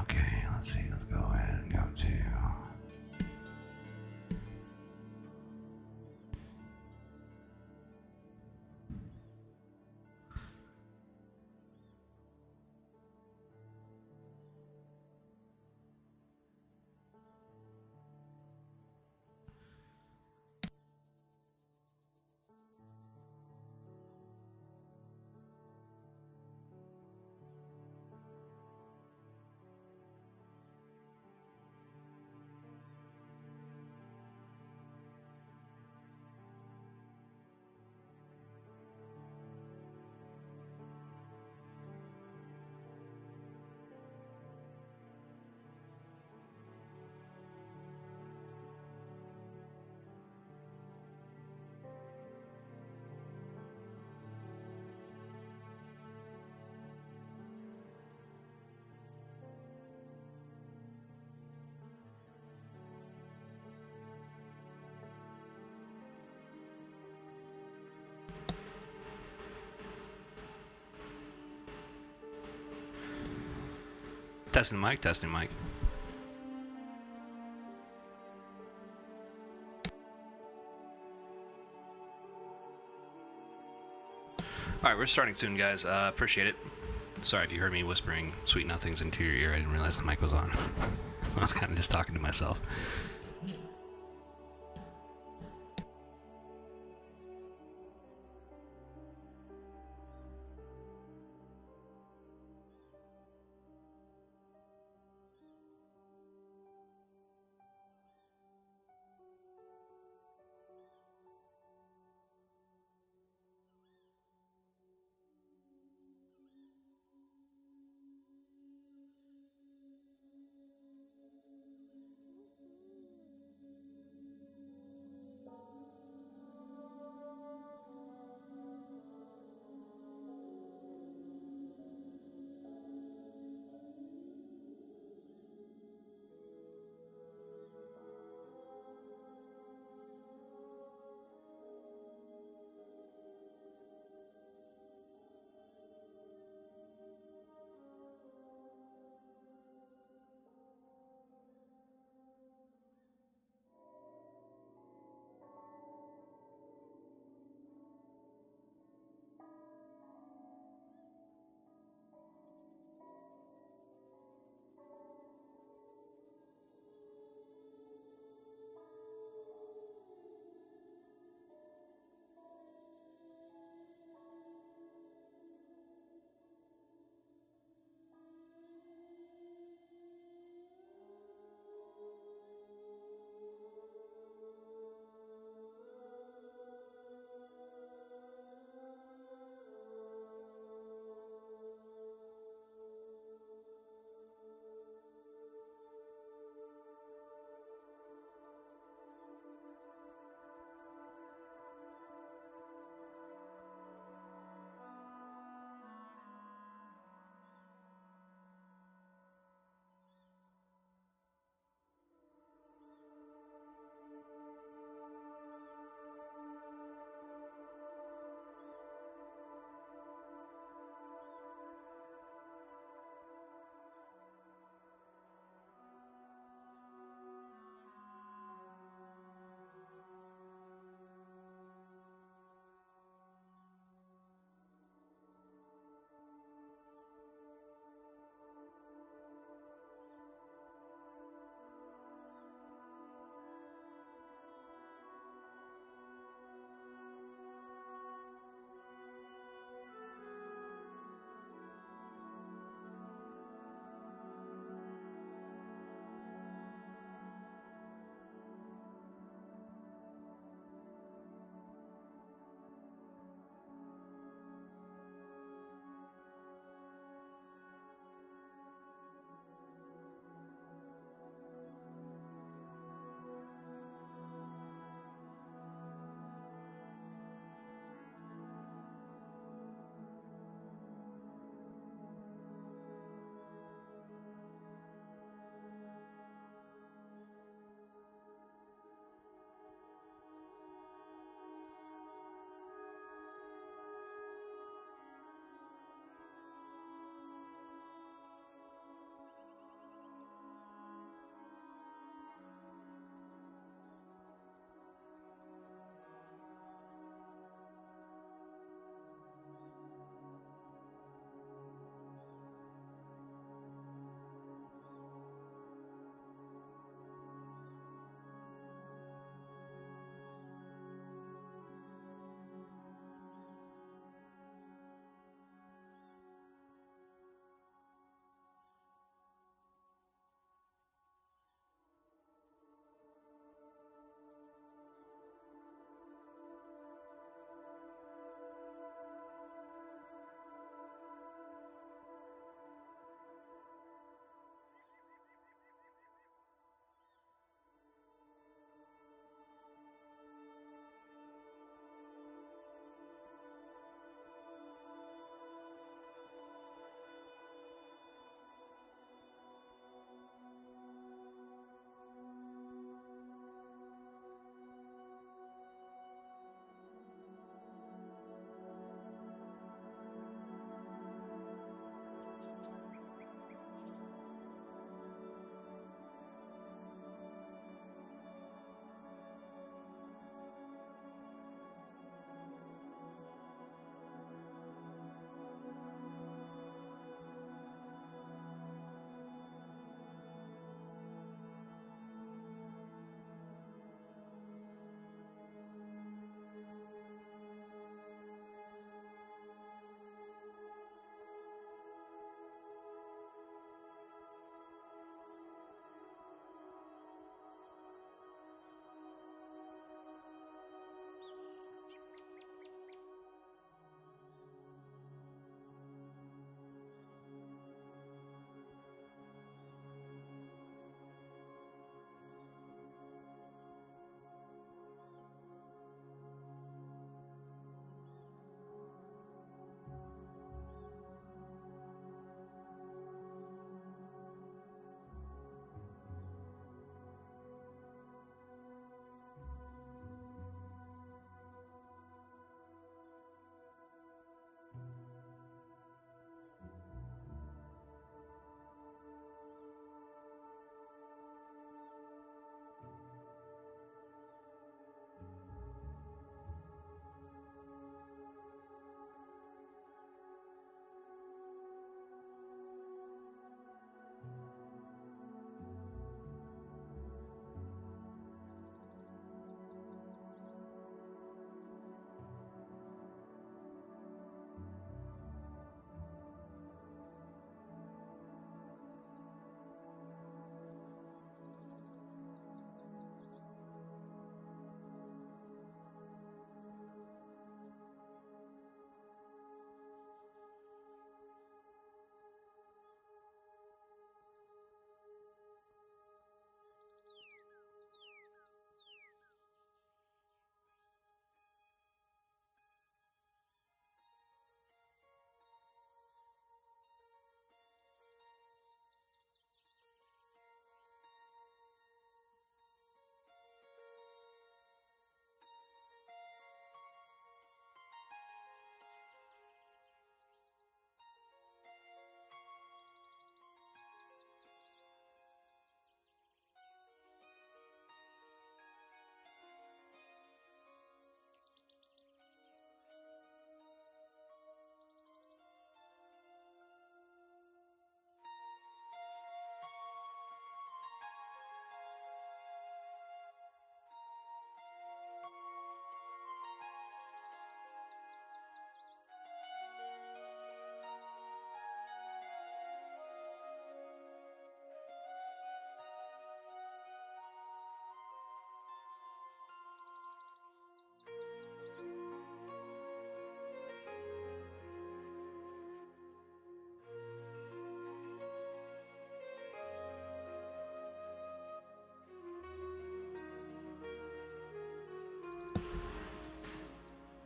Okay, let's see. Let's go ahead and go to. Testing mic, testing mic. Alright, we're starting soon, guys. Appreciate it. Sorry if you heard me whispering sweet nothings into your ear. I didn't realize the mic was on. So I was kind of just talking to myself.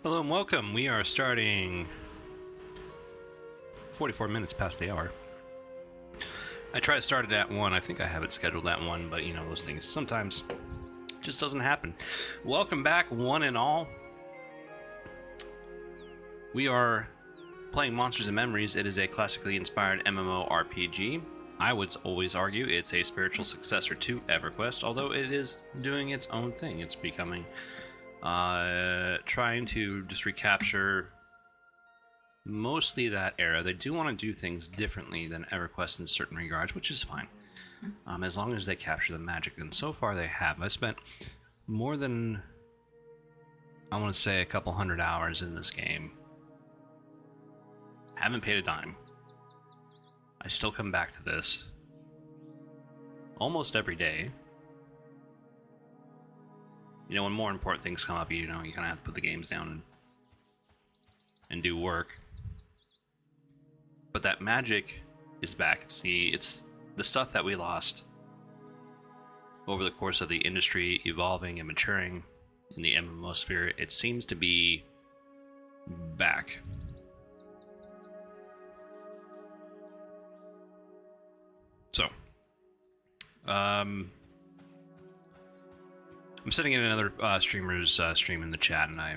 Hello and welcome. We are starting 44 minutes past the hour. I try to start it at 1. I think I have it scheduled at 1, but you know, those things sometimes just doesn't happen. Welcome back, one and all. We are playing Monsters and Memories. It is a classically inspired MMORPG. I would always argue it's a spiritual successor to EverQuest, although it is doing its own thing. It's becoming, trying to just recapture mostly that era. They do want to do things differently than EverQuest in certain regards, which is fine, as long as they capture the magic. And so far they have. I spent more than, I want to say, a couple hundred hours in this game. Haven't paid a dime. I still come back to this almost every day. You know, when more important things come up, you know, you kind of have to put the games down and do work. But that magic is back. It's the stuff that we lost over the course of the industry evolving and maturing in the MMO sphere. It seems to be back. So, I'm sitting in another streamer's stream in the chat, and I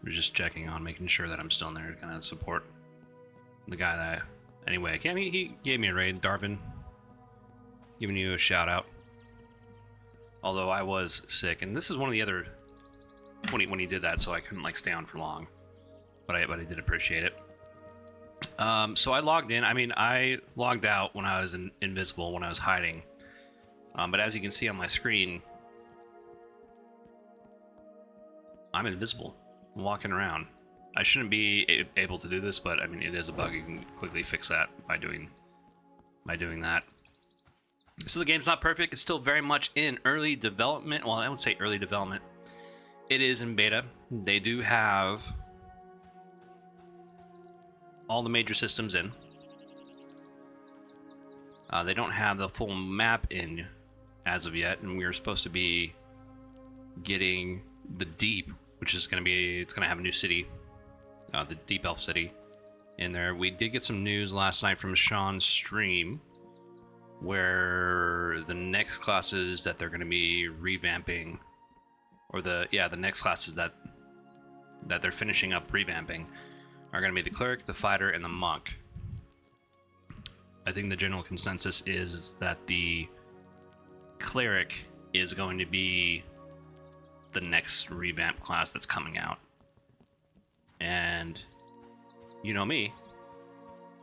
was just checking on, making sure that I'm still in there to kind of support the guy that, anyway, I can. He gave me a raid, Darvin, giving you a shout out. Although I was sick, and this is one of the other when he did that, so I couldn't like stay on for long, but I did appreciate it. So I logged in. I mean, I logged out when I was invisible, when I was hiding. But as you can see on my screen, I'm invisible. I'm walking around. I shouldn't be able to do this, but I mean, it is a bug. You can quickly fix that by doing that. So the game's not perfect. It's still very much in early development. Well, I would say early development. It is in beta. They do have all the major systems in. They don't have the full map in as of yet, and we are supposed to be getting the Deep, which is going to be, it's going to have a new city, the Deep Elf City in there. We did get some news last night from Sean's stream where the next classes that they're going to be revamping, or the next classes that they're finishing up revamping are going to be the Cleric, the Fighter, and the Monk. I think the general consensus is that the Cleric is going to be the next revamp class that's coming out. And you know me,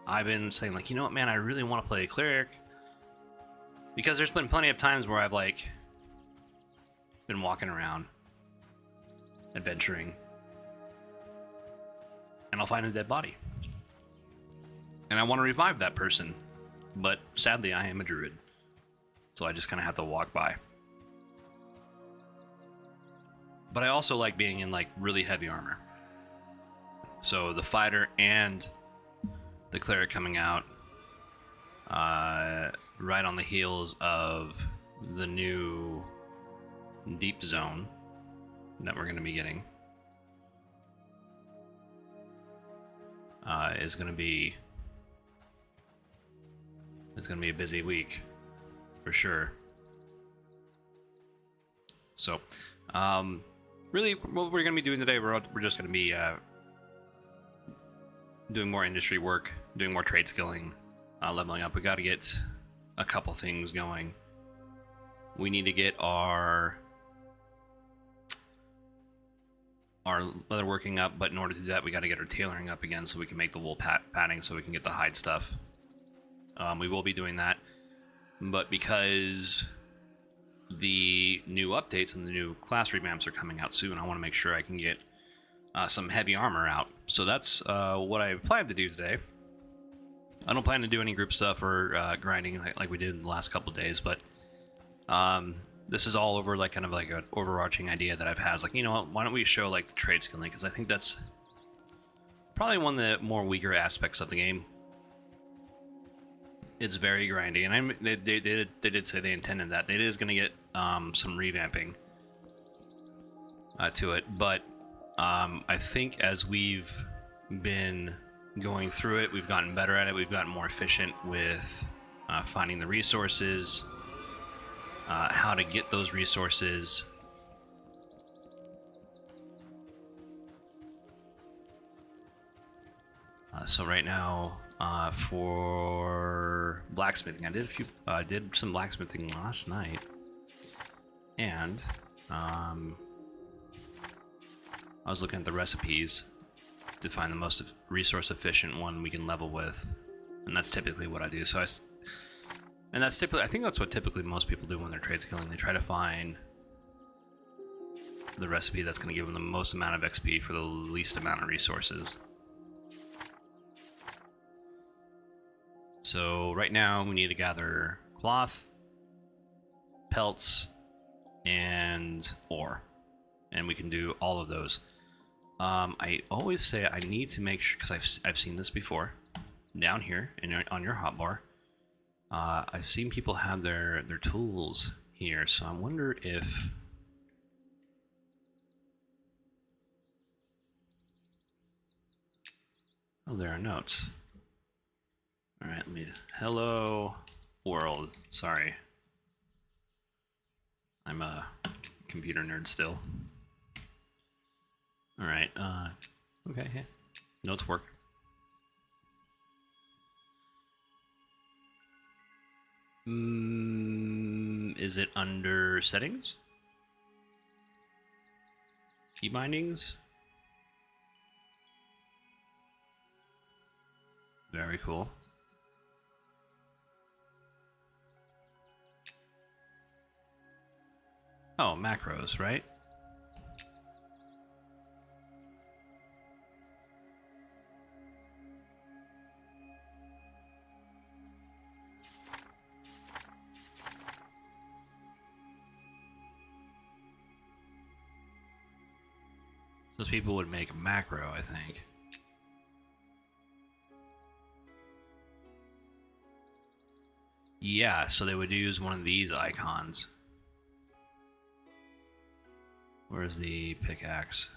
I've been saying like, you know what, man, I really want to play Cleric, because there's been plenty of times where I've like been walking around adventuring and I'll find a dead body and I want to revive that person, but sadly I am a druid, so I just kind of have to walk by. But I also like being in like really heavy armor, so the Fighter and the Cleric coming out right on the heels of the new Deep Zone that we're going to be getting is going to be, it's going to be a busy week for sure. So really what we're going to be doing today, we're just going to be doing more industry work, doing more trade skilling, leveling up. We got to get a couple things going. We need to get our leather working up, but in order to do that, we got to get our tailoring up again so we can make the wool padding, so we can get the hide stuff. We will be doing that, but because the new updates and the new class revamps are coming out soon, I want to make sure I can get some heavy armor out. So that's what I plan to do today. I don't plan to do any group stuff or grinding like we did in the last couple of days, but this is all over like kind of like an overarching idea that I've had. It's like, you know what, why don't we show like the trade skilling, because I think that's probably one of the more weaker aspects of the game. It's very grindy, and they did say they intended that. It is going to get some revamping to it, but I think as we've been going through it, we've gotten better at it. We've gotten more efficient with finding the resources, how to get those resources. So right now, for blacksmithing. I did some blacksmithing last night, and I was looking at the recipes to find the most resource efficient one we can level with, and that's typically what I do. So I think that's what typically most people do when they're trade skilling. They try to find the recipe that's going to give them the most amount of XP for the least amount of resources. So right now we need to gather cloth, pelts, and ore, and we can do all of those. I always say I need to make sure, because I've seen this before down here on your hotbar. I've seen people have their tools here, so I wonder if there are notes. All right, hello world. Sorry, I'm a computer nerd still. All right, okay, yeah. Notes work. Is it under settings? Key bindings? Very cool. Oh, macros, right? Those people would make a macro, I think. Yeah, so they would use one of these icons. Where's the pickaxe?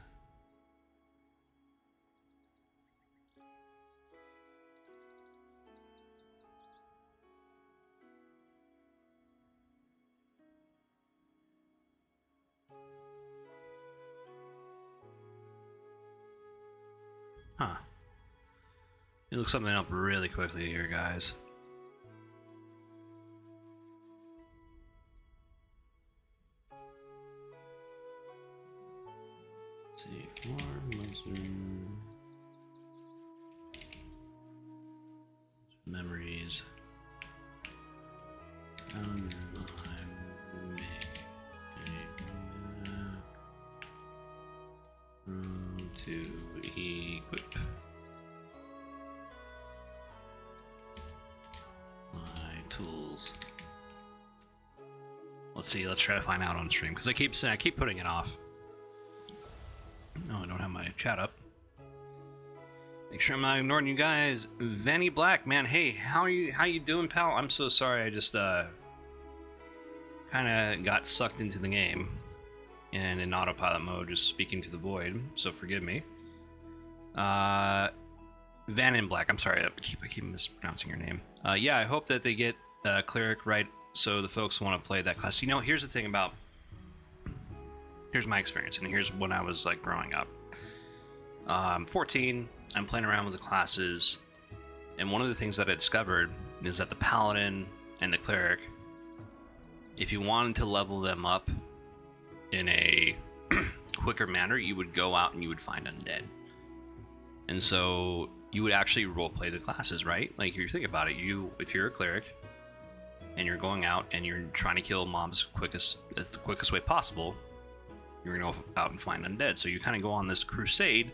Huh. You look something up really quickly here, guys. Let's see, memories. Room to equip my tools. Let's see. Let's try to find out on stream, because I keep putting it off. No, I don't have my chat up. Make sure I'm not ignoring you guys. Vanny Black, man, hey, how you doing, pal? I'm so sorry. I just kind of got sucked into the game and in autopilot mode, just speaking to the void. So forgive me. Van in Black. I'm sorry. I keep mispronouncing your name. Yeah, I hope that they get cleric right, so the folks want to play that class. You know, here's the thing about. Here's my experience, and here's when I was like growing up. I'm 14. I'm playing around with the classes, and one of the things that I discovered is that the paladin and the cleric, if you wanted to level them up in a quicker manner, you would go out and you would find undead. And so you would actually roleplay the classes, right? Like, if you think about it, if you're a cleric and you're going out and you're trying to kill mobs the quickest way possible, you're going to go out and find undead. So you kind of go on this crusade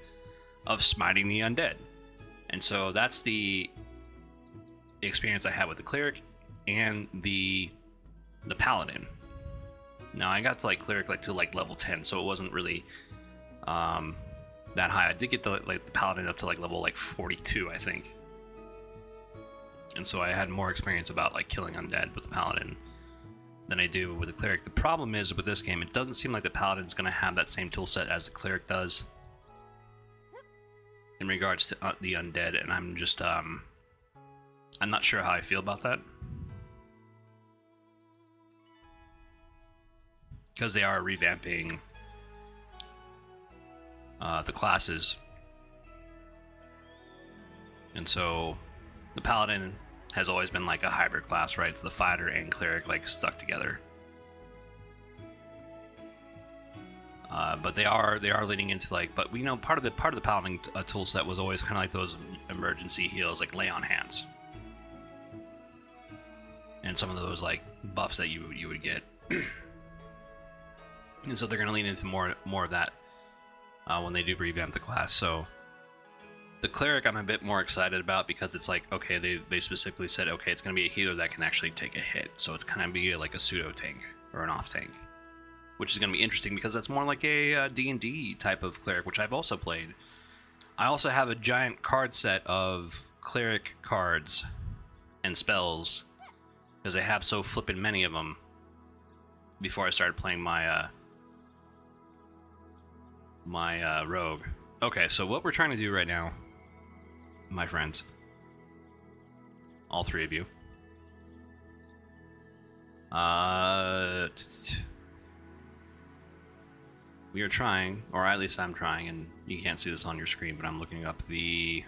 of smiting the undead. And so that's the experience I had with the cleric and the paladin. Now I got to like cleric to level 10, so it wasn't really that high. I did get the paladin up to level 42, I think. And so I had more experience about killing undead with the paladin than I do with the cleric. The problem is with this game, it doesn't seem like the paladin's going to have that same tool set as the cleric does in regards to the undead, and I'm just I'm not sure how I feel about that, because they are revamping the classes, and so the paladin has always been like a hybrid class, right? It's the fighter and cleric like stuck together. But they are leading into like, but we know part of the paladin tool set was always kind of like those emergency heals, like lay on hands, and some of those like buffs that you would get. And so they're going to lean into more of that when they do revamp the class. So the cleric I'm a bit more excited about, because it's like, okay, they specifically said, okay, it's going to be a healer that can actually take a hit, so it's kind of be like a pseudo tank or an off tank, which is going to be interesting because that's more like a D&D type of cleric, which I've also played. I also have a giant card set of cleric cards and spells because I have so flippin' many of them before I started playing my rogue. Okay, so what we're trying to do right now, my friends, all three of you, we are trying, or at least I'm trying, and you can't see this on your screen, but I'm looking up the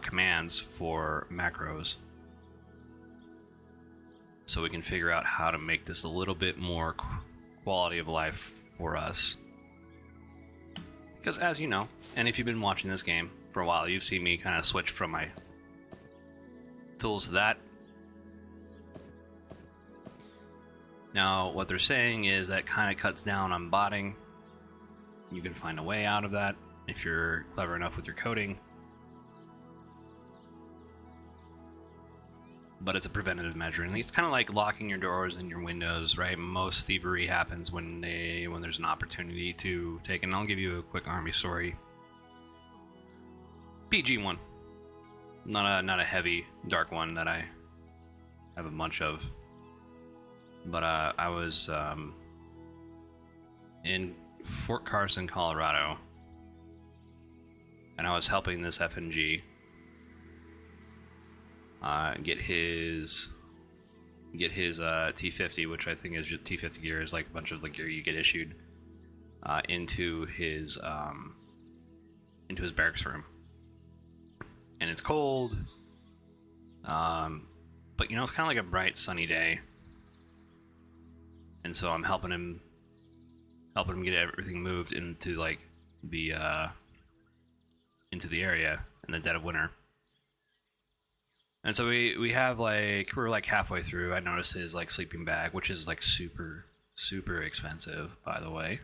commands for macros so we can figure out how to make this a little bit more quality of life for us. Because as you know, and if you've been watching this game for a while, you've seen me kind of switch from my tools to that. Now, what they're saying is that kind of cuts down on botting. You can find a way out of that if you're clever enough with your coding. But it's a preventative measure, and it's kind of like locking your doors and your windows, right? Most thievery happens when there's an opportunity to take. And I'll give you a quick army story. PG one, not a heavy dark one that I have a bunch of. But I was in Fort Carson, Colorado, and I was helping this FNG get his T50, which I think is just T50 gear, is like a bunch of the gear you get issued into his barracks room. And it's cold, but you know, it's kind of like a bright sunny day, and so I'm helping him get everything moved into like the into the area in the dead of winter. And so we have like, we're like halfway through. I noticed his like sleeping bag, which is like super expensive, by the way.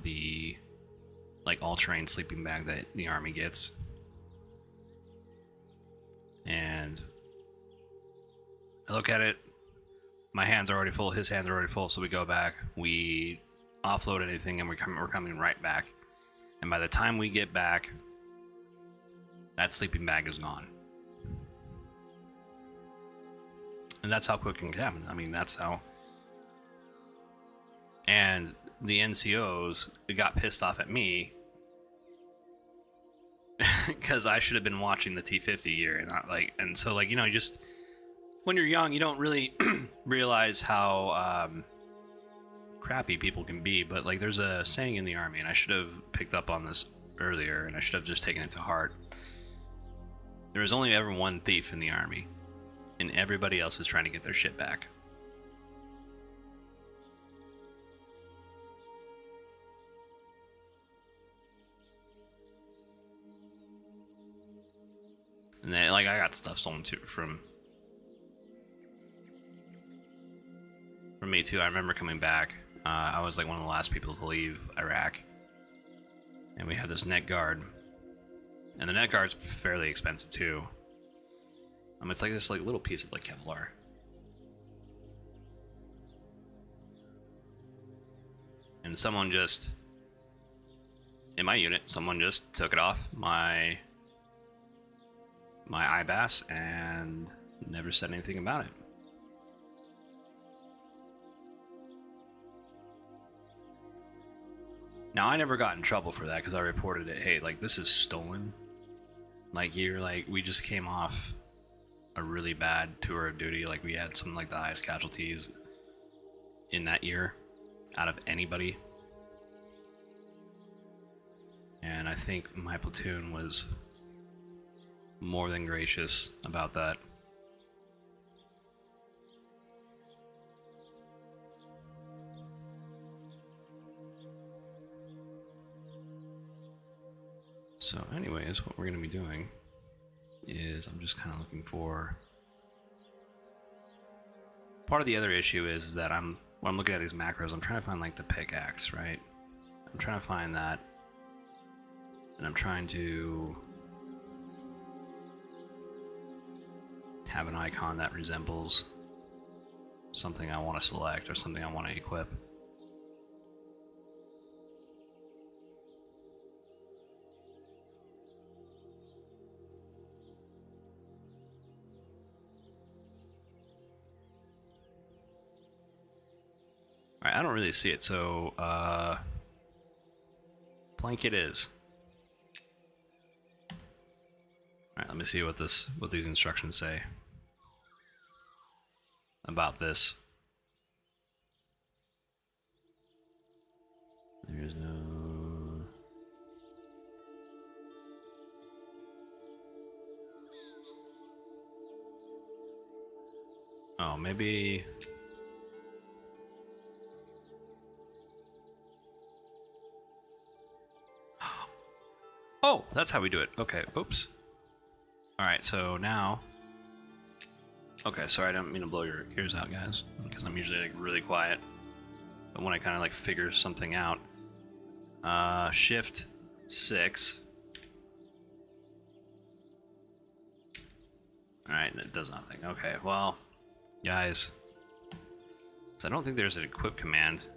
The like all-terrain sleeping bag that the army gets. And I look at it, my hands are already full, his hands are already full, so we go back, we offload anything, and we're coming right back. And by the time we get back, that sleeping bag is gone. And that's how quick it can happen. I mean, that's how. And the NCOs got pissed off at me because I should have been watching the T50 gear and not like. And so, like, you know, just when you're young, you don't really realize how crappy people can be. But like, there's a saying in the army, and I should have picked up on this earlier, and I should have just taken it to heart. There was only ever one thief in the army, and everybody else is trying to get their shit back. And then, like, I got stuff stolen too from me too. I remember coming back. I was like one of the last people to leave Iraq, and we had this net guard. And the net guard's fairly expensive too. It's like this like little piece of like Kevlar. And someone just, in my unit, someone just took it off my IBAS and never said anything about it. Now, I never got in trouble for that because I reported it. Hey, like, this is stolen. Like, we just came off a really bad tour of duty. Like, we had some, like, the highest casualties in that year out of anybody. And I think my platoon was more than gracious about that. So anyways, what we're going to be doing is I'm just kind of looking for... Part of the other issue is that when I'm looking at these macros, I'm trying to find like the pickaxe, right? I'm trying to find that, and I'm trying to have an icon that resembles something I want to select or something I want to equip. Alright, I don't really see it, so blank it is. Alright, let me see what these instructions say about this. There's no... Oh, maybe... Oh, that's how we do it. Okay, oops. Alright, so now... Okay, sorry, I don't mean to blow your ears out, guys, because I'm usually like really quiet. But when I kind of like figure something out... Shift 6. Alright, it does nothing. Okay, well, guys... So I don't think there's an equip command.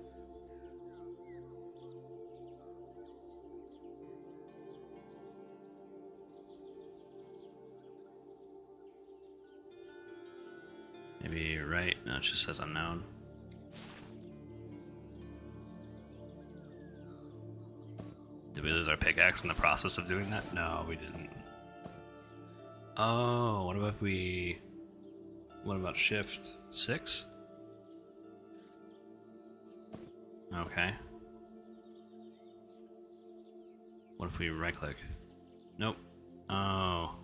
Maybe you're right. No, it just says unknown. Did we lose our pickaxe in the process of doing that? No, we didn't. Oh, what about if we... What about shift 6? Okay. What if we right click? Nope. Oh.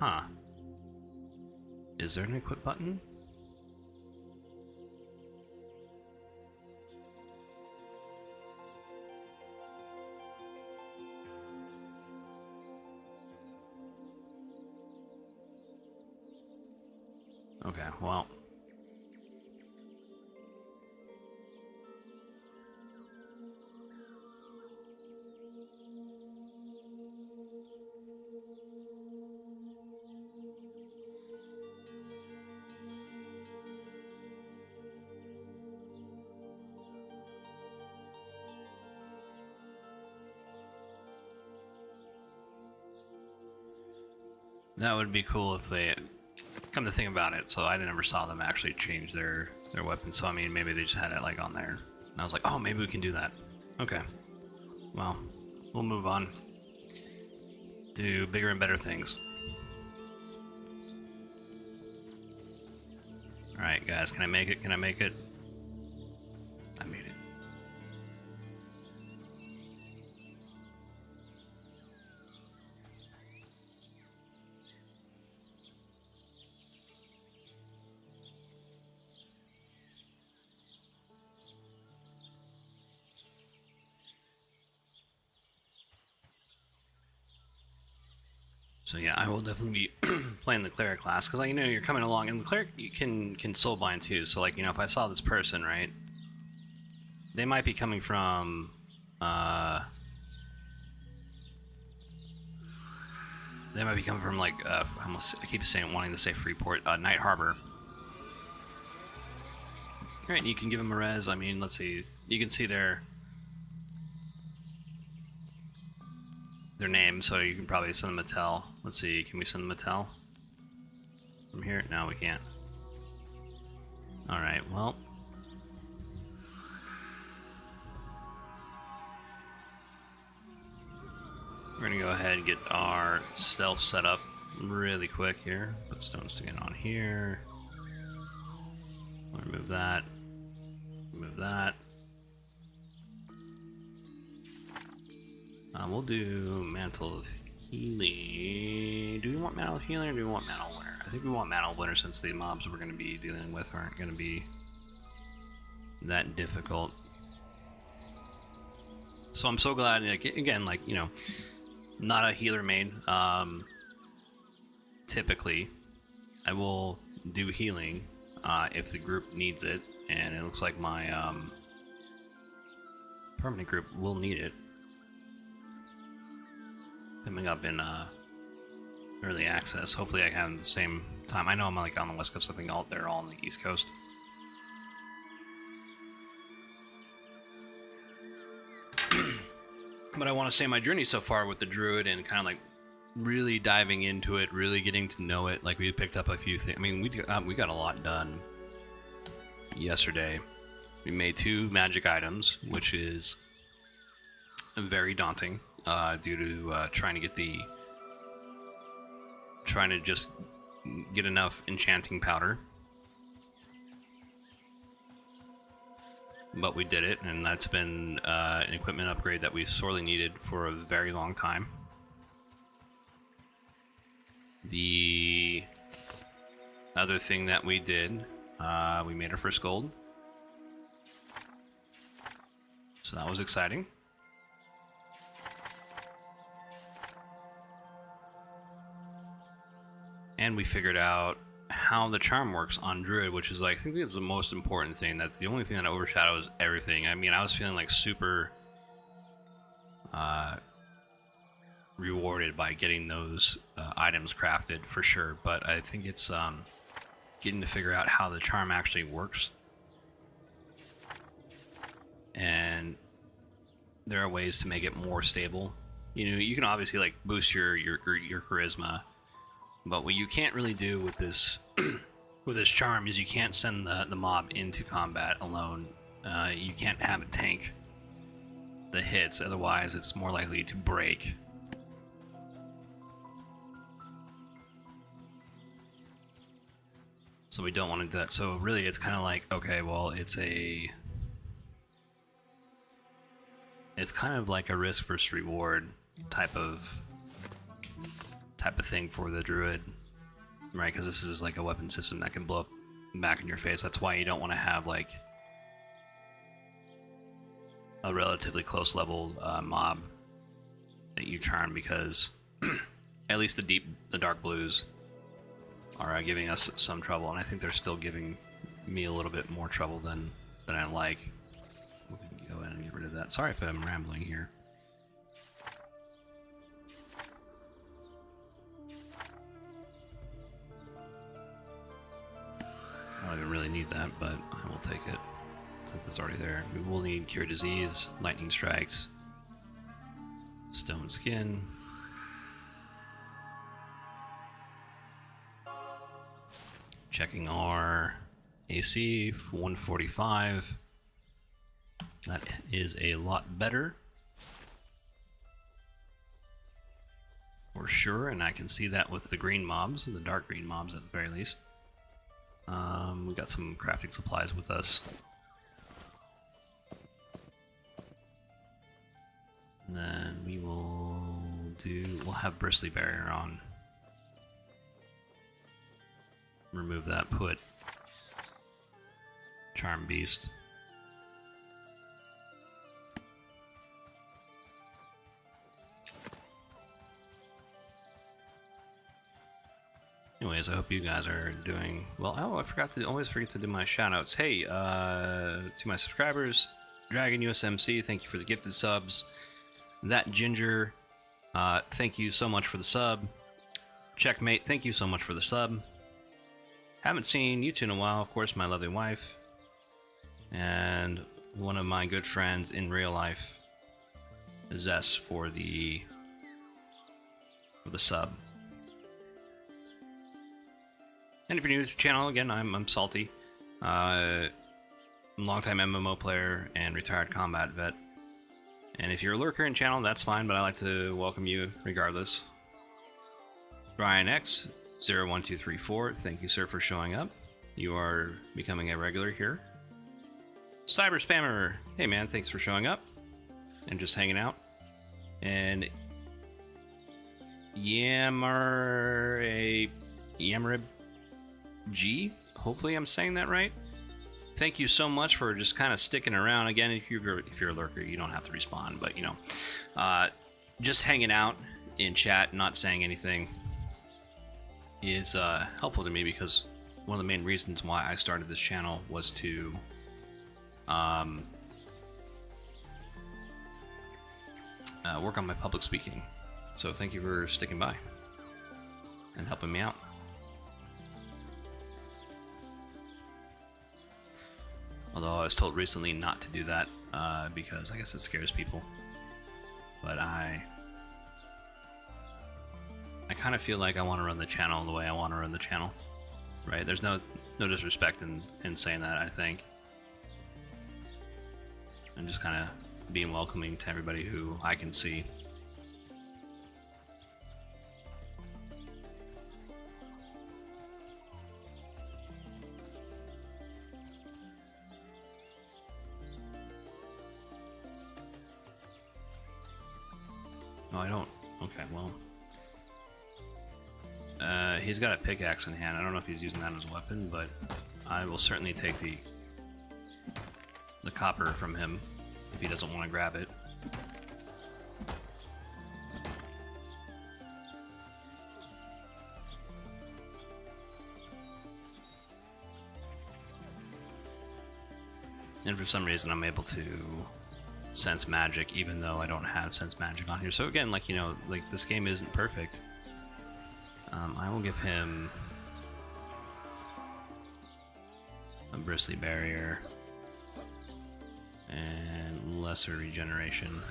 Huh. Is there an equip button? Okay, well. That would be cool if they... Come to think about it, so I never saw them actually change their weapon, so I mean, maybe they just had it like on there. And I was like, oh, maybe we can do that. Okay. Well, we'll move on. Do bigger and better things. Alright, guys, can I make it? Can I make it? I made it. So yeah, I will definitely be playing the cleric class, because like, you know, you're coming along, and the cleric you can soulbind too. So like, you know, if I saw this person, right, they might be coming from like I keep saying, wanting to say Freeport, Night Harbor. Right, you can give them a res. I mean, let's see, you can see their name, so you can probably send them a tell. Let's see, can we send them a tell from here? No, we can't. Alright, well. We're gonna go ahead and get our stealth set up really quick here. Put stone sticking on here. Remove that. Remove that. We'll do Mantle of Healing. Do we want Mantle of Healing or do we want Mantle Winter? I think we want Mantle Winter since the mobs we're going to be dealing with aren't going to be that difficult. So I'm so glad, like, again, like, you know, not a healer main. Typically, I will do healing if the group needs it, and it looks like my permanent group will need it. Coming up in early access. Hopefully I have the same time. I know I'm like on the West Coast, I think they're all on the East Coast. But I want to say my journey so far with the Druid and kind of like really diving into it, really getting to know it. Like we picked up a few things. I mean, we got a lot done yesterday. We made 2 magic items, which is very daunting due to trying to just get enough enchanting powder. But we did it, and that's been an equipment upgrade that we sorely needed for a very long time. The other thing that we did, we made our first gold. So that was exciting. And we figured out how the charm works on Druid, which is like, I think that's the most important thing. That's the only thing that overshadows everything. I mean, I was feeling like super rewarded by getting those items crafted for sure, but I think it's getting to figure out how the charm actually works. And there are ways to make it more stable. You know, you can obviously like boost your charisma, but what you can't really do with this with this charm is you can't send the mob into combat alone. You can't have it tank the hits, otherwise it's more likely to break. So we don't want to do that. So really it's kind of like, okay, well, it's kind of like a risk versus reward type of thing for the Druid, right? Because this is like a weapon system that can blow up back in your face. That's why you don't want to have like a relatively close level mob that you charm, because at least the dark blues are giving us some trouble, and I think they're still giving me a little bit more trouble than I like. We can go ahead and get rid of that. Sorry if I'm rambling here. I don't even really need that, but I will take it since it's already there. We will need Cure Disease, Lightning Strikes, Stone Skin. Checking our AC, 145. That is a lot better. For sure, and I can see that with the green mobs, the dark green mobs at the very least. We got some crafting supplies with us. And then we'll have Bristly Barrier on. Remove that, put Charm Beast. Anyways, I hope you guys are doing well. Oh, I always forget to do my shoutouts. Hey, to my subscribers, Dragon USMC, thank you for the gifted subs. That Ginger, thank you so much for the sub. Checkmate, thank you so much for the sub. Haven't seen you two in a while, of course, my lovely wife. And one of my good friends in real life, Zess, for the sub. And if you're new to the channel, again, I'm Salty. I'm a longtime MMO player and retired combat vet. And if you're a lurker in channel, that's fine, but I like to welcome you regardless. Brian X, 01234, thank you, sir, for showing up. You are becoming a regular here. Cyber Spammer, hey man, thanks for showing up and just hanging out. And Yamarib G. Hopefully I'm saying that right. Thank you so much for just kind of sticking around. Again, if you're a lurker, you don't have to respond, but you know, just hanging out in chat, not saying anything, is helpful to me, because one of the main reasons why I started this channel was to work on my public speaking. So thank you for sticking by and helping me out. Although I was told recently not to do that because I guess it scares people. But I kind of feel like I want to run the channel the way I want to run the channel, right? There's no disrespect in saying that, I think. And just kind of being welcoming to everybody who I can see. Oh, I don't. Okay, well. He's got a pickaxe in hand. I don't know if he's using that as a weapon, but I will certainly take the copper from him if he doesn't want to grab it. And for some reason I'm able to sense magic even though I don't have sense magic on here. So again, like, you know, like, this game isn't perfect. I will give him a bristly barrier and lesser regeneration.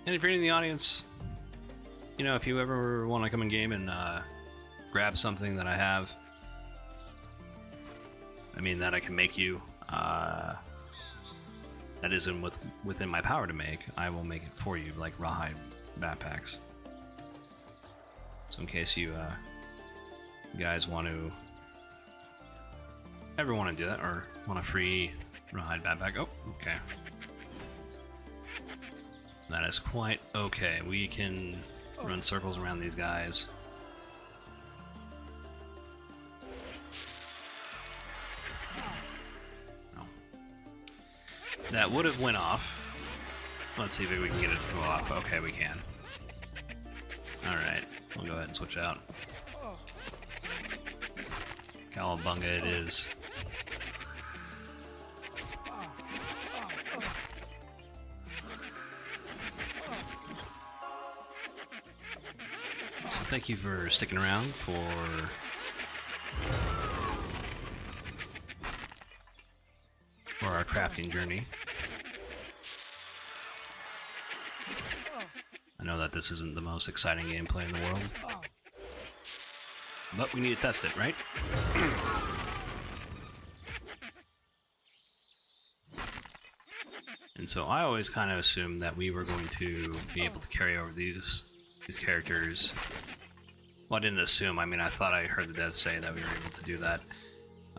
And if you're in the audience, you know, if you ever want to come in game and grab something that I have, I mean, that I can make you, that isn't within my power to make, I will make it for you, like rawhide backpacks. So in case you guys want to, ever want to do that, or want a free rawhide backpack, oh, okay. That is quite okay. We can run circles around these guys. Oh. That would have went off. Let's see if we can get it to go off. Okay, we can. Alright, we'll go ahead and switch out. Cowabunga it is. Thank you for sticking around for our crafting journey. I know that this isn't the most exciting gameplay in the world, but we need to test it, right? And so I always kind of assumed that we were going to be able to carry over these characters. Well, I didn't assume. I mean, I thought I heard the devs say that we were able to do that.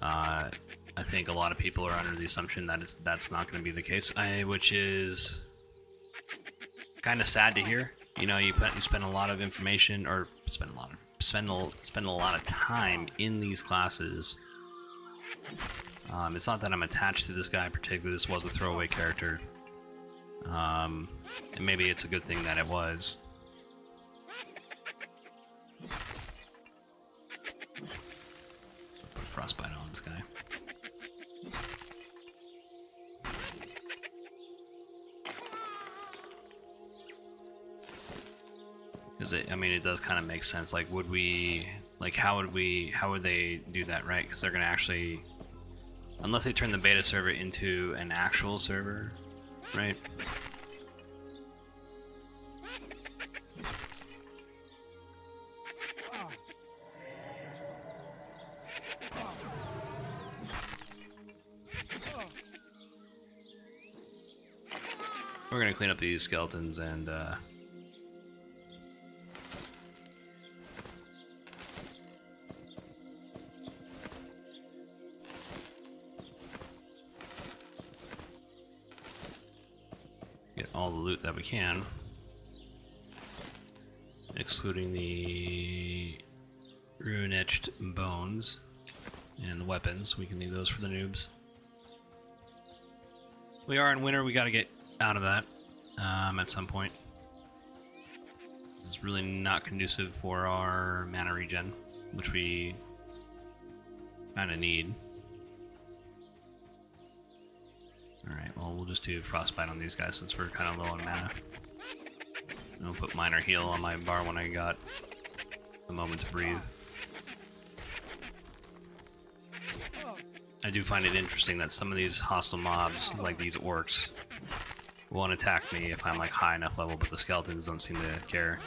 I think a lot of people are under the assumption that that's not going to be the case, which is kind of sad to hear. You know, you spend a lot of information, or spend a lot of time in these classes. It's not that I'm attached to this guy particularly. This was a throwaway character, and maybe it's a good thing that it was. Put frostbite on this guy. Because I mean, it does kind of make sense. Like, would we, like, how would they do that, right? Because they're gonna actually, unless they turn the beta server into an actual server, right? We're gonna clean up these skeletons and get all the loot that we can, excluding the rune-etched bones and the weapons. We can leave those for the noobs. We are in winter. We got to get out of that at some point. This is really not conducive for our mana regen, which we kind of need. Alright, well, we'll just do Frostbite on these guys since we're kind of low on mana. And I'll put Minor Heal on my bar when I got a moment to breathe. I do find it interesting that some of these hostile mobs, like these orcs, won't attack me if I'm like high enough level, but the skeletons don't seem to care.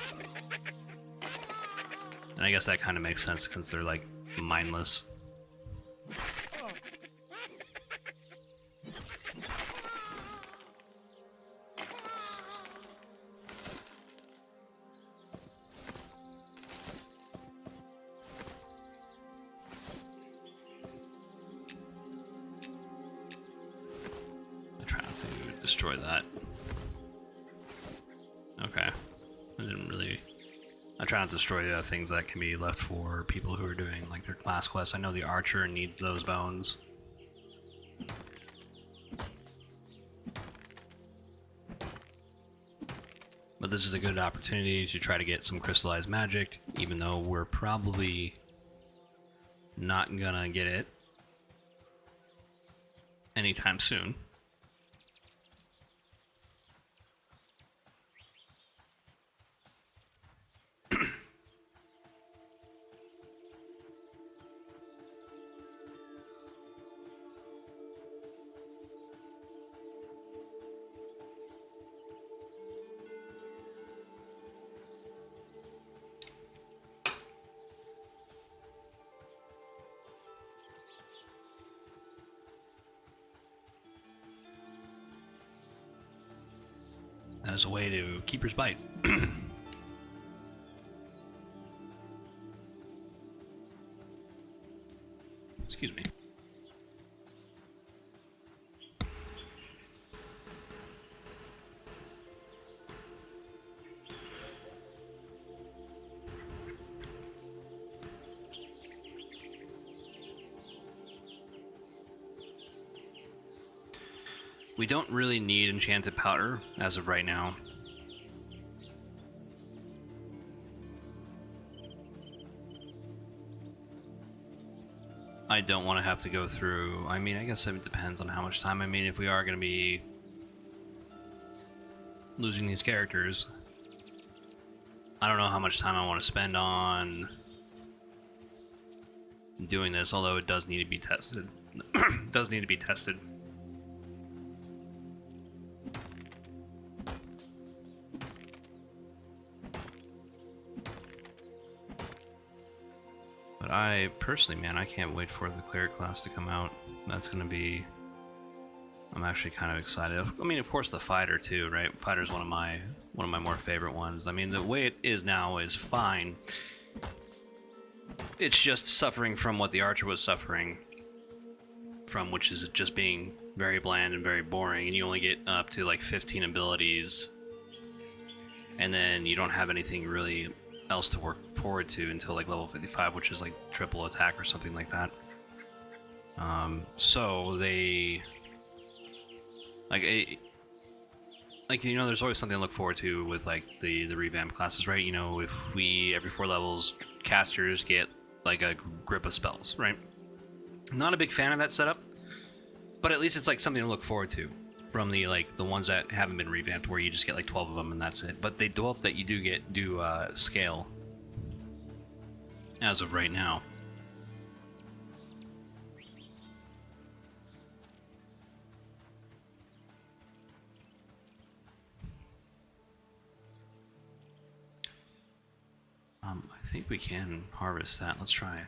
And I guess that kind of makes sense since they're like mindless. Destroy that. Okay. I didn't really... I try not to destroy the things that can be left for people who are doing like their class quests. I know the archer needs those bones. But this is a good opportunity to try to get some crystallized magic, even though we're probably not gonna get it anytime soon. As a way to keeper's bite. Excuse me. We don't really need enchanted powder as of right now. I don't want to have to go through... I mean, I guess it depends on how much time. I mean, if we are going to be losing these characters, I don't know how much time I want to spend on doing this, although it does need to be tested. It does need to be tested. But I personally, man, I can't wait for the cleric class to come out. That's gonna be... I'm actually kind of excited. I mean, of course, the fighter too, right? Fighter's one of my more favorite ones. I mean, the way it is now is fine. It's just suffering from what the archer was suffering from, which is just being very bland and very boring, and you only get up to like 15 abilities, and then you don't have anything really else to work forward to until like level 55, which is like triple attack or something like that. So they like you know, there's always something to look forward to with like the revamped classes, right? You know, if we every 4 levels casters get like a grip of spells, right? Not a big fan of that setup, but at least it's like something to look forward to from the ones that haven't been revamped, where you just get like 12 of them and that's it. But the 12 that you do scale as of right now. I think we can harvest that. Let's try.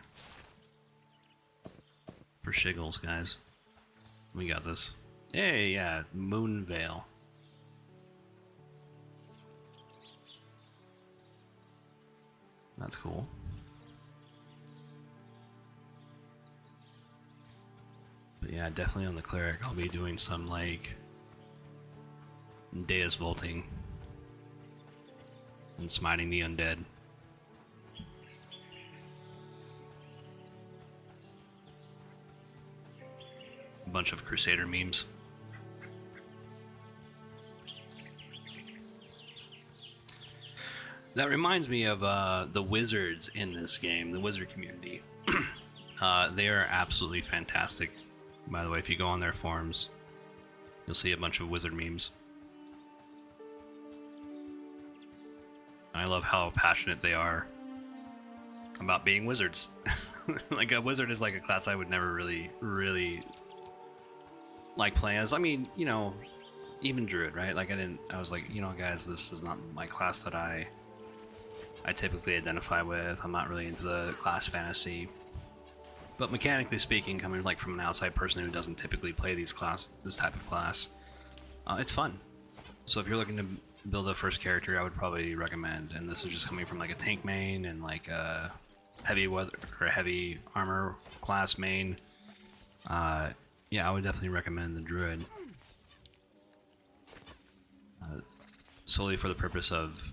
For shiggles, guys. We got this. Hey, yeah, Moon Veil. That's cool. But yeah, definitely on the cleric, I'll be doing some like Deus vaulting and smiting the undead. A bunch of Crusader memes. That reminds me of the wizards in this game, the wizard community. They are absolutely fantastic. By the way, if you go on their forums, you'll see a bunch of wizard memes. I love how passionate they are about being wizards. Like, a wizard is like a class I would never really like playing as. I mean, you know, even druid, right? Like, I was like, you know, guys, this is not my class that I typically identify with. I'm not really into the class fantasy. But mechanically speaking, coming like from an outside person who doesn't typically play this type of class, it's fun. So if you're looking to build a first character, I would probably recommend, and this is just coming from like a tank main and like a heavy weather or heavy armor class main. Yeah, I would definitely recommend the druid. Solely for the purpose of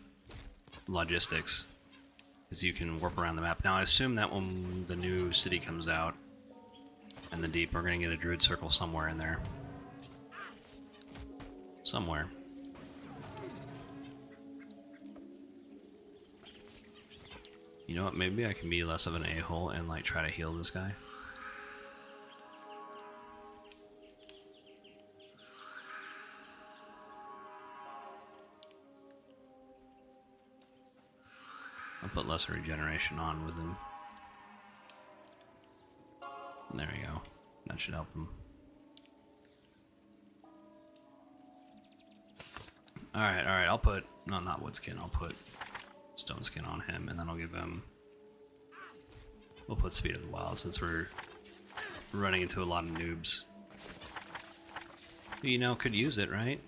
logistics, because you can warp around the map. Now I assume that when the new city comes out and the deep, we're gonna get a druid circle somewhere in there. Somewhere. You know what, maybe I can be less of an a-hole and like try to heal this guy. I'll put lesser regeneration on with him. There we go. That should help him. Alright, I'll put... No, not wood skin. I'll put stone skin on him, and then I'll give him... We'll put speed of the wild, since we're running into a lot of noobs. You know, could use it, right?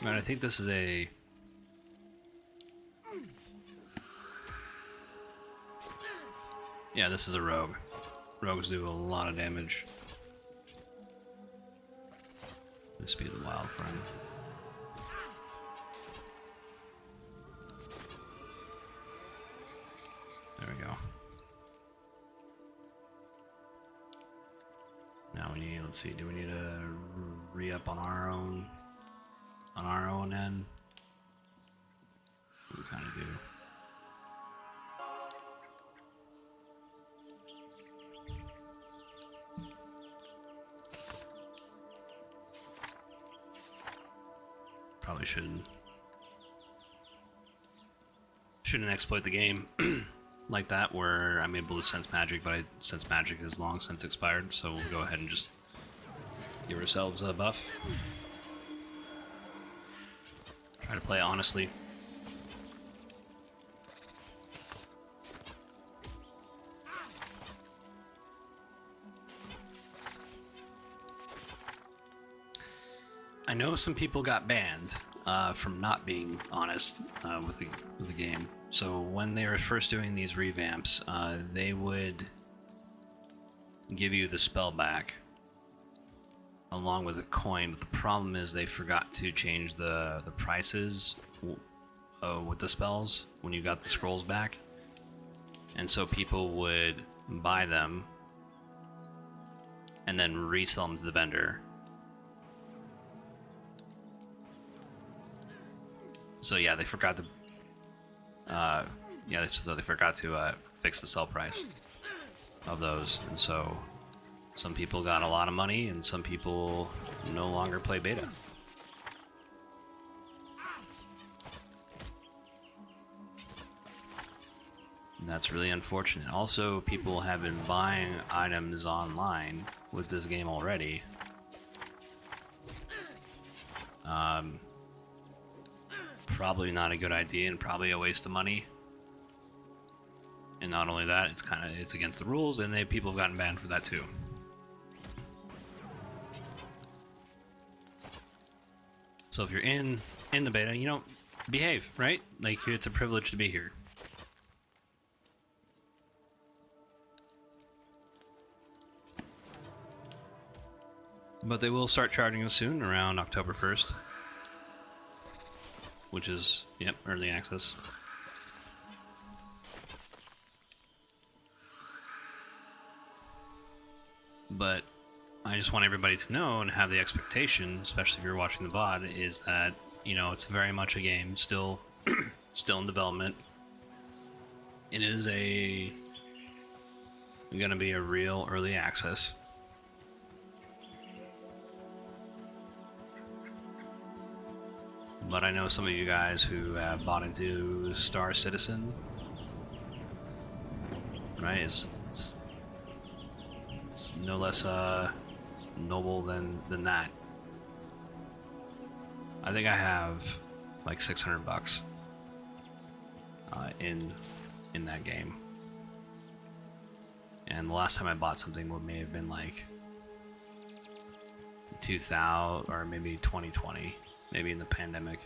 Right, I think this is a... Yeah, this is a rogue. Rogues do a lot of damage. The speed of the wild for him. There we go. Now we need, let's see, do we need to re-up on our own end? We kind of do. Probably shouldn't exploit the game like that, where I'm able to sense magic, but sense magic is long since expired, so we'll go ahead and just give ourselves a buff. Try to play honestly. I know some people got banned from not being honest with the game. So when they were first doing these revamps, they would give you the spell back along with a coin. But the problem is they forgot to change the prices with the spells when you got the scrolls back, and so people would buy them and then resell them to the vendor. So yeah, they forgot to. So they forgot to fix the sell price of those, and so some people got a lot of money, and some people no longer play beta. And that's really unfortunate. Also, people have been buying items online with this game already. Probably not a good idea and probably a waste of money. And not only that, it's against the rules, and people have gotten banned for that too. So if you're in the beta, you know, behave, right? Like, it's a privilege to be here. But they will start charging us soon, around October 1st. Which is, yep, early access. But I just want everybody to know and have the expectation, especially if you're watching the VOD, is that, you know, it's very much a game still still in development. It is gonna be a real early access. But I know some of you guys who have bought into Star Citizen, right? It's no less noble than that. I think I have like $600 in that game, and the last time I bought something may have been like 2000 or maybe 2020, maybe in the pandemic.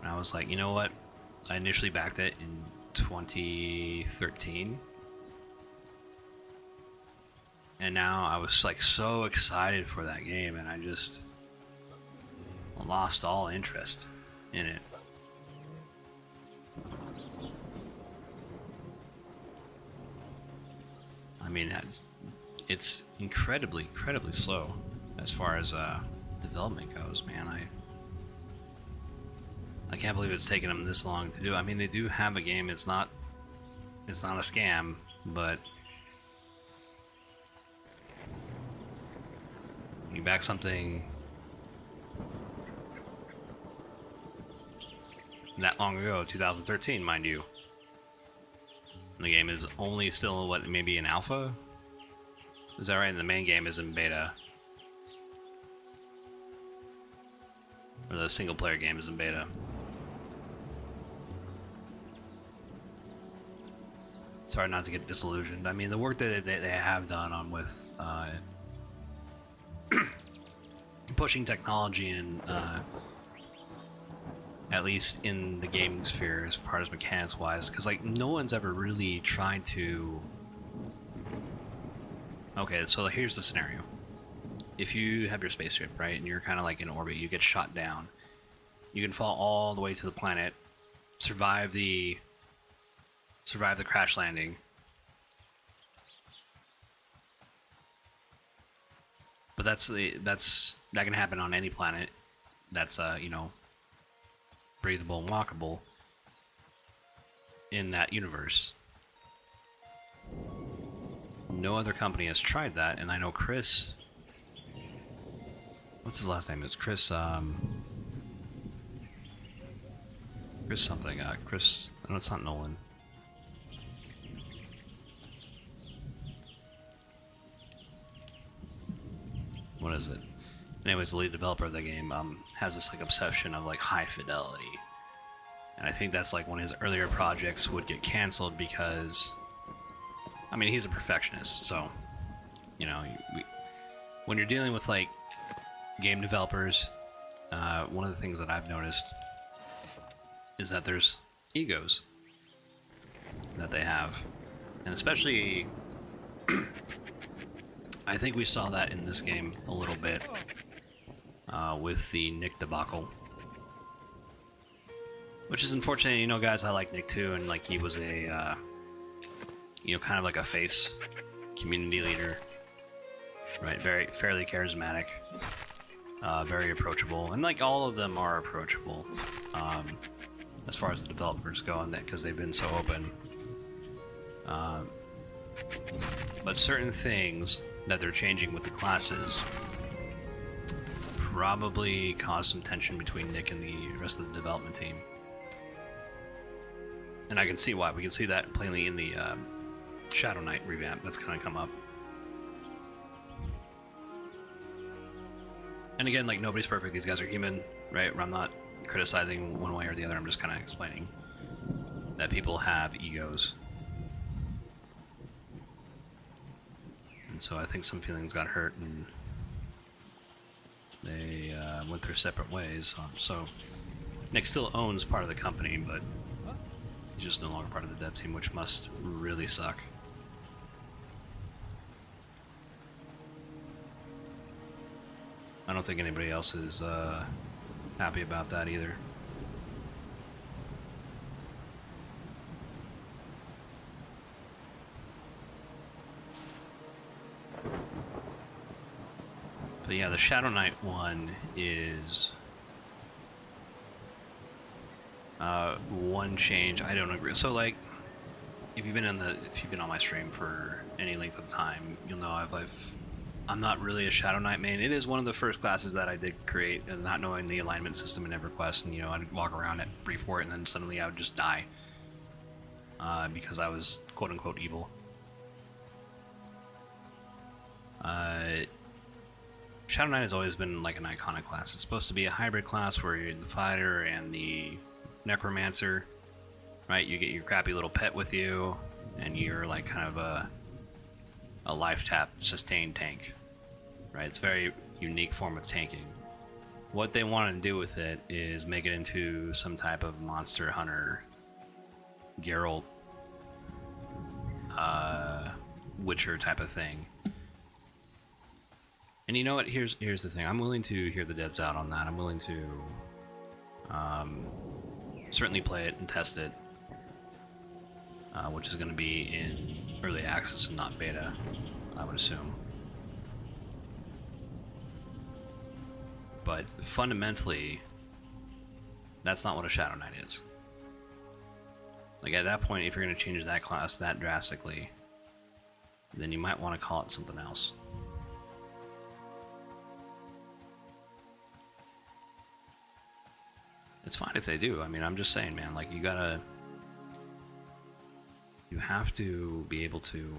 And I was like, you know what? I initially backed it in 2013, and now I was like so excited for that game, and I just lost all interest in it. I mean, it's incredibly slow as far as development goes, man. I can't believe it's taken them this long to do. I mean, they do have a game. It's not a scam, but you back something that long ago, 2013, mind you. And the game is only still, what, maybe in alpha? Is that right? And the main game is in beta. Or the single player game is in beta. It's hard not to get disillusioned. I mean, the work that they have done on with pushing technology and at least in the gaming sphere as far as mechanics wise, because like no one's ever really tried to. Okay, so here's the scenario. If you have your spaceship, right, and you're kind of like in orbit, you get shot down. You can fall all the way to the planet, survive the crash landing. But that can happen on any planet that's you know, breathable and walkable in that universe. No other company has tried that, and I know Chris. What's his last name? It's Chris. Chris something. Chris. No, it's not Nolan. What is it? Anyways, the lead developer of the game has this like obsession of like high fidelity, and I think that's like one of his earlier projects would get canceled because, I mean, he's a perfectionist. So, you know, when you're dealing with like game developers, one of the things that I've noticed is that there's egos that they have, and especially I think we saw that in this game a little bit with the Nick debacle, which is unfortunate. You know, guys, I like Nick too, and like he was a you know, kind of like a face community leader, right? Fairly charismatic, very approachable, and like all of them are approachable as far as the developers go, and that because they've been so open. But certain things that they're changing with the classes probably cause some tension between Nick and the rest of the development team. And I can see why. We can see that plainly in the Shadow Knight revamp that's kind of come up. And again, like, nobody's perfect. These guys are human, right? I'm not criticizing one way or the other. I'm just kind of explaining that people have egos. And so I think some feelings got hurt and they went their separate ways. So Nick still owns part of the company, but he's just no longer part of the dev team, which must really suck. I don't think anybody else is happy about that either. But yeah, the Shadow Knight one is one change I don't agree. So like, if you've been on my stream for any length of time, you'll know I'm not really a Shadow Knight main. It is one of the first classes that I did create, and not knowing the alignment system in EverQuest, and I'd walk around at brief for it, and then suddenly I would just die because I was quote unquote evil. Shadow Knight has always been like an iconic class. It's supposed to be a hybrid class where you're the fighter and the necromancer, right? You get your crappy little pet with you, and you're like kind of a life tap sustained tank, right? It's a very unique form of tanking. What they want to do with it is make it into some type of monster hunter, Geralt, Witcher type of thing. And you know what? Here's the thing. I'm willing to hear the devs out on that. I'm willing to certainly play it and test it, which is going to be in early access and not beta, I would assume. But fundamentally, that's not what a Shadow Knight is. Like at that point, if you're going to change that class that drastically, then you might want to call it something else. It's fine if they do. I mean, I'm just saying, man, like you have to be able to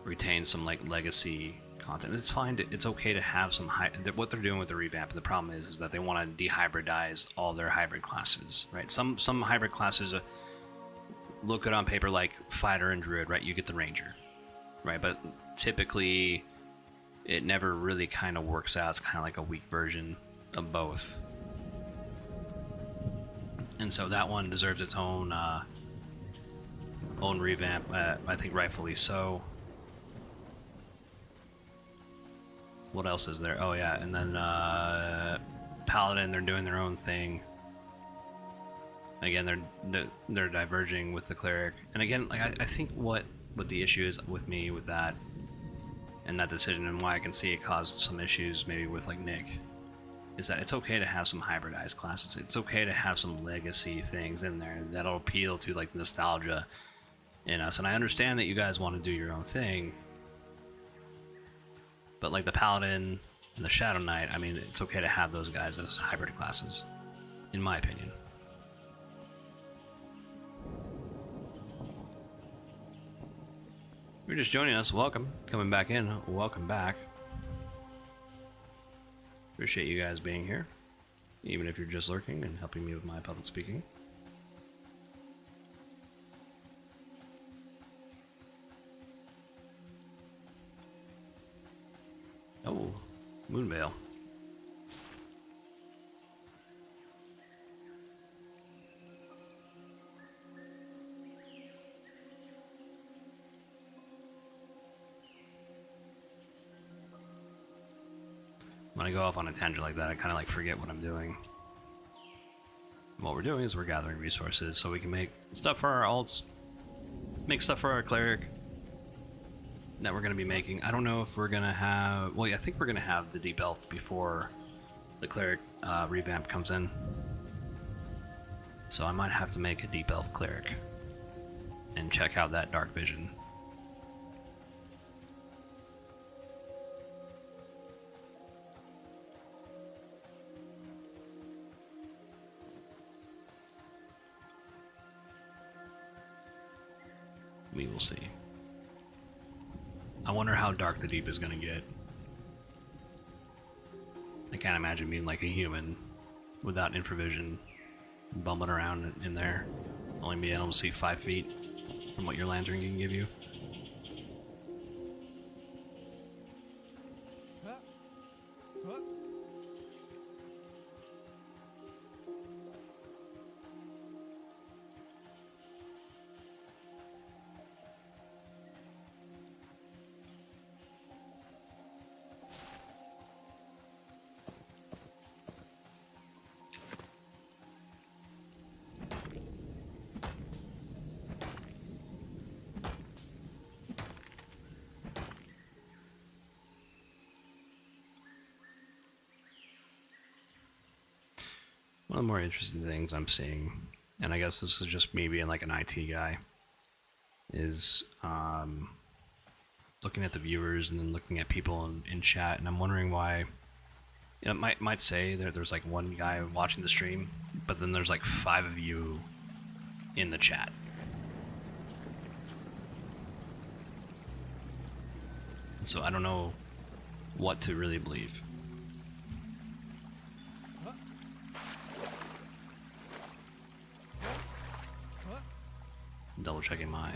retain some like legacy content. It's fine. It's okay to have some what they're doing with the revamp. The problem is that they want to dehybridize all their hybrid classes, right? Some hybrid classes look good on paper, like fighter and druid, right? You get the ranger, right? But typically, it never really kind of works out. It's kind of like a weak version of both. And so that one deserves its own revamp. I think rightfully so. What else is there? Oh yeah, and then Paladin, they're doing their own thing. Again, they're diverging with the cleric. And again, like I think what the issue is with me with that and that decision, and why I can see it caused some issues maybe with like Nick, is that it's okay to have some hybridized classes. It's okay to have some legacy things in there that'll appeal to like nostalgia in us. And I understand that you guys want to do your own thing, but like the Paladin and the Shadow Knight, I mean, it's okay to have those guys as hybrid classes, in my opinion. If you're just joining us, welcome. Coming back in, welcome back. Appreciate you guys being here, even if you're just lurking and helping me with my public speaking. Oh, Moonveil. When I go off on a tangent like that, I kind of like forget what I'm doing. And what we're doing is we're gathering resources so we can make stuff for our alts, make stuff for our cleric that we're going to be making. I don't know if we're going to have... Well, yeah, I think we're going to have the Deep Elf before the cleric revamp comes in. So I might have to make a Deep Elf cleric and check out that Dark Vision. We will see. I wonder how dark the deep is going to get. I can't imagine being like a human without infravision, bumbling around in there, only being able to see 5 feet from what your lantern can give you. One of the more interesting things I'm seeing, and I guess this is just me being like an IT guy, is looking at the viewers and then looking at people in chat, and I'm wondering why. You know, it might say there's like one guy watching the stream, but then there's like 5 of you in the chat. And so I don't know what to really believe. Double checking my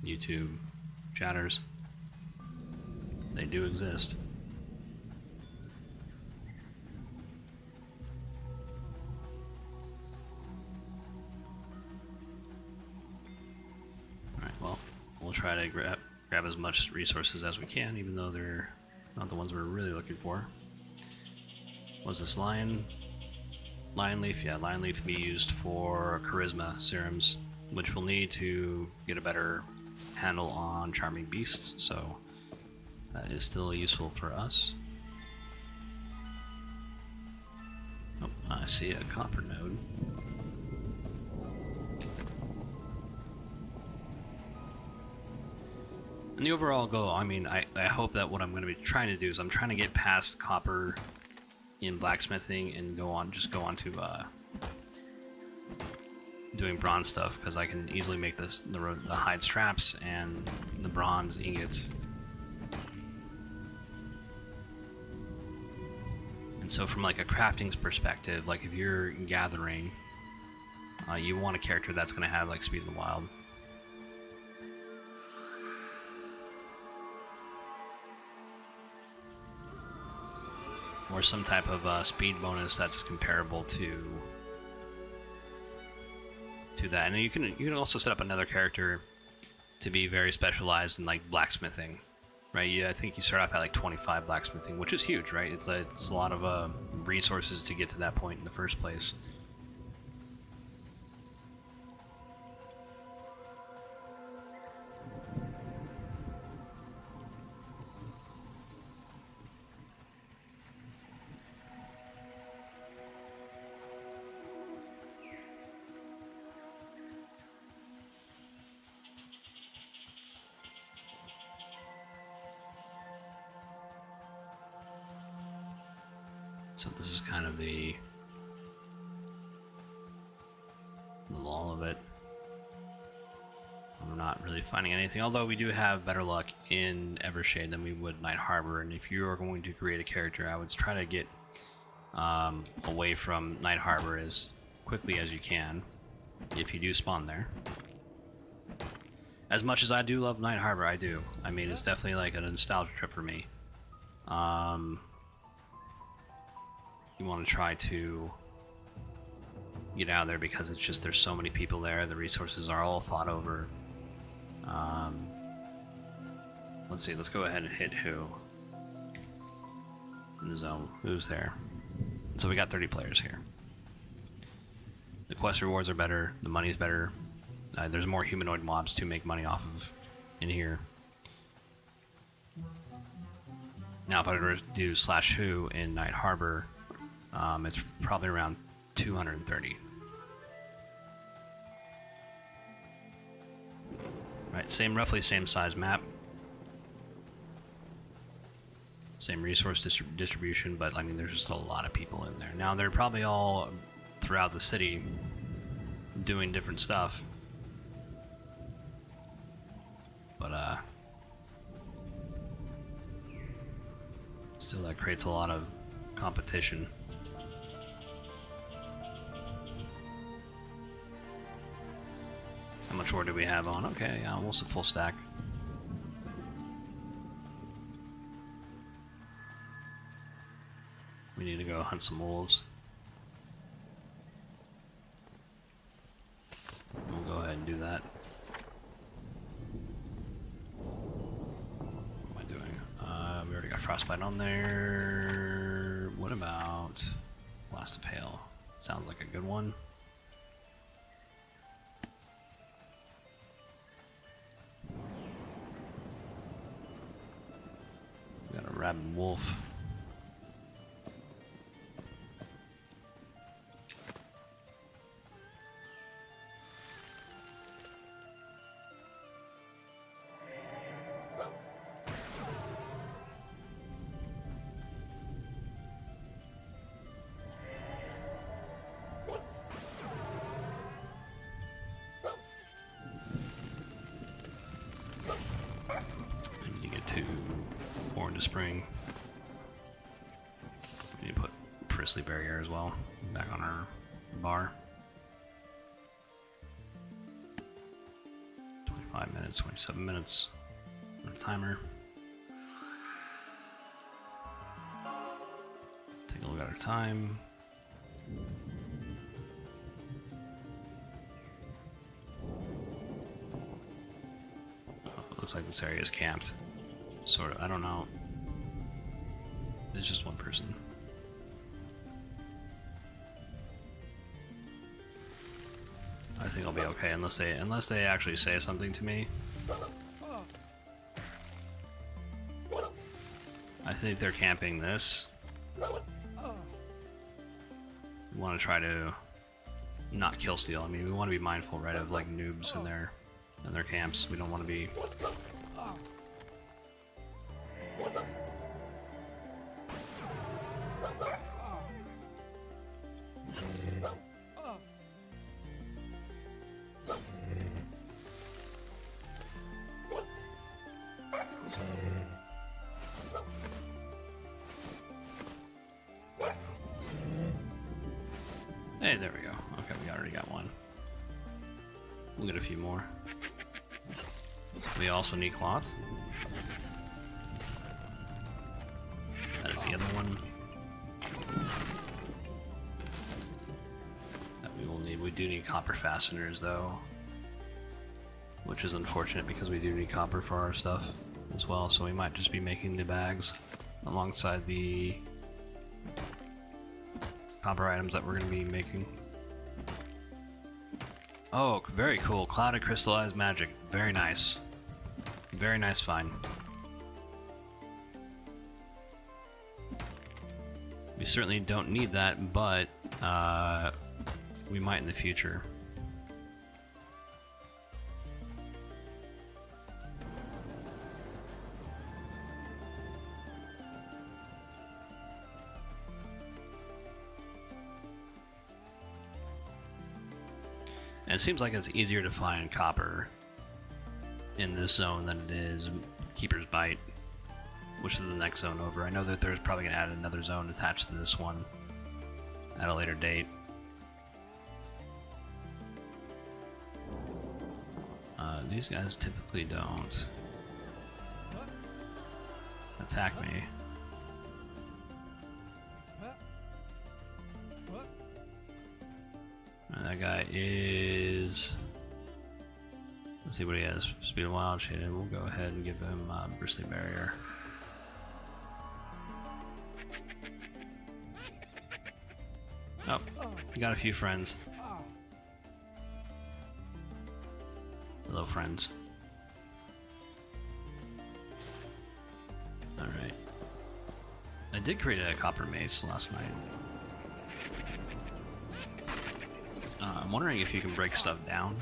YouTube chatters. They do exist. Alright, well, we'll try to grab as much resources as we can, even though they're not the ones we're really looking for. Was this lion leaf? Yeah, lion leaf can be used for charisma serums, which we'll need to get a better handle on charming beasts, so that is still useful for us. Oh, I see a copper node. And the overall goal, I mean, I hope that what I'm going to be trying to do is I'm trying to get past copper in blacksmithing and go on to doing bronze stuff, because I can easily make the hide straps and the bronze ingots. And so from like a crafting's perspective, like if you're gathering, you want a character that's going to have like speed in the wild. Or some type of speed bonus that's comparable to that. And you can also set up another character to be very specialized in like blacksmithing, right? Yeah, I think you start off at like 25 blacksmithing, which is huge, right? It's a lot of resources to get to that point in the first place. So this is kind of the lull of it. I'm not really finding anything, although we do have better luck in Evershade than we would Night Harbor. And if you are going to create a character, I would try to get away from Night Harbor as quickly as you can, if you do spawn there. As much as I do love Night Harbor, I do. I mean, it's definitely like a nostalgia trip for me. You want to try to get out of there because it's just, there's so many people there, the resources are all fought over. Let's see, let's go ahead and hit who in the zone. Who's there? So we got 30 players here. The quest rewards are better, the money's better. There's more humanoid mobs to make money off of in here. Now if I were to do /who in Night Harbor, it's probably around 230. Right, roughly same size map. Same resource distribution, but I mean, there's just a lot of people in there. Now, they're probably all throughout the city doing different stuff. But, still, that creates a lot of competition. How much ore do we have on? Okay, almost a full stack. We need to go hunt some wolves. We'll go ahead and do that. What am I doing? We already got frostbite on there. What about Blast of Hail? Sounds like a good one. We got a rabid wolf. to spring. We need to put Prisley Berry here as well, back on our bar. 25 minutes, 27 minutes. Our timer. Take a look at our time. Looks like this area is camped. Sort of. I don't know. It's just one person. I think I'll be okay unless they actually say something to me. I think they're camping this. We want to try to not kill steal. I mean, we want to be mindful, right, of like noobs in their camps. We don't want to be. Hey, there we go. Okay, we already got one. We'll get a few more. We also need cloth. That is the other one. That we will need. We do need copper fasteners though, which is unfortunate because we do need copper for our stuff as well, so we might just be making the bags alongside the copper items that we're going to be making. Oh, very cool. Clouded crystallized magic. Very nice. Very nice find. We certainly don't need that, but we might in the future. And it seems like it's easier to find copper in this zone than it is Keeper's Bite, which is the next zone over. I know that there's probably going to add another zone attached to this one at a later date. These guys typically don't attack me. That guy is... Let's see what he has. Speed of Wild Shaded. We'll go ahead and give him Bristly Barrier. Oh, he got a few friends. Hello, friends. Alright. I did create a copper mace last night. I'm wondering if you can break stuff down.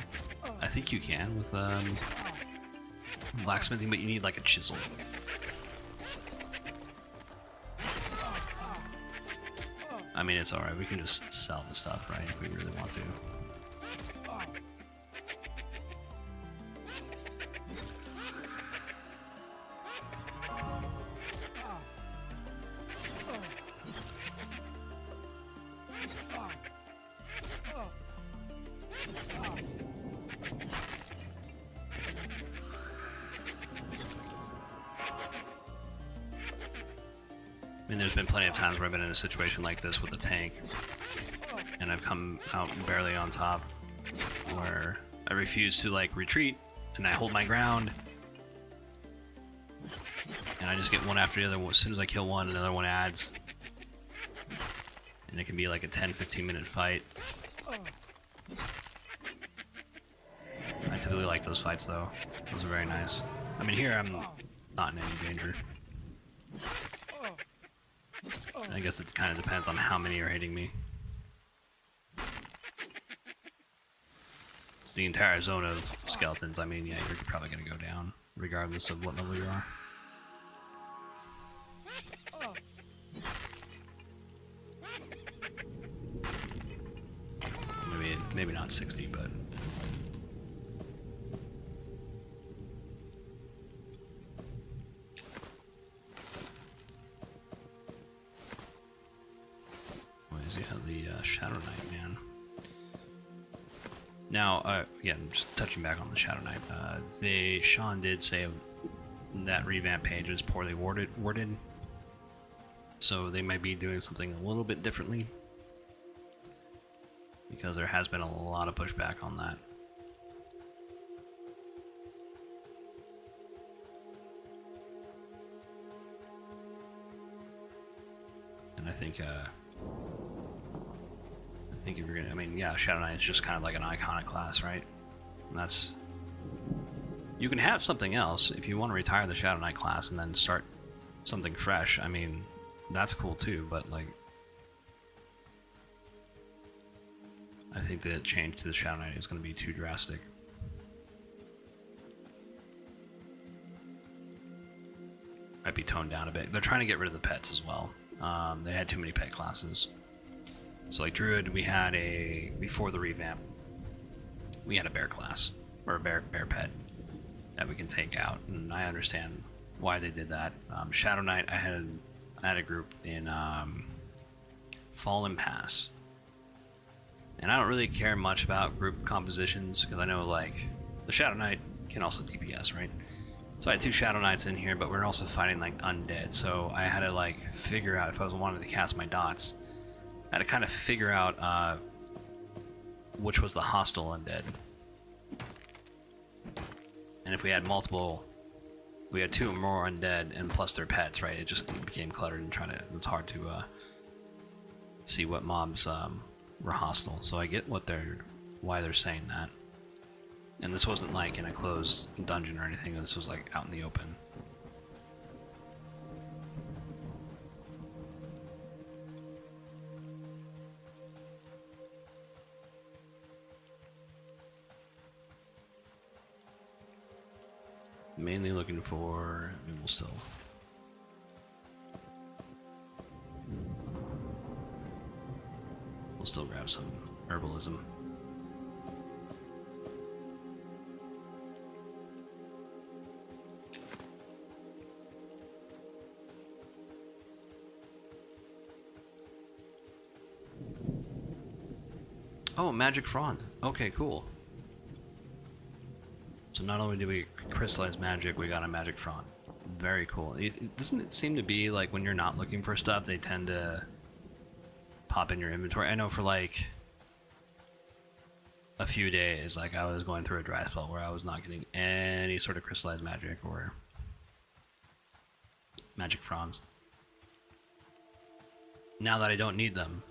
I think you can with blacksmithing, but you need like a chisel. I mean, it's alright. We can just sell the stuff, right, if we really want to. I mean, there's been plenty of times where I've been in a situation like this with a tank, and I've come out barely on top, where I refuse to, like, retreat, and I hold my ground, and I just get one after the other. As soon as I kill one, another one adds, and it can be like a 10-15 minute fight. I typically like those fights, though. Those are very nice. I mean, here I'm not in any danger. I guess it kind of depends on how many are hitting me. It's the entire zone of skeletons. I mean, yeah, you're probably going to go down, regardless of what level you are. Maybe not 60, but... the Shadow Knight, man. Now, again, just touching back on the Shadow Knight, Sean did say that revamp page is poorly worded, so they might be doing something a little bit differently, because there has been a lot of pushback on that. And I think if you're gonna, I mean, yeah, Shadow Knight is just kind of like an iconic class, right? And that's, you can have something else if you want to retire the Shadow Knight class and then start something fresh. I mean, that's cool too, but like, I think the change to the Shadow Knight is going to be too drastic. Might be toned down a bit. They're trying to get rid of the pets as well. They had too many pet classes. So like Druid, we had before the revamp, we had a bear class, or a bear pet that we can take out, and I understand why they did that. Shadow Knight, I had a group in Fallen Pass, and I don't really care much about group compositions, because I know like the Shadow Knight can also DPS, right? So I had 2 Shadow Knights in here, but we're also fighting like undead, so I had to like figure out if I was wanting to cast my dots. I had to kind of figure out which was the hostile undead. And if we had multiple, we had 2 or more undead and plus their pets, right? It just became cluttered and it was hard to see what mobs were hostile. So I get why they're saying that. And this wasn't like in a closed dungeon or anything, this was like out in the open. Mainly looking for, I mean, we'll still grab some herbalism. Oh, magic frond. Okay, cool. So not only do we crystallize magic, we got a magic frond. Very cool. Doesn't it seem to be like when you're not looking for stuff, they tend to pop in your inventory? I know for like a few days, like I was going through a dry spell where I was not getting any sort of crystallized magic or magic fronds. Now that I don't need them,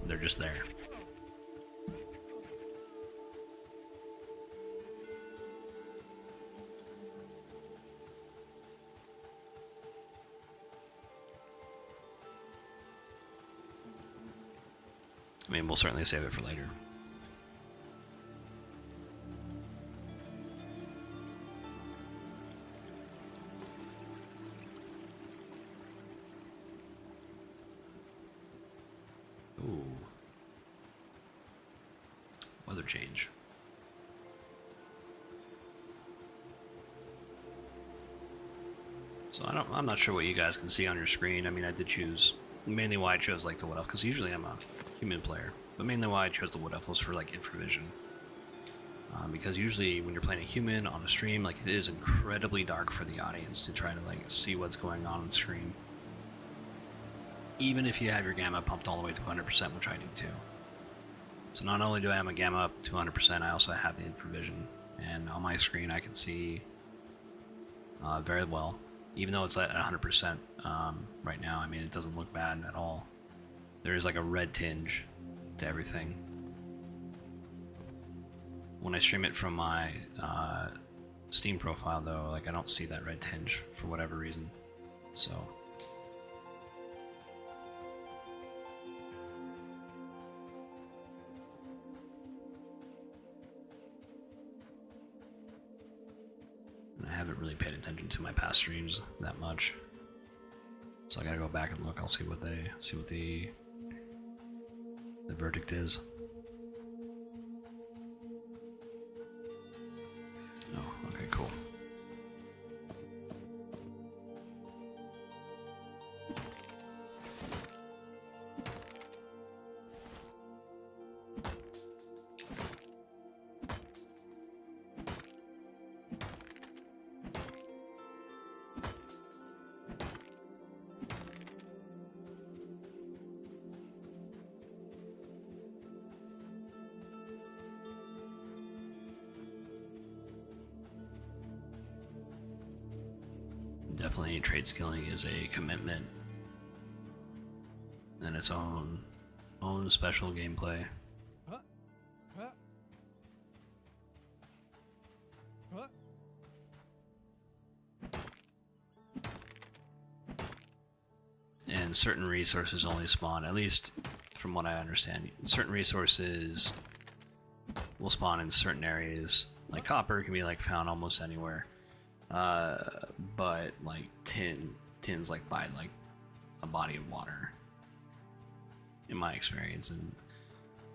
they're just there. I mean, we'll certainly save it for later. Ooh. Weather change. So I'm not sure what you guys can see on your screen. I mean, I did choose, mainly why I chose like the Wood Elf, because usually I'm a human player, but mainly why I chose the Wood Elf was for like infravision. Because usually when you're playing a human on a stream, like it is incredibly dark for the audience to try to like see what's going on the screen. Even if you have your gamma pumped all the way to 100%, which I do too. So not only do I have my gamma up to 100%, I also have the infravision, and on my screen I can see very well. Even though it's at 100% right now, I mean, it doesn't look bad at all. There is like a red tinge to everything. When I stream it from my Steam profile, though, like I don't see that red tinge for whatever reason. So. I haven't really paid attention to my past streams that much, so I gotta go back and look. I'll see what the verdict is. Oh, okay, cool. Definitely trade skilling is a commitment and its own special gameplay. And certain resources only spawn, at least from what I understand, certain resources will spawn in certain areas. Like copper can be like found almost anywhere. But like tin's like by like a body of water, in my experience, and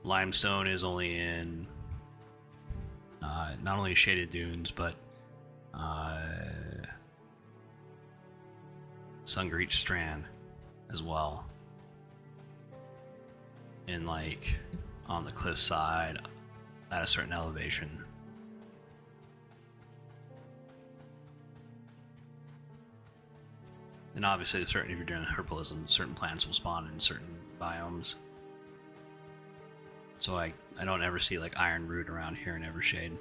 limestone is only in not only shaded dunes but Sungreech Strand as well, and like on the cliffside at a certain elevation. And obviously, if you're doing herbalism, certain plants will spawn in certain biomes. So I don't ever see like iron root around here in Evershade.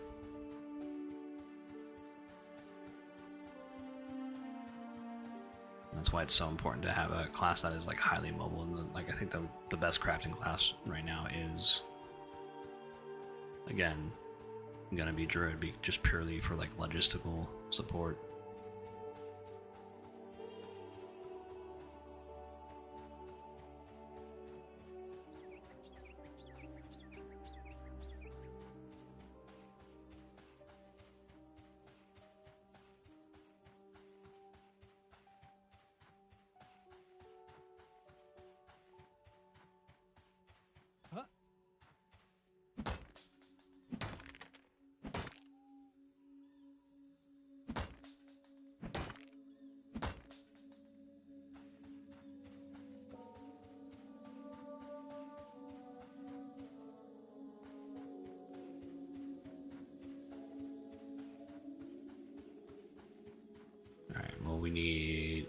That's why it's so important to have a class that is like highly mobile. And like I think the best crafting class right now is, again, gonna be Druid, just purely for like logistical support.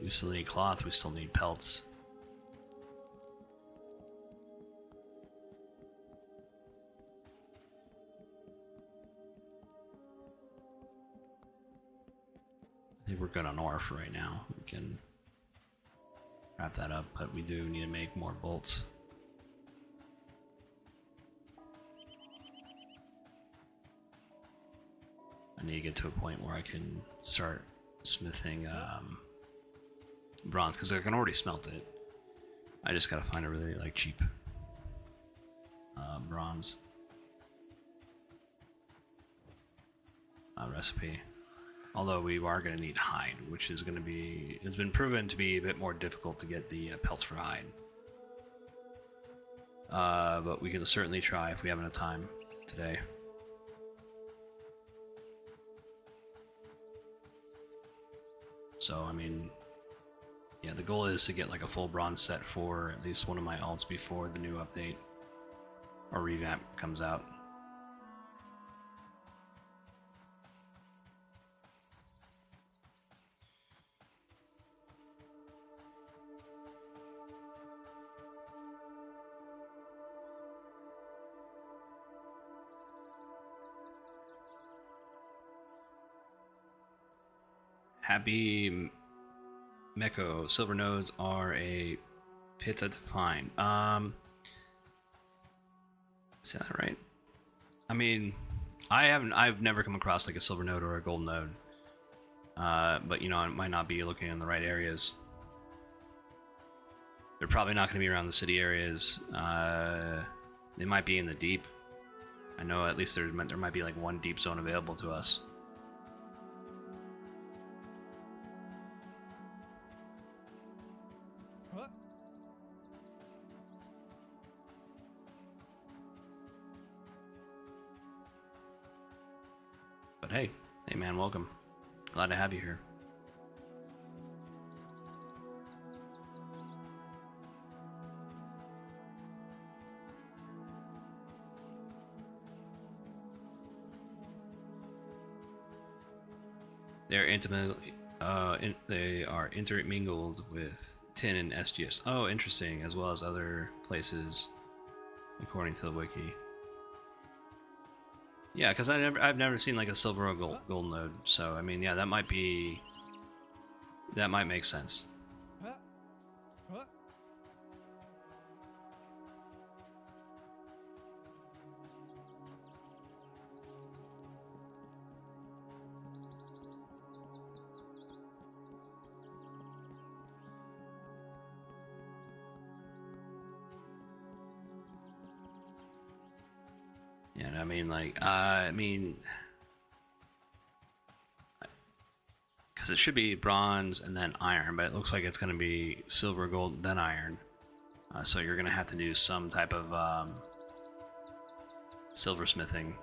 We still need cloth, we still need pelts. I think we're good on ore for right now. We can wrap that up, but we do need to make more bolts. I need to get to a point where I can start smithing bronze, because I can already smelt it. I just gotta find a really like cheap bronze recipe. Although we are going to need hide, which is going to be, has been proven to be a bit more difficult to get the pelts for hide. But we can certainly try if we have enough time today. So, I mean, yeah, the goal is to get like a full bronze set for at least one of my alts before the new update or revamp comes out. Happy Meko, silver nodes are a pita to find. Is that right? I mean, I've never come across like a silver node or a gold node. But you know, I might not be looking in the right areas. They're probably not going to be around the city areas. They might be in the deep. I know at least there might be like one deep zone available to us. But hey man, welcome. Glad to have you here. They're intimately, they are intermingled with tin and SGS. Oh, interesting, as well as other places, according to the wiki. Yeah, because I've never seen like a silver or gold node. So I mean, yeah, that might be That might make sense. Yeah, I mean, like, because it should be bronze and then iron, but it looks like it's going to be silver, gold, then iron. So you're going to have to do some type of silversmithing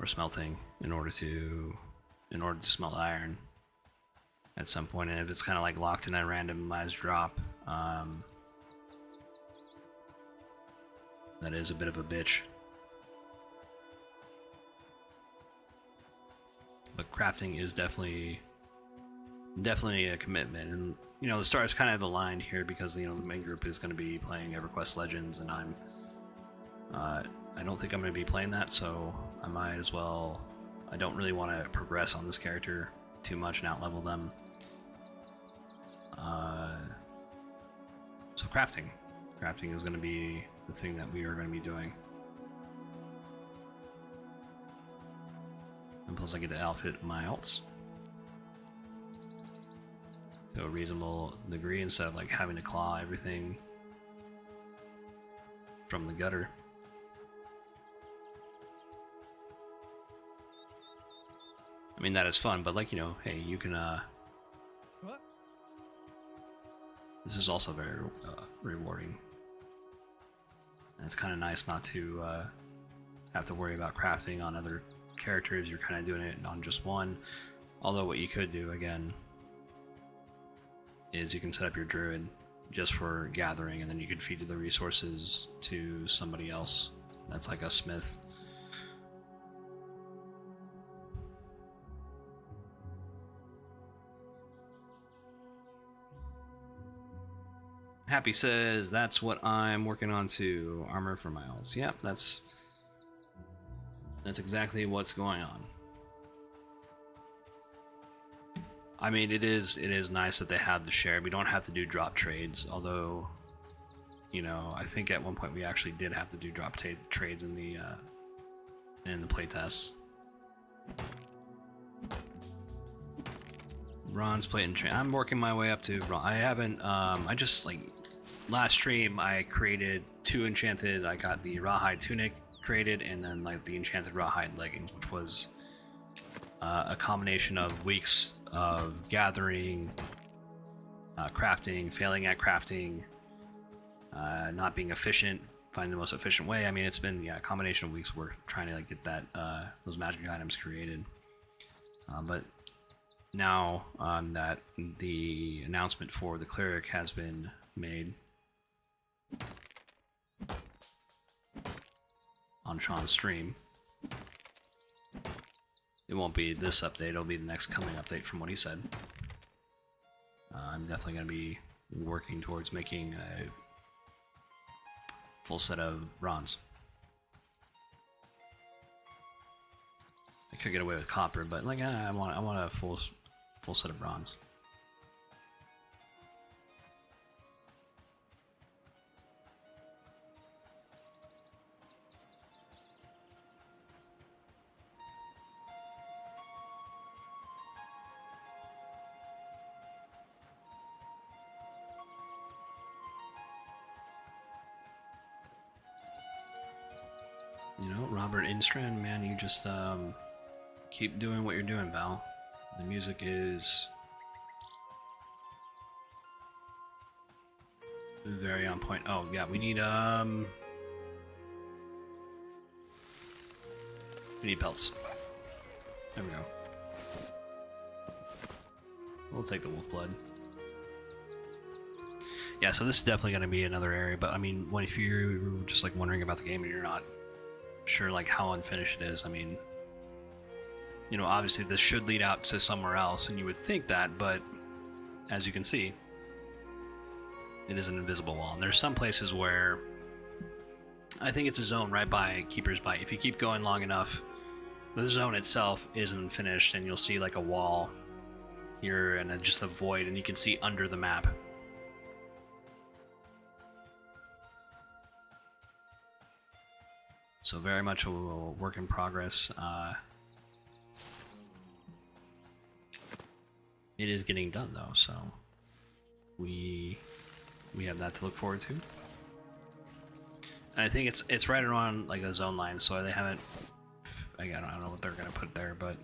or smelting in order to smelt iron at some point. And if it's kind of like locked in a randomized drop, that is a bit of a bitch. But crafting is definitely a commitment, and you know the stars kind of aligned here because you know the main group is going to be playing EverQuest Legends, and I don't think I'm going to be playing that, so I might as well. I don't really want to progress on this character too much and outlevel them. So crafting is going to be the thing that we are going to be doing. And plus I get to outfit my alts to a reasonable degree instead of like having to claw everything from the gutter. I mean, that is fun, but like, you know, hey, you can this is also very rewarding. And it's kind of nice not to have to worry about crafting on other characters. You're kind of doing it on just one. Although what you could do, again, is you can set up your druid just for gathering, and then you can feed the resources to somebody else that's like a smith. Happy says, that's what I'm working on too. Armor for miles. Yep, that's exactly what's going on. I mean, it is nice that they have the share. We don't have to do drop trades, although, you know, I think at one point we actually did have to do drop trades in the playtests. Bronze plate and train. I'm working my way up to bronze. I haven't. I just like last stream I created 2 enchanted. I got the rawhide tunic created, and then like the enchanted rawhide leggings, which was a combination of weeks of gathering, crafting, failing at crafting, not being efficient, finding the most efficient way. I mean, it's been a combination of weeks worth trying to like get that those magic items created. But now that the announcement for the cleric has been made on Sean's stream, it won't be this update, it'll be the next coming update from what he said. I'm definitely going to be working towards making a full set of bronze. I could get away with copper, but like I want a full set of bronze. You know, Robert Instrand, man, you just keep doing what you're doing, Val. The music is very on point. Oh yeah, we need pelts. There we go. We'll take the wolf blood. Yeah, so this is definitely going to be another area, but I mean, if you're just like wondering about the game and you're not sure like how unfinished it is, I mean, you know, obviously this should lead out to somewhere else, and you would think that, but as you can see, it is an invisible wall. And there's some places where I think it's a zone right by Keeper's Bite. If you keep going long enough, the zone itself isn't finished, and you'll see like a wall here and then just the void, and you can see under the map. So very much a work in progress. It is getting done though, so we have that to look forward to. And I think it's right around like a zone line, so they haven't. I don't know what they're gonna put there, but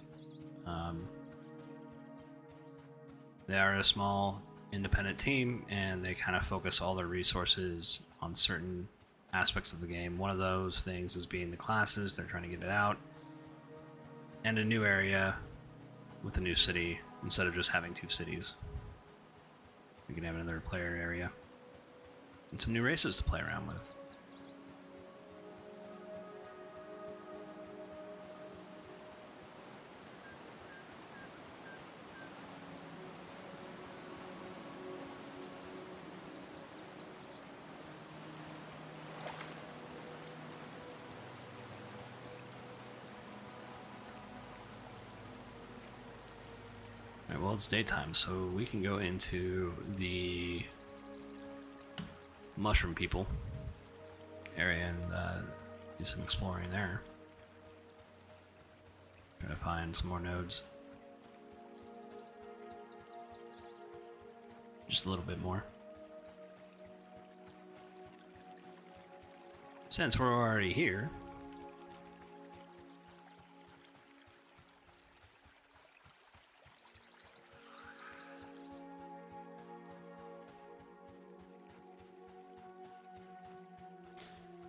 they are a small independent team, and they kind of focus all their resources on certain aspects of the game. One of those things is being the classes. They're trying to get it out, and a new area with a new city instead of just having 2 cities. We can have another player area and some new races to play around with. Alright, well, it's daytime, so we can go into the Mushroom People area and do some exploring there. Try to find some more nodes. Just a little bit more. Since we're already here,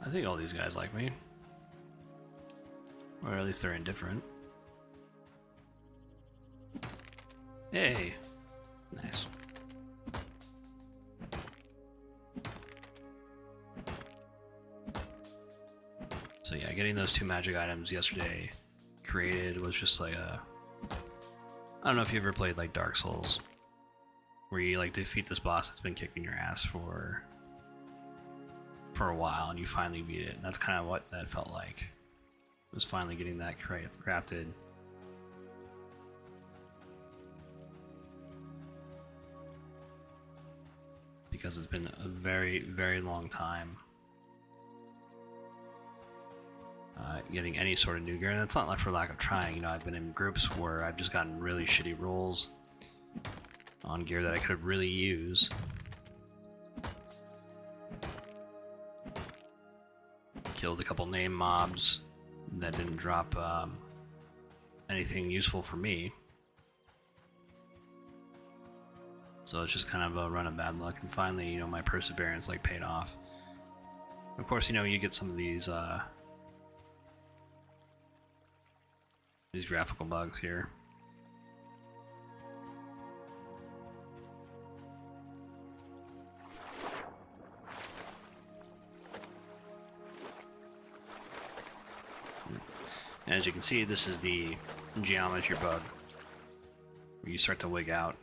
I think all these guys like me. Or at least they're indifferent. Hey! Nice. So yeah, getting those 2 magic items yesterday created was just like a... I don't know if you ever played like Dark Souls, where you like defeat this boss that's been kicking your ass for a while, and you finally beat it. And that's kind of what that felt like. It was finally getting that crafted. Because it's been a very, very long time getting any sort of new gear. And that's not like for lack of trying. You know, I've been in groups where I've just gotten really shitty rolls on gear that I could really use. Killed a couple name mobs that didn't drop anything useful for me. So it's just kind of a run of bad luck, and finally, you know, my perseverance like paid off. Of course, you know, you get some of these graphical bugs here. And as you can see, this is the geometry bug, where you start to wig out.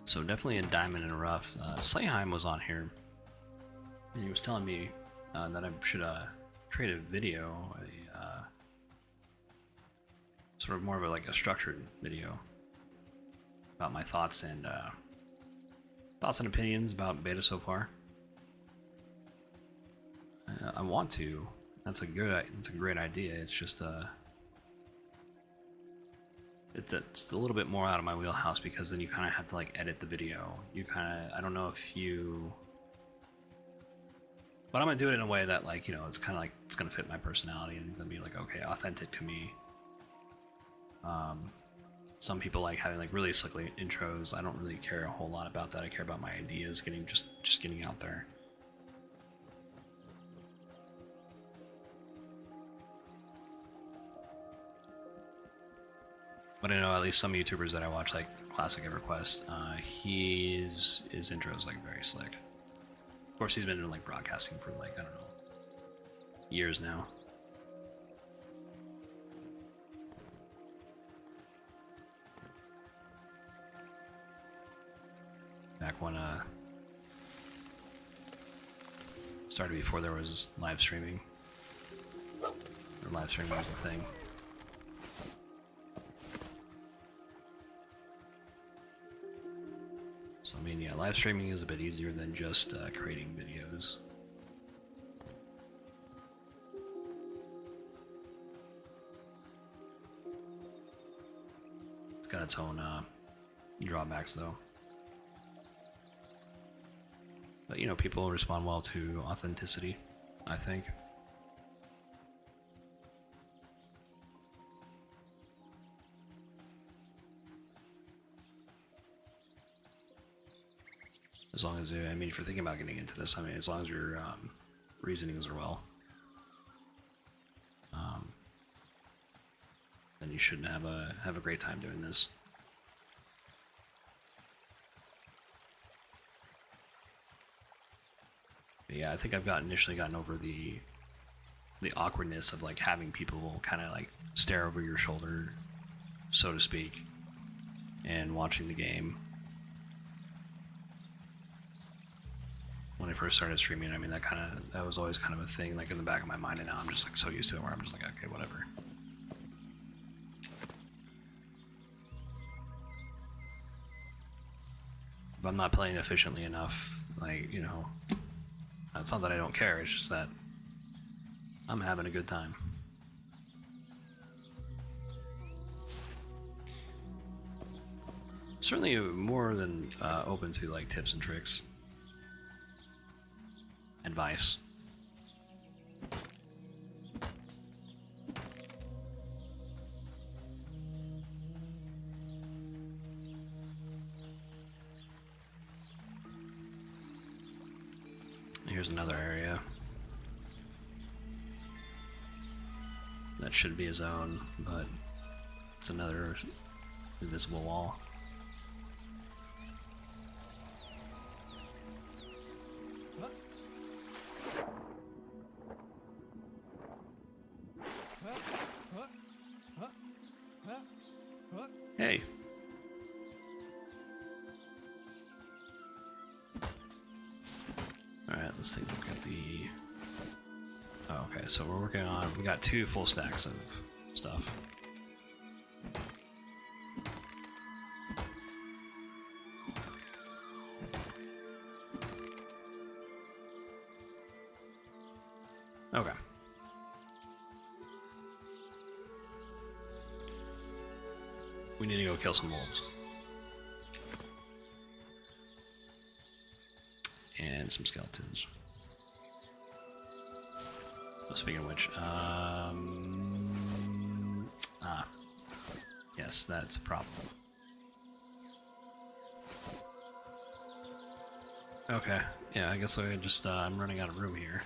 So definitely a diamond in the rough. Slayheim was on here, and he was telling me that I should create a video, sort of more of a, like a structured video about my thoughts and opinions about beta so far. I want to. That's a great idea. It's just it's a little bit more out of my wheelhouse, because then you kind of have to like edit the video. I don't know if you, but I'm gonna do it in a way that, like, you know, it's kind of like it's gonna fit my personality and gonna be like, okay, authentic to me. Some people like having like really slick intros. I don't really care a whole lot about that. I care about my ideas getting out there. But I know at least some YouTubers that I watch, like Classic EverQuest, his intro is like very slick. Of course, he's been in like broadcasting for like, I don't know, years now. Back when Started before there was live streaming. Or live streaming was a thing. So I mean, yeah, live streaming is a bit easier than just creating videos. It's got its own drawbacks, though. But, you know, people respond well to authenticity, I think. As long as, I mean, if you're thinking about getting into this, I mean, as long as your reasonings are well, then you should have a great time doing this. But yeah, I think I've initially gotten over the awkwardness of like having people kind of like stare over your shoulder, so to speak, and watching the game. When I first started streaming, I mean, that was always kind of a thing, like in the back of my mind, and now I'm just like so used to it, where I'm just like, okay, whatever. If I'm not playing efficiently enough, like, you know, it's not that I don't care, it's just that I'm having a good time. Certainly more than open to like tips and tricks. Advice. Here's another area. That should be a zone, but it's another invisible wall. Hey. Alright, let's take a look at the... Oh, okay, so we're working on... We got 2 full stacks of stuff. Okay. We need to go kill some wolves. And some skeletons. Well, speaking of which, yes, that's a problem. Okay, yeah, I guess I just, I'm running out of room here.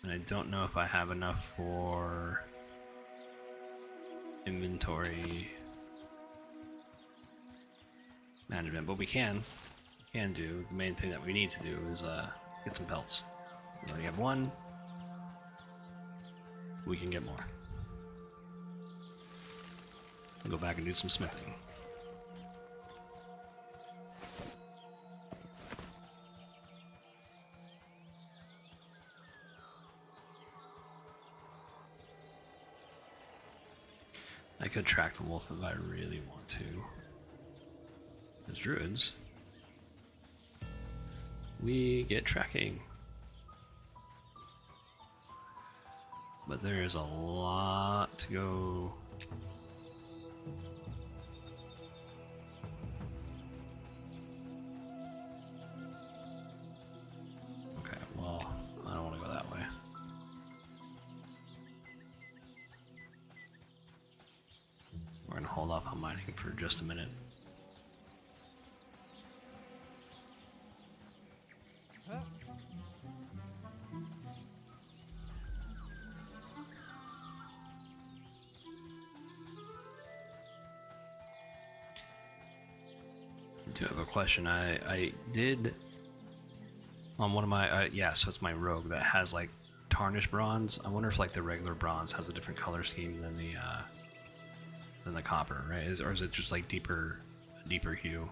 And I don't know if I have enough for inventory management, but we can do. The main thing that we need to do is get some pelts. We already have 1. We can get more. We'll go back and do some smithing. I could track the wolf if I really want to. As druids, we get tracking. But there is a lot to go. Okay, well, I don't want to go that way. We're gonna hold off on mining for just a minute. I do have a question. I did on one of my yeah, so it's my rogue that has like tarnished bronze. I wonder if like the regular bronze has a different color scheme than the copper, right? Or is it just like deeper hue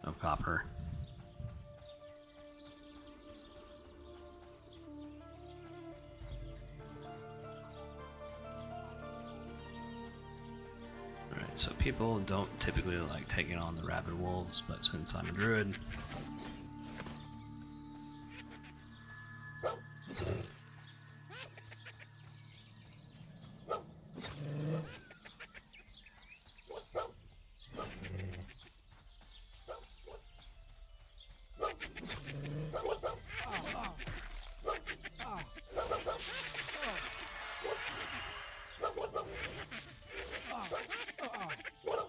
of copper? So people don't typically like taking on the rabid wolves, but since I'm a druid,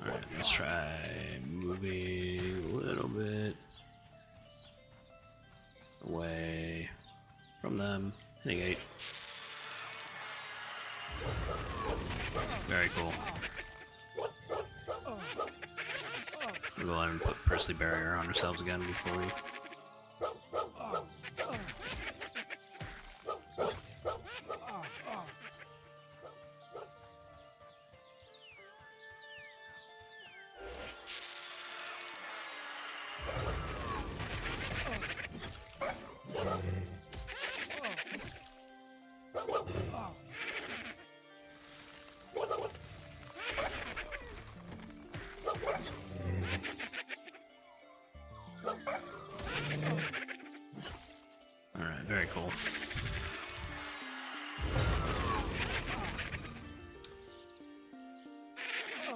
alright, let's try moving a little bit away from them. Hitting 8. Very cool. We'll go ahead and put Priestly Barrier on ourselves again before we... Alright, very cool.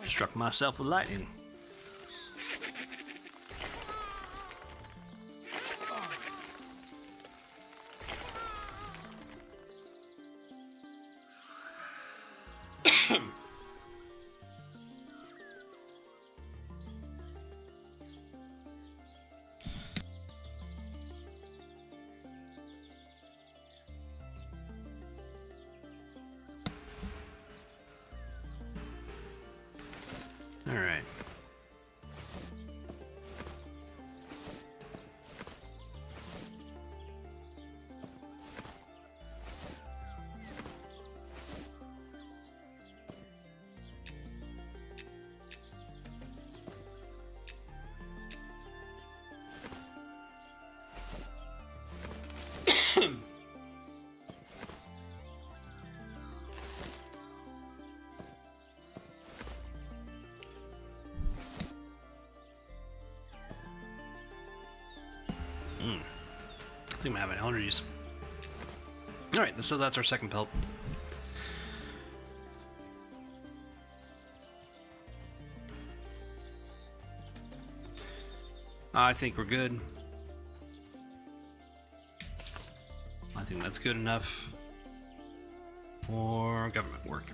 Struck myself with lightning. All right. I think I'm having allergies. Alright, so that's our second pelt. I think we're good. I think that's good enough for government work.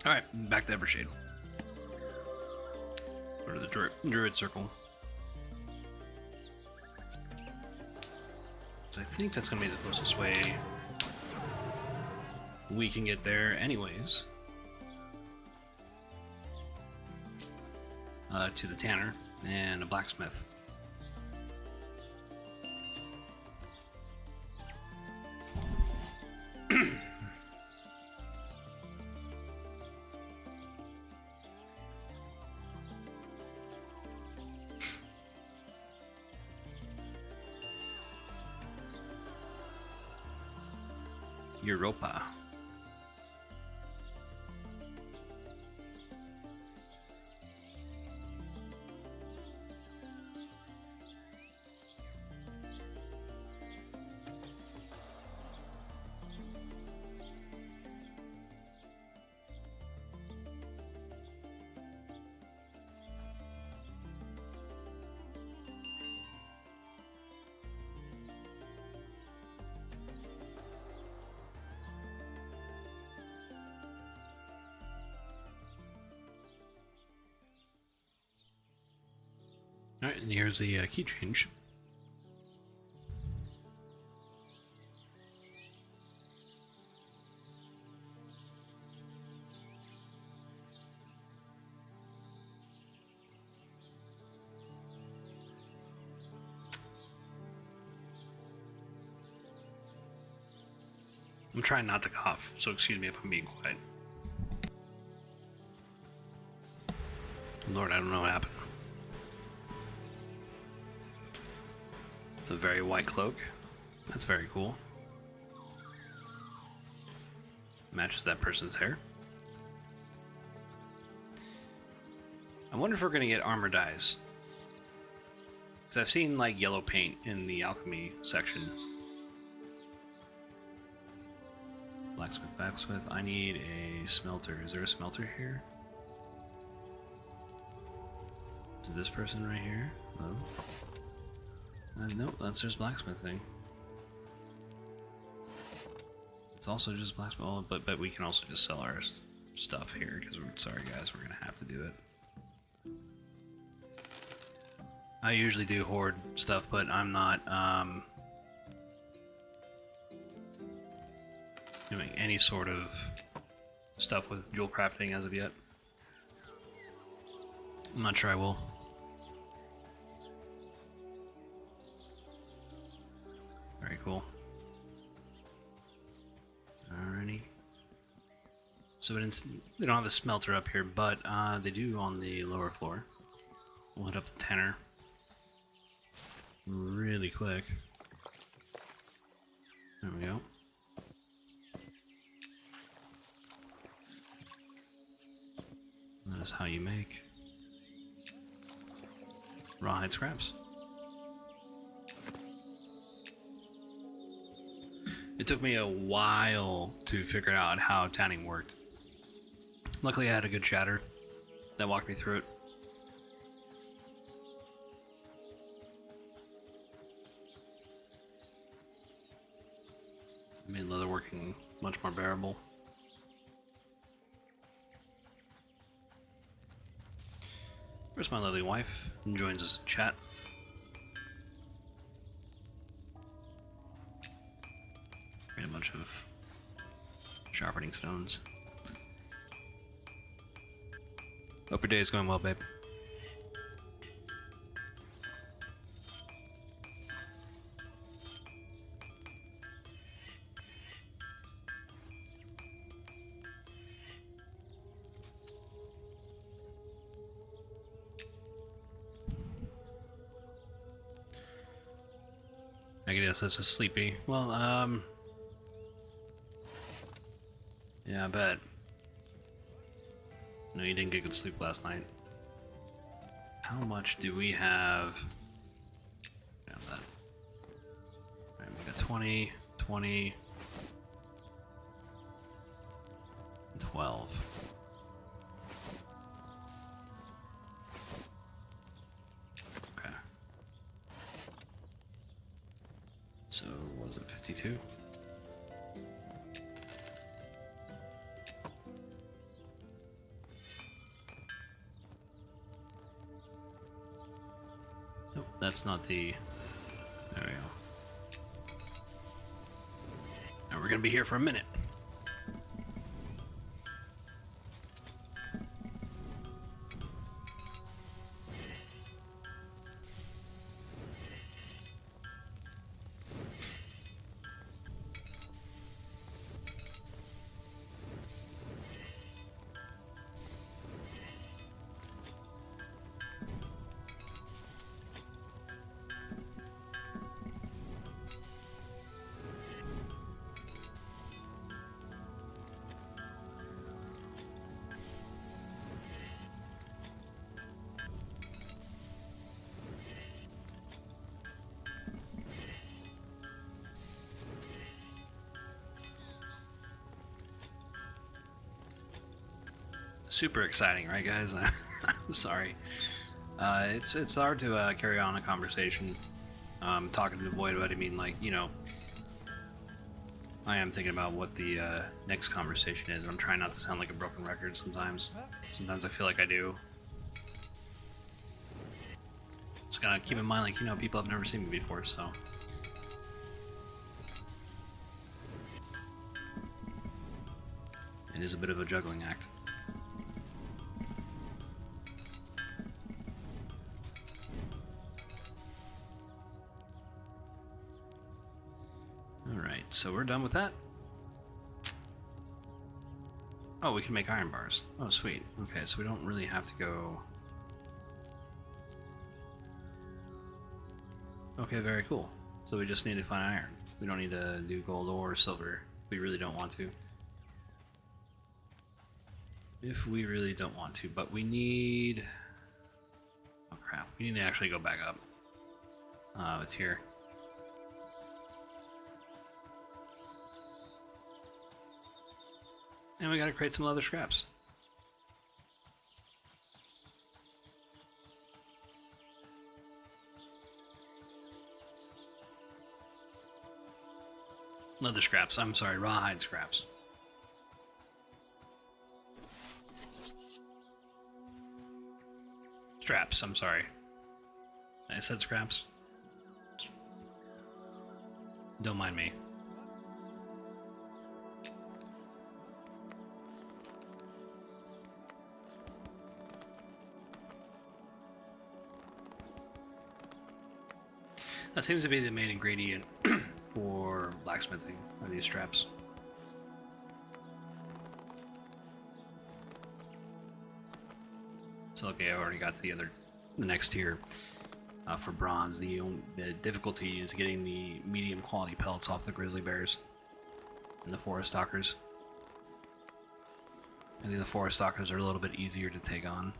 Alright, back to Evershade. Go to the Druid Circle. So I think that's going to be the closest way we can get there anyways. To the Tanner and a blacksmith. Europa. Alright, and here's the key change. I'm trying not to cough, so excuse me if I'm being quiet. Lord, I don't know what happened. It's a very white cloak. That's very cool. Matches that person's hair. I wonder if we're gonna get armor dyes. Because I've seen like yellow paint in the alchemy section. Blacksmith, blacksmith. I need a smelter. Is there a smelter here? Is it this person right here? No. Nope, that's just blacksmithing. It's also just blacksmith. Oh, but we can also just sell our stuff here because we're sorry guys, we're gonna have to do it. I usually do hoard stuff, but I'm not doing any sort of stuff with jewel crafting as of yet. I'm not sure I will. Very cool. Alrighty. So they don't have a smelter up here, but they do on the lower floor. We'll hit up the tanner really quick. There we go. That is how you make rawhide scraps. It took me a while to figure out how tanning worked. Luckily I had a good chatter that walked me through it. It made leatherworking much more bearable. Where's my lovely wife? And joins us in chat. A bunch of sharpening stones. Hope your day is going well, babe. I guess that's a sleepy. Well, yeah, I bet. No, you didn't get good sleep last night. How much do we have? Yeah, that. Alright, we got 20, 20, 12. Okay. So, was it 52? Nope, that's not the... There we go. And we're gonna be here for a minute. Super exciting, right, guys? I'm sorry. It's hard to carry on a conversation. Talking to the void, but I mean, like, you know, I am thinking about what the next conversation is, and I'm trying not to sound like a broken record sometimes. Sometimes I feel like I do. Just gotta keep in mind, like, you know, people have never seen me before, so. It is a bit of a juggling act. Alright, so we're done with that. Oh, we can make iron bars. Oh, sweet. Okay, so we don't really have to go... Okay, very cool. So we just need to find iron. We don't need to do gold or silver. We really don't want to. If we really don't want to, but we need... Oh crap, we need to actually go back up. It's here. And we gotta create some leather scraps. Leather scraps, I'm sorry, rawhide scraps. Straps, I'm sorry. I said scraps. Don't mind me. That seems to be the main ingredient for blacksmithing, are these straps. So okay, I already got to the next tier for bronze. The difficulty is getting the medium quality pellets off the grizzly bears and the forest stalkers. I think the forest stalkers are a little bit easier to take on.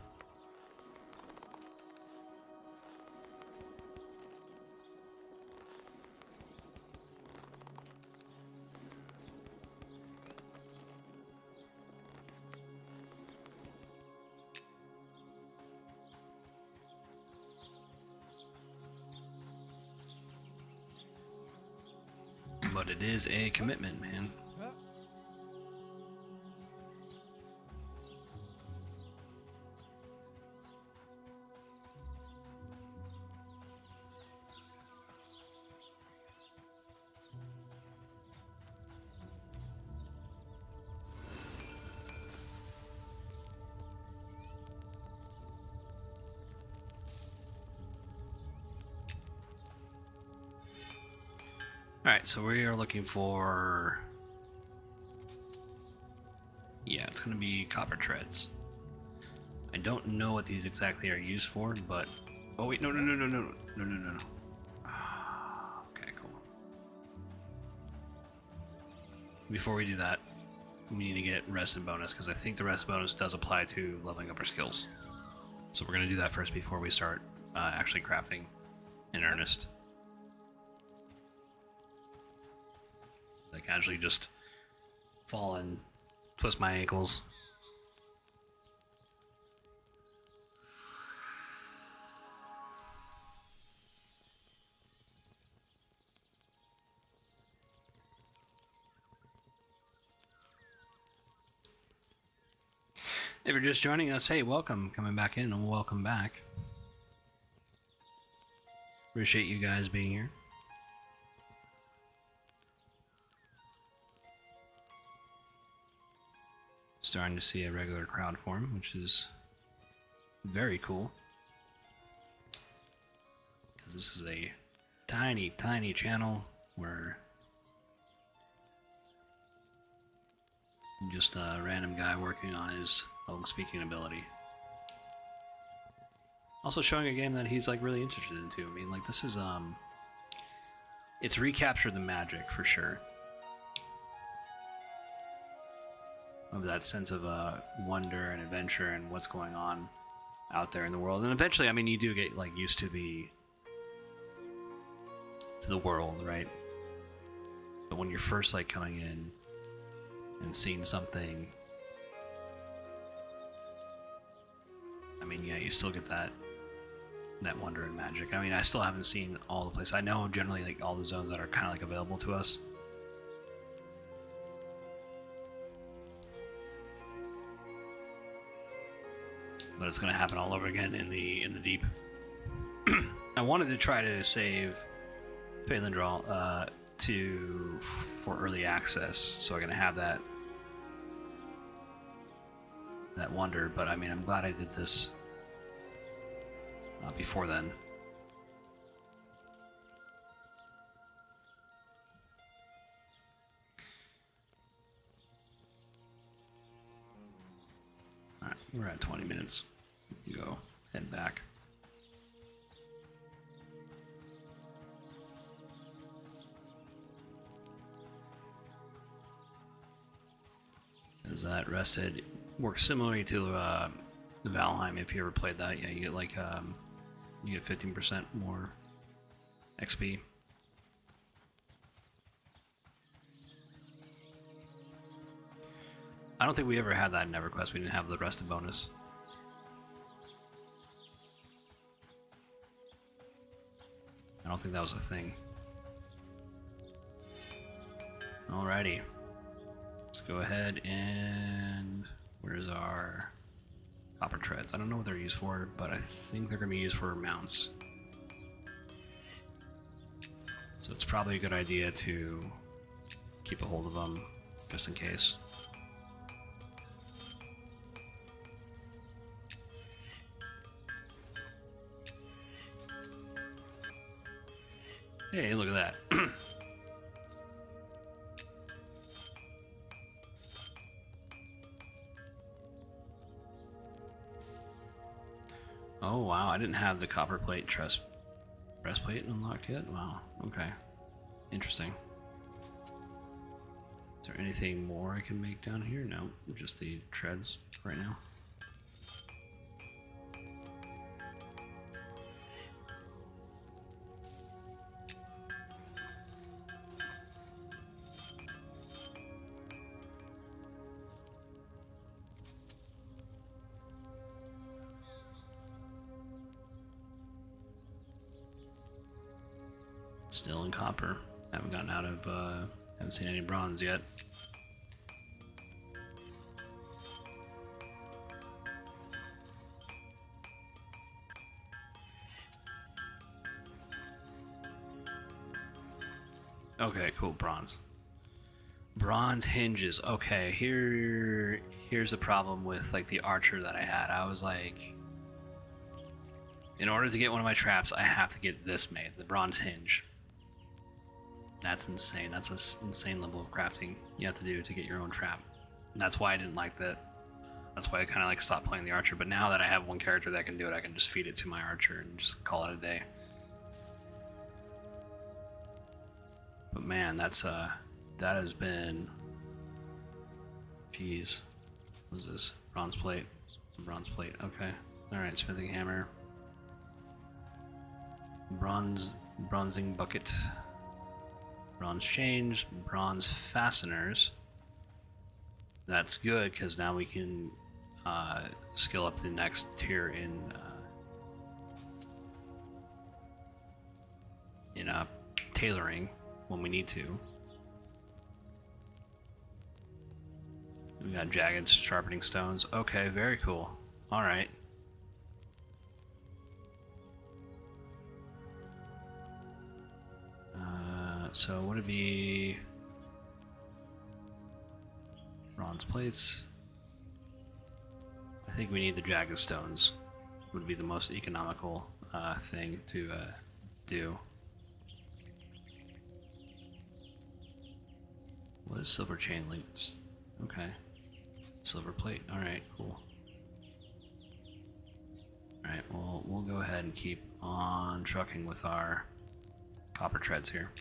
But it is a commitment, man. Alright, so we are looking for... Yeah, it's going to be copper treads. I don't know what these exactly are used for, but... Oh wait, no. Okay, cool. Before we do that, we need to get rest and bonus, because I think the rest bonus does apply to leveling up our skills. So we're going to do that first before we start actually crafting in earnest. I casually just fall and twist my ankles. If you're just joining us, hey, welcome. Coming back in and welcome back. Appreciate you guys being here. Starting to see a regular crowd form, which is very cool. Because this is a tiny, tiny channel where just a random guy working on his own speaking ability. Also showing a game that he's like really interested in too. I mean, like this is it's recaptured the magic for sure. Of that sense of wonder and adventure and what's going on out there in the world. And eventually, I mean, you do get like used to the world, right? But when you're first like coming in and seeing something, I mean, yeah, you still get that wonder and magic. I mean, I still haven't seen all the places. I know generally like all the zones that are kind of like available to us. But it's going to happen all over again in the deep. I wanted to try to save Phalandraw for early access, so I'm going to have that wonder. But I mean, I'm glad I did this before then. Alright, we're at 20 minutes. We can go head back. rested. Works similarly to the Valheim. If you ever played that, yeah, you get like you get 15% more XP. I don't think we ever had that in EverQuest. We didn't have the rested bonus. I don't think that was a thing. Alrighty. Let's go ahead and... Where's our copper treads? I don't know what they're used for, but I think they're going to be used for mounts. So it's probably a good idea to keep a hold of them, just in case. Hey, look at that. Oh wow, I didn't have the copper plate breastplate unlocked yet? Wow, okay. Interesting. Is there anything more I can make down here? No, just the treads right now. Still in copper. Haven't gotten out of, haven't seen any bronze yet. Okay, cool, bronze. Bronze hinges. Okay, here's the problem with like the archer that I had. I was like, in order to get one of my traps, I have to get this made, the bronze hinge. That's insane. That's an insane level of crafting you have to do to get your own trap. And that's why I didn't like that. That's why I kind of like stopped playing the archer. But now that I have one character that can do it, I can just feed it to my archer and just call it a day. But man, that has been. Jeez, what is this? Bronze plate. Some bronze plate. Okay. All right. Smithing hammer. Bronzing bucket. Bronze chains, bronze fasteners. That's good because now we can skill up the next tier in tailoring when we need to. We got jagged sharpening stones. Okay, very cool. All right. So would it be bronze plates? I think we need the jagged stones. Would be the most economical thing to do. What is silver chain links? Okay, silver plate. All right, cool. All right, well we'll go ahead and keep on trucking with our copper treads here.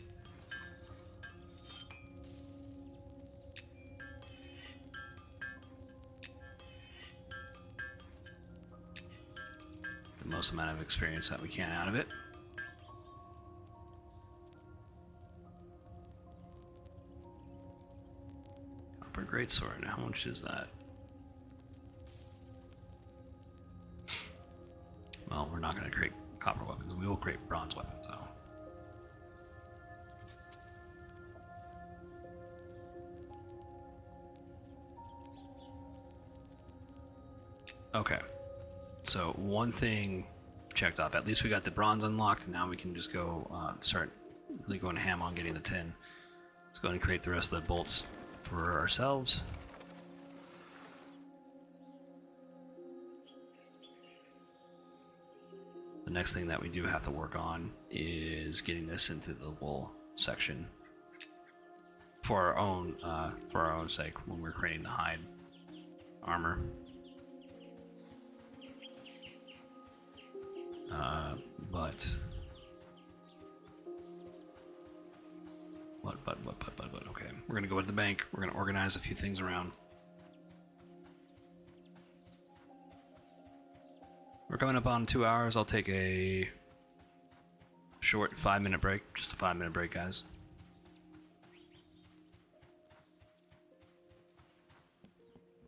The most amount of experience that we can out of it. Copper greatsword. How much is that? Well, we're not going to create copper weapons. We will create bronze weapons, though. Okay. So one thing checked off. At least we got the bronze unlocked. Now we can just go start really going ham on getting the tin. Let's go ahead and create the rest of the bolts for ourselves. The next thing that we do have to work on is getting this into the wool section for our own sake when we're creating the hide armor. But okay, we're gonna go to the bank. We're gonna organize a few things around. We're coming up on 2 hours. I'll take a short 5-minute break. Just a 5-minute break, guys.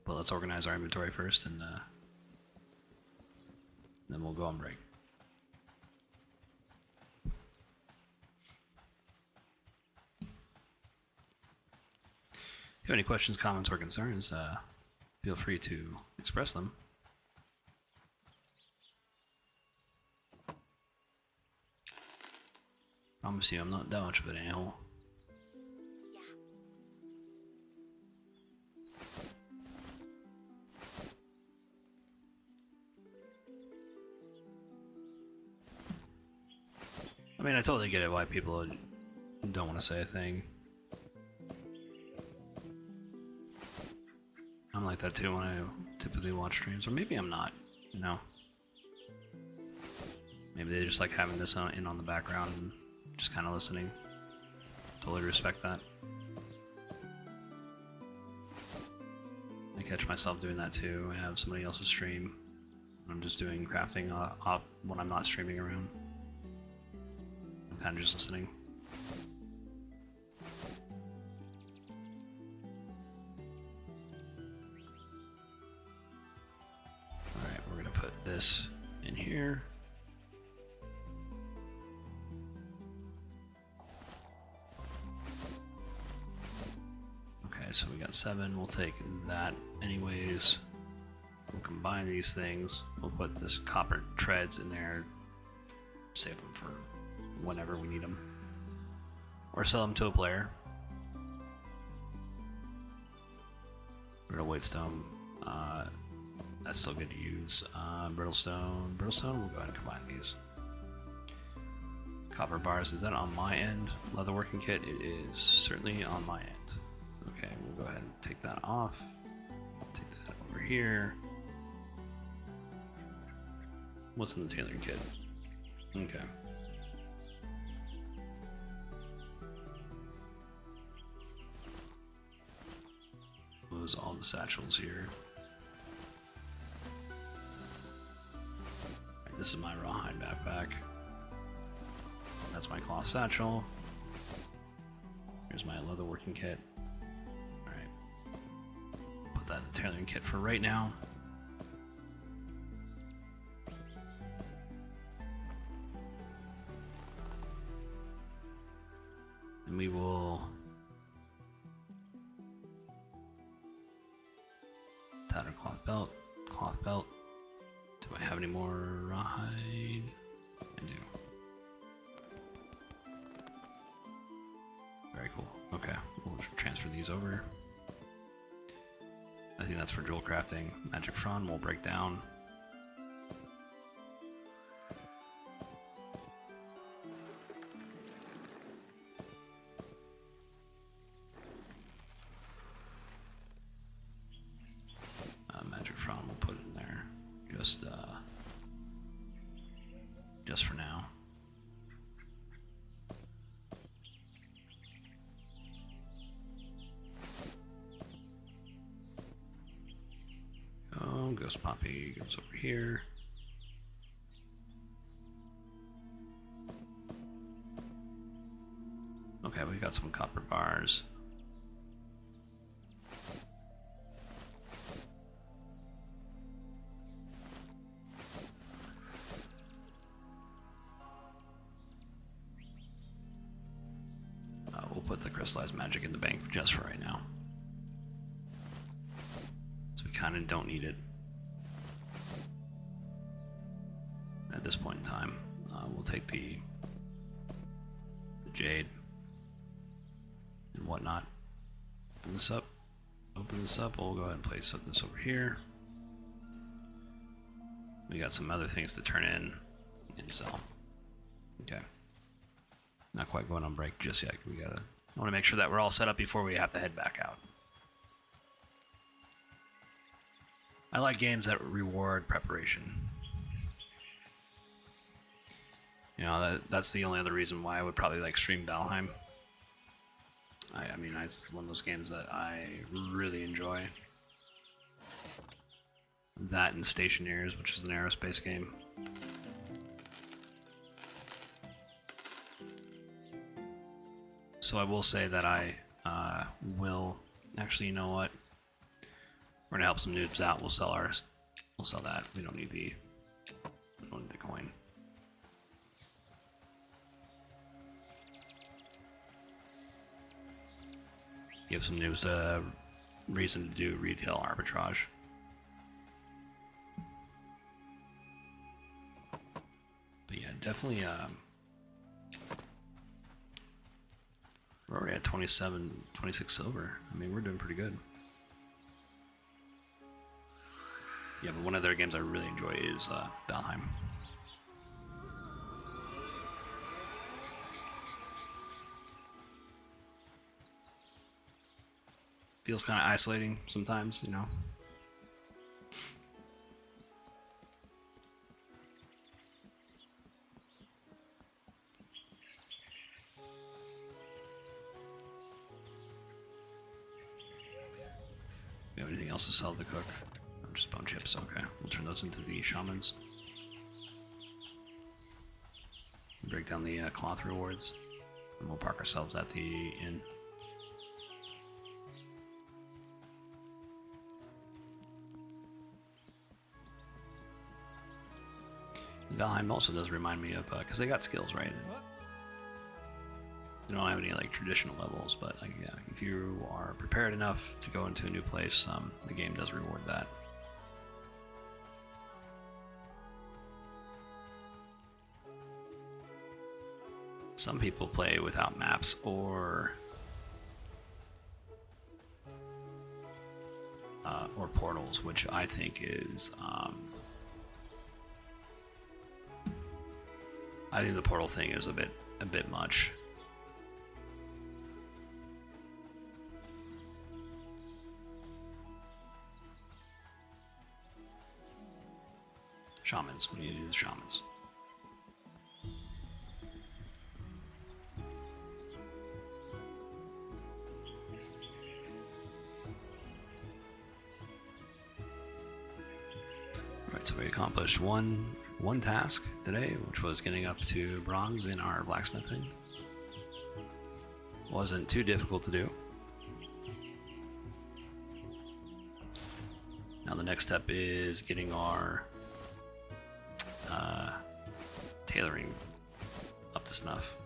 But let's organize our inventory first, and then we'll go on break. If you have any questions, comments, or concerns, feel free to express them. Promise you, I'm not that much of an a-hole. I mean, I totally get it why people don't want to say a thing. I'm like that too when I typically watch streams, or maybe I'm not, you know? Maybe they just like having this in on the background and just kind of listening. Totally respect that. I catch myself doing that too. I have somebody else's stream. I'm just doing crafting when I'm not streaming around. I'm kind of just listening. Alright, we're gonna put this in here. So we got 7, we'll take that anyways. We'll combine these things. We'll put this copper treads in there. Save them for whenever we need them. Or sell them to a player. Brittle whitestone. That's still good to use. Brittlestone. Brittlestone, we'll go ahead and combine these. Copper bars, is that on my end? Leatherworking kit, it is certainly on my end. Okay, we'll go ahead and take that off. Take that over here. What's in the tailoring kit? Okay. Close all the satchels here. Alright, this is my rawhide backpack. That's my cloth satchel. Here's my leatherworking kit. That in the tailoring kit for right now. And we will tattered cloth belt. Cloth belt. Do I have any more rawhide? I do. Very cool. Okay, we'll transfer these over. I think that's for jewel crafting. Magic frond will break down. Magic frond will put in there. Just for now. Ghost Poppy goes over here. Okay, we got some copper bars. We'll put the crystallized magic in the bank just for right now. So we kind of don't need it at this point in time. We'll take the jade and whatnot. Open this up. Open this up. We'll go ahead and place this over here. We got some other things to turn in and sell. Okay. Not quite going on break just yet. I want to make sure that we're all set up before we have to head back out. I like games that reward preparation. You know, that's the only other reason why I would probably like stream Valheim. I mean, it's one of those games that I really enjoy. that and Stationaries, which is an aerospace game. So I will say that I will actually, you know what? We're gonna help some noobs out. We'll sell that. We don't need the coin. Give some noobs a reason to do retail arbitrage. But yeah, definitely. We're already at 26 silver. I mean, we're doing pretty good. Yeah, but one of their games I really enjoy is Valheim. Feels kind of isolating sometimes, you know. You have anything else to sell to cook? Oh, just bone chips. Okay, we'll turn those into the shamans. Break down the cloth rewards, and we'll park ourselves at the inn. Valheim also does remind me of, because they got skills, right? They don't have any like traditional levels, but like, yeah, if you are prepared enough to go into a new place, the game does reward that. Some people play without maps or portals, which I think is I think the portal thing is a bit much. Shamans, we need to do the shamans. Alright, so we accomplished one task today, which was getting up to bronze in our blacksmithing. Wasn't too difficult to do. Now the next step is getting our tailoring up to snuff.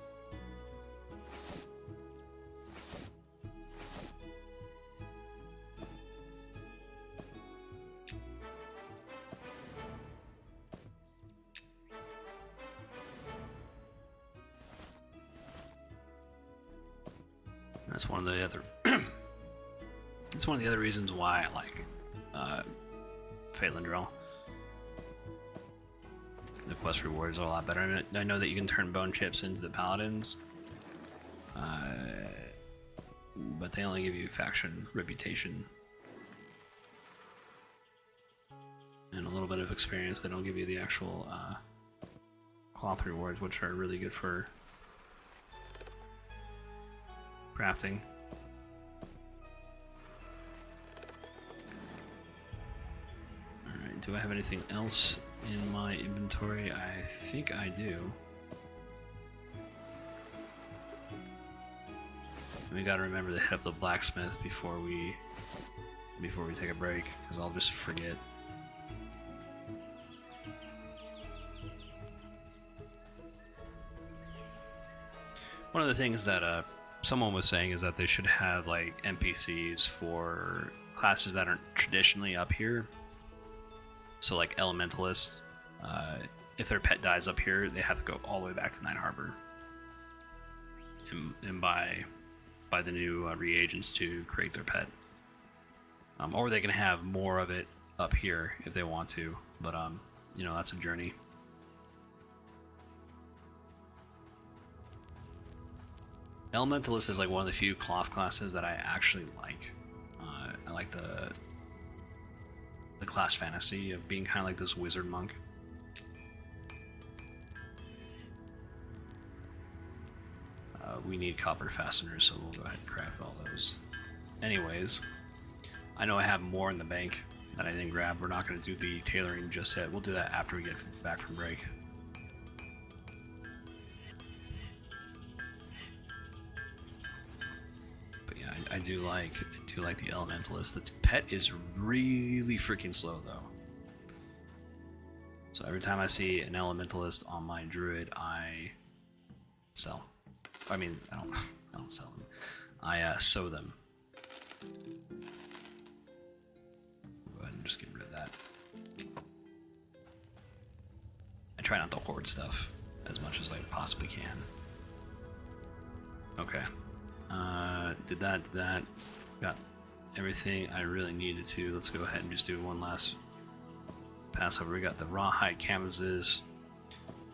That's one of the other. It's one of the other reasons why I like Phaelindrel. The quest rewards are a lot better. And I know that you can turn bone chips into the paladins, but they only give you faction reputation and a little bit of experience. They don't give you the actual cloth rewards, which are really good for crafting. Alright, do I have anything else in my inventory? I think I do. We gotta remember to hit up the blacksmith before we take a break, because I'll just forget. One of the things that someone was saying is that they should have like NPCs for classes that aren't traditionally up here. So like elementalists, if their pet dies up here, they have to go all the way back to Night Harbor and buy the new reagents to create their pet. Or they can have more of it up here if they want to, but you know, that's a journey. Elementalist is like one of the few cloth classes that I actually like. I like the class fantasy of being kind of like this wizard monk. We need copper fasteners, so we'll go ahead and craft all those. Anyways, I know I have more in the bank that I didn't grab. We're not going to do the tailoring just yet. We'll do that after we get back from break. But yeah, I do like the Elementalist. The pet is really freaking slow though. So every time I see an Elementalist on my Druid, I sell. I mean, I don't sell them. I sow them. Go ahead and just get rid of that. I try not to hoard stuff as much as I possibly can. Okay. Did that. Got everything I really needed to. Let's go ahead and just do one last pass over. We got the raw hide canvases.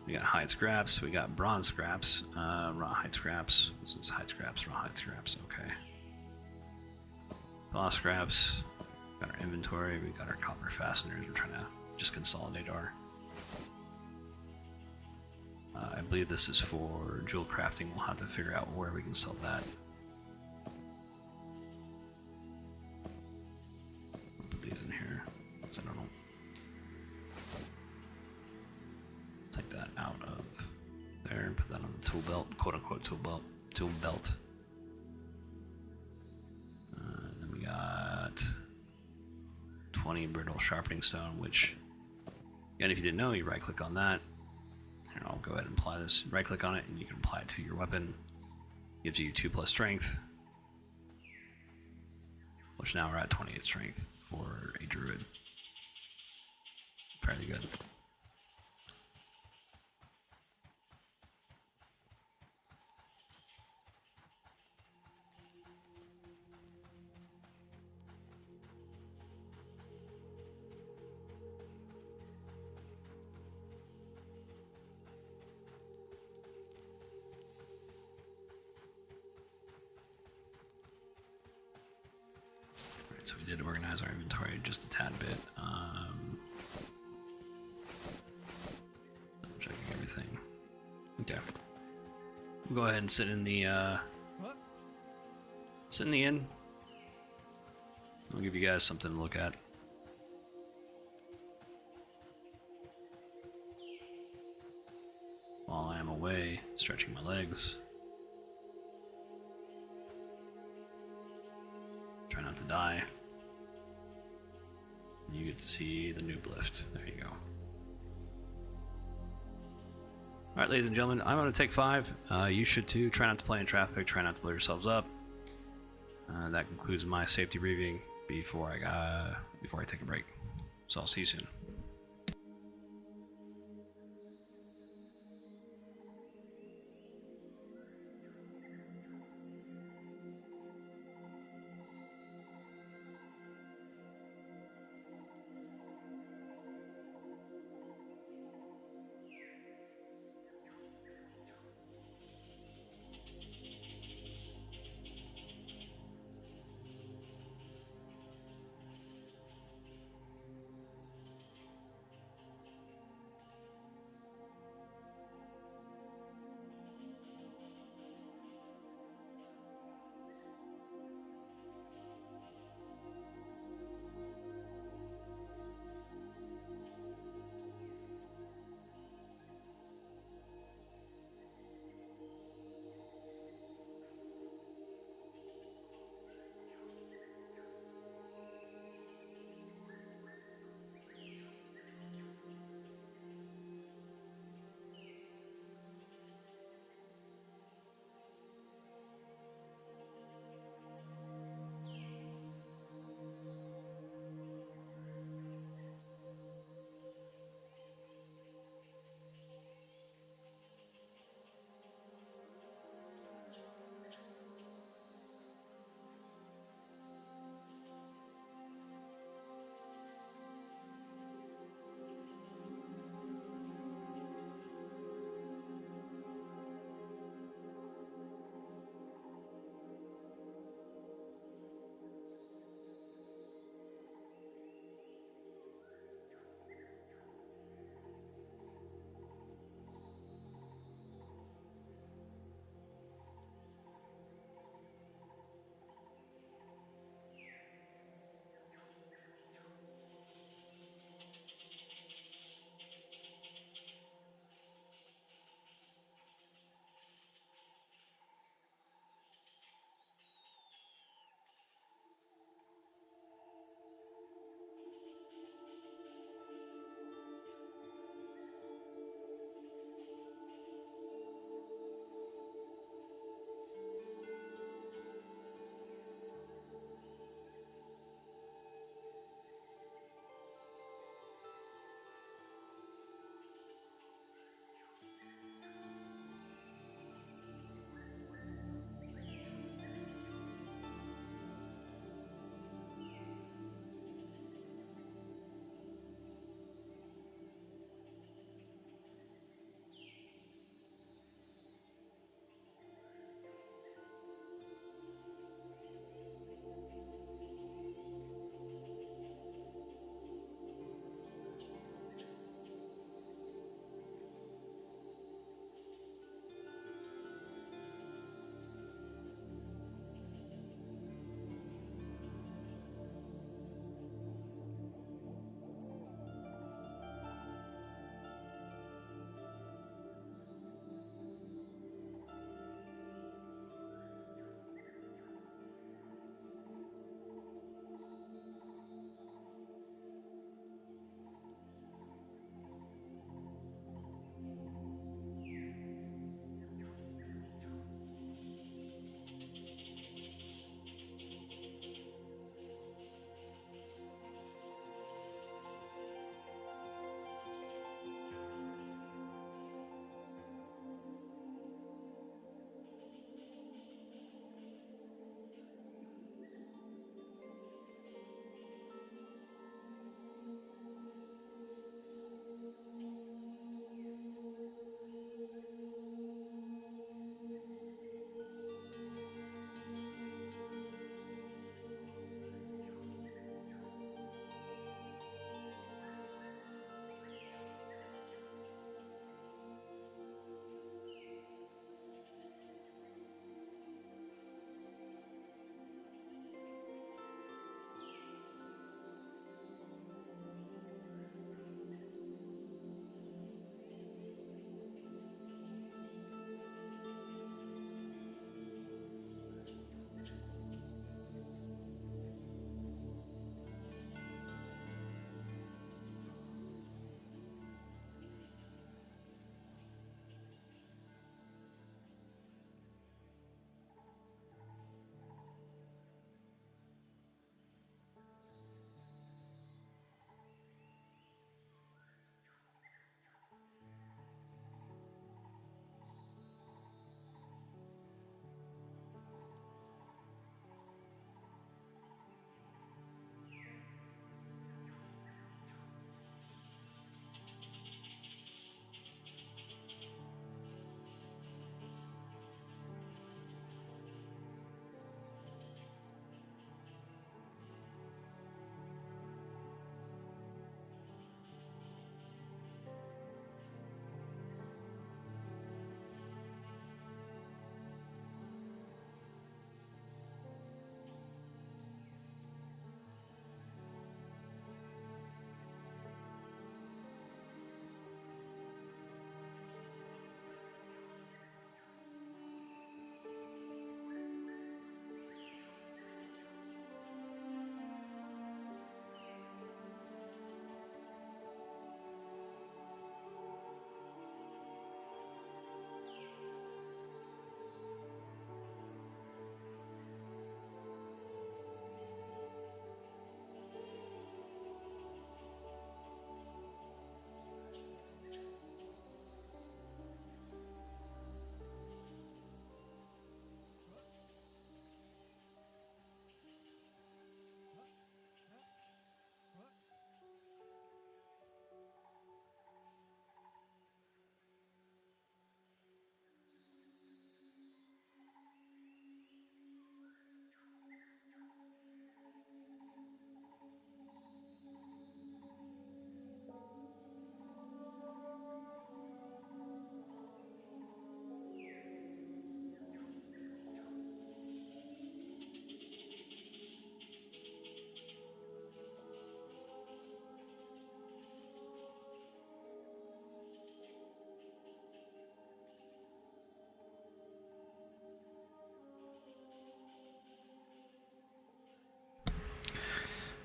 We got hide scraps. We got bronze scraps. Raw hide scraps. This is hide scraps, raw hide scraps. Okay. Boss scraps. Got our inventory. We got our copper fasteners. We're trying to just consolidate our. I believe this is for jewel crafting. We'll have to figure out where we can sell that. I'll put these in here. I don't know. Take that out of there and put that on the tool belt, quote unquote tool belt. Then we got 20 brittle sharpening stone, which, again, if you didn't know, you right click on that. Here, I'll go ahead and apply this. Right click on it and you can apply it to your weapon. Gives you 2+ strength, which now we're at 28 strength for a druid. Fairly good. So we did organize our inventory just a tad bit. Double checking everything. Okay. We'll go ahead and sit in the inn. I'll give you guys something to look at. While I am away, stretching my legs. Try not to die. You get to see the noob lift. There you go. Alright, ladies and gentlemen, I'm going to take 5. You should too. Try not to play in traffic. Try not to blow yourselves up. That concludes my safety briefing before I take a break. So I'll see you soon.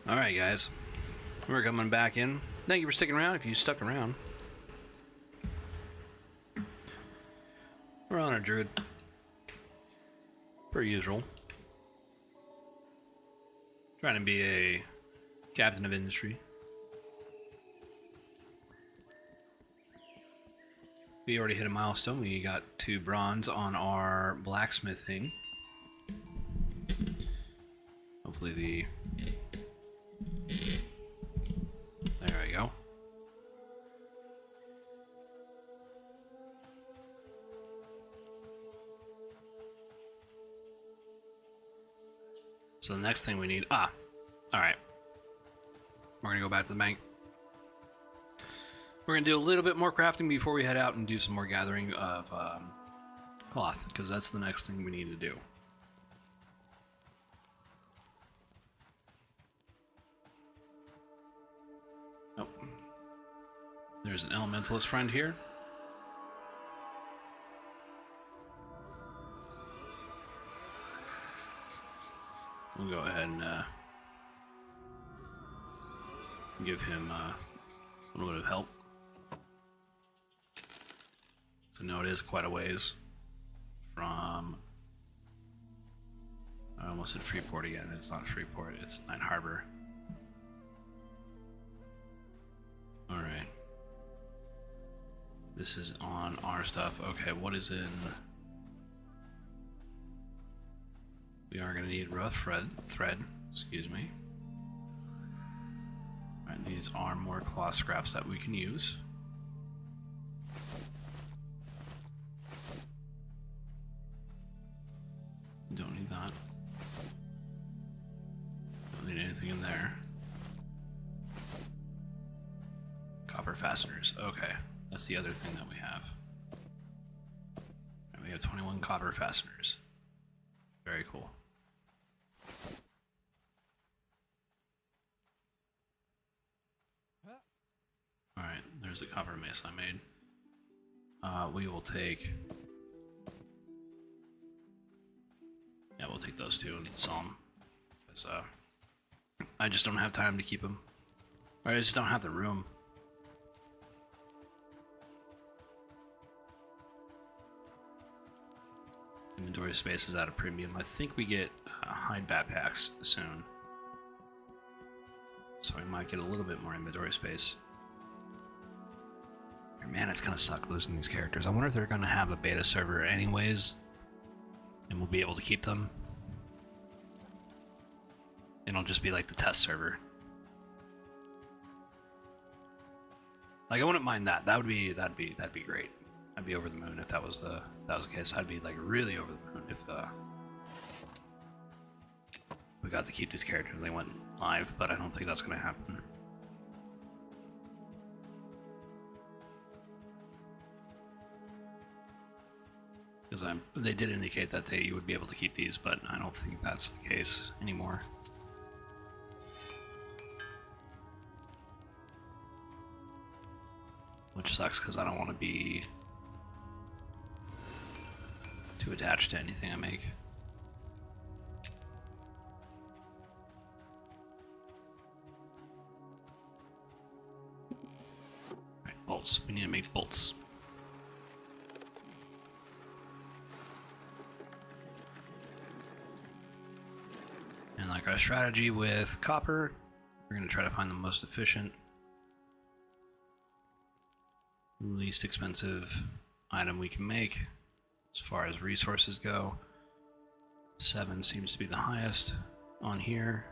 Alright, guys. We're coming back in. Thank you for sticking around if you stuck around. We're on our druid. Per usual. Trying to be a captain of industry. We already hit a milestone. We got 2 bronze on our blacksmithing. Hopefully the... There we go. So the next thing we need... Alright. We're going to go back to the bank. We're going to do a little bit more crafting before we head out and do some more gathering of cloth, because that's the next thing we need to do. Oh. There's an elementalist friend here. We'll go ahead and give him a little bit of help. So no, it is quite a ways from... I almost said Freeport again. It's not Freeport, it's Night Harbor. Alright. This is on our stuff. Okay, what is in... We are going to need rough thread, excuse me. Alright, these are more cloth scraps that we can use. Don't need that. Don't need anything in there. Copper fasteners. Okay, that's the other thing that we have. Right, we have 21 copper fasteners. Very cool. Alright, there's the copper mace I made. We will take... Yeah, we'll take those 2 and sell them. Because I just don't have time to keep them. Or I just don't have the room. Inventory space is at a premium. I think we get hide backpacks soon. So we might get a little bit more inventory space. Man, it's gonna suck losing these characters. I wonder if they're gonna have a beta server anyways, and we'll be able to keep them. It'll just be like the test server. Like, I wouldn't mind that. That'd be great. I'd be over the moon if that was the case. I'd be like really over the moon if we got to keep these characters and they went live, but I don't think that's gonna happen. Because they did indicate that you would be able to keep these, but I don't think that's the case anymore. Which sucks because I don't want to be too attached to anything I make. Alright, bolts. We need to make bolts. And like our strategy with copper, we're going to try to find the most efficient, least expensive item we can make as far as resources go. 7 seems to be the highest on here.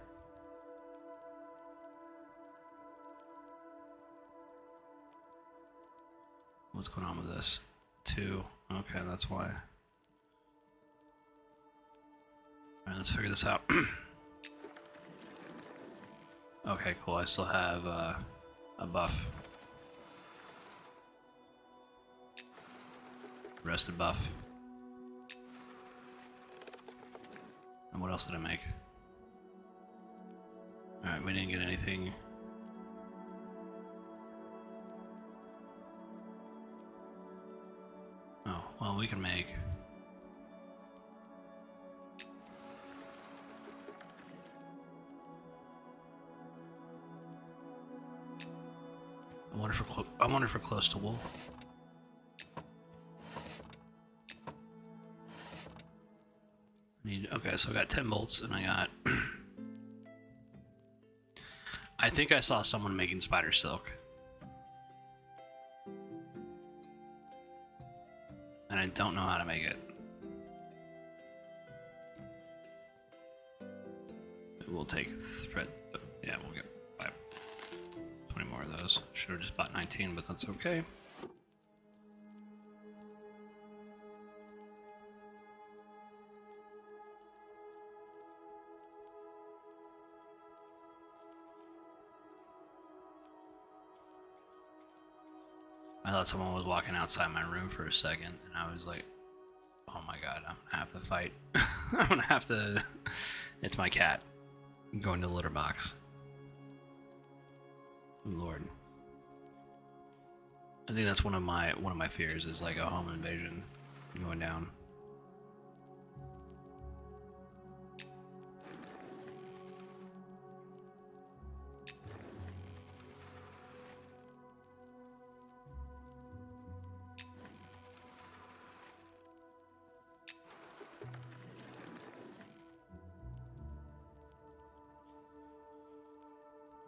What's going on with this? 2. Okay, that's why. Alright, let's figure this out. Okay, cool. I still have a buff. Rested buff. And what else did I make? Alright, we didn't get anything. Oh, well, we can make... I wonder if we're close to wool. Okay, so I got 10 bolts, and I got. I think I saw someone making spider silk. And I don't know how to make it. We'll take thread. Yeah, we'll get 20 more of those. Should have just bought 19, but that's okay. I thought someone was walking outside my room for a second, and I was like, oh my god, I'm gonna have to fight. I'm gonna have to... It's my cat. I'm going to the litter box. Lord. I think that's one of my fears, is like a home invasion going down.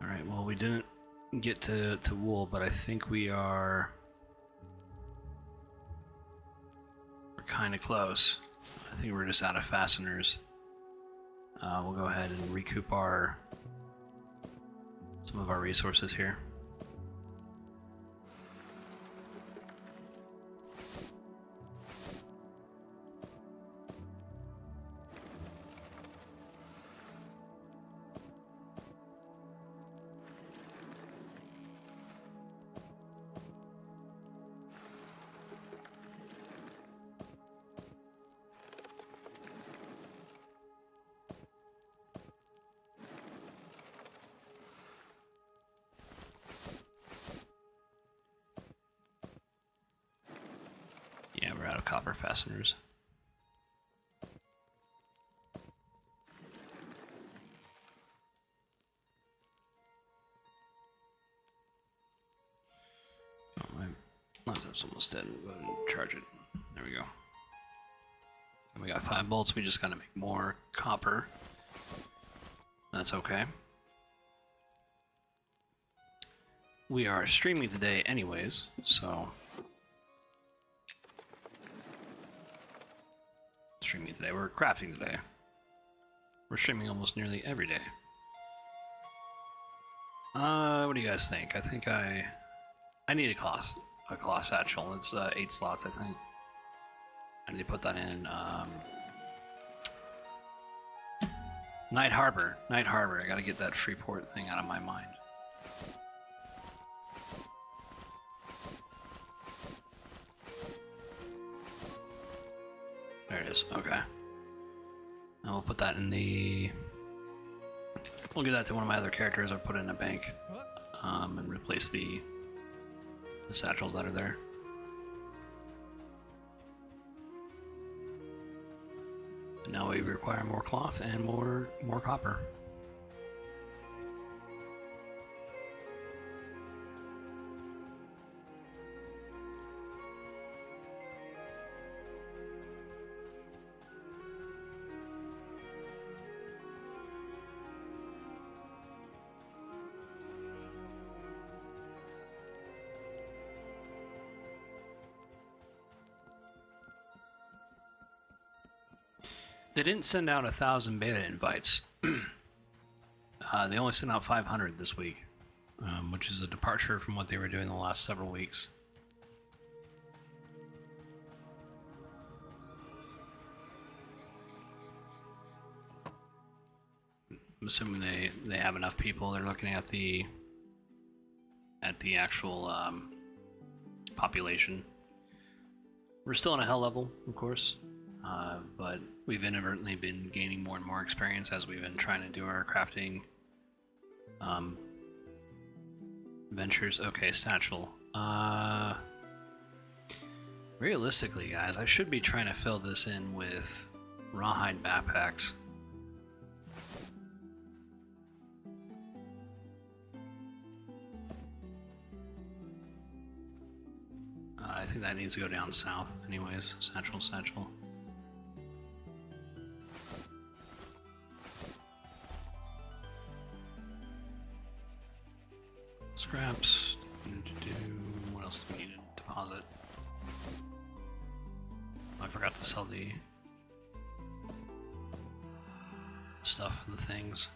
Alright, well, we didn't get to wool, but I think we're kind of close. I think we're just out of fasteners. We'll go ahead and recoup some of our resources here. Yeah, we're out of copper fasteners. Oh, my laptop's almost dead. We'll go ahead and charge it. There we go. And we got 5 bolts. We just gotta make more copper. That's okay. We are streaming today anyways, so... Streaming today. We're crafting today. We're streaming almost nearly every day. What do you guys think? I think I need a cloth satchel. It's 8 slots, I think. I need to put that in. Night Harbor. I gotta get that Freeport thing out of my mind. There it is. Okay. And we'll put that in the... We'll give that to one of my other characters or put it in a bank. And replace the satchels that are there. And now we require more cloth and more copper. They didn't send out 1,000 beta invites. They only sent out 500 this week, which is a departure from what they were doing the last several weeks. I'm assuming they have enough people. They're looking at the actual population. We're still on a hell level, of course. But we've inadvertently been gaining more and more experience as we've been trying to do our crafting ventures. Okay, satchel. Realistically, guys, I should be trying to fill this in with rawhide backpacks. think that needs to go down south anyways. Satchel. Scraps. What else do we need to deposit? Oh, I forgot to sell the stuff and the things.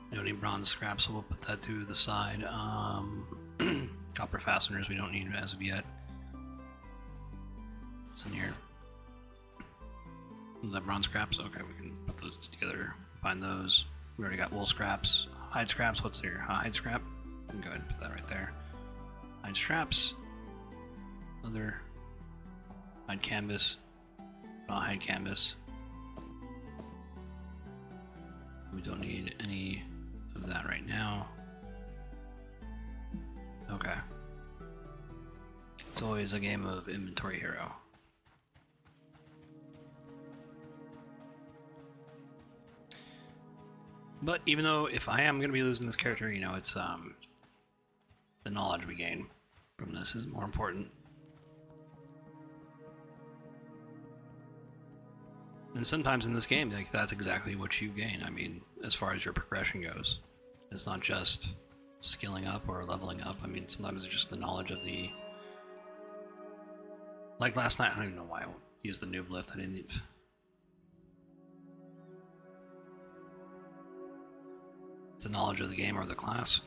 We don't need bronze scraps, so we'll put that to the side. Copper fasteners we don't need as of yet. What's in here? Is that bronze scraps? Okay, we can put those together, find those. We already got wool scraps. Hide scraps, what's there? Hide scrap? We can go ahead and put that right there. Hide straps. Other hide canvas. Hide canvas. We don't need any of that right now. Okay. It's always a game of inventory hero. But even though if I am going to be losing this character, you know, it's the knowledge we gain from this is more important. And sometimes in this game, like, that's exactly what you gain. I mean, as far as your progression goes, it's not just skilling up or leveling up. I mean, sometimes it's just the knowledge of the... Like last night, I don't even know why I used the noob lift. I didn't... It's the knowledge of the game or the class.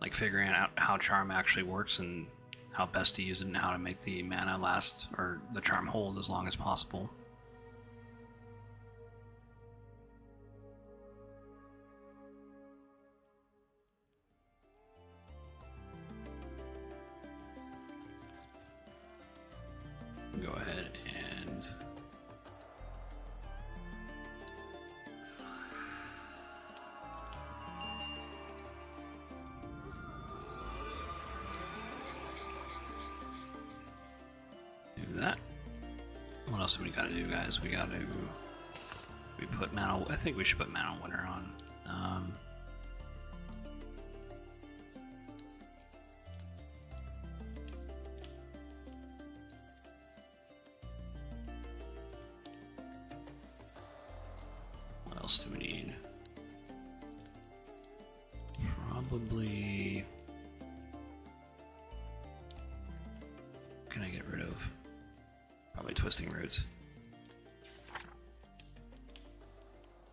Like figuring out how charm actually works and how best to use it and how to make the mana last or the charm hold as long as possible. Go ahead and do that. What else do we gotta do, guys? We put mana. I think we should put mana winner on. What else do we need? Probably. What can I get rid of? Probably twisting roots.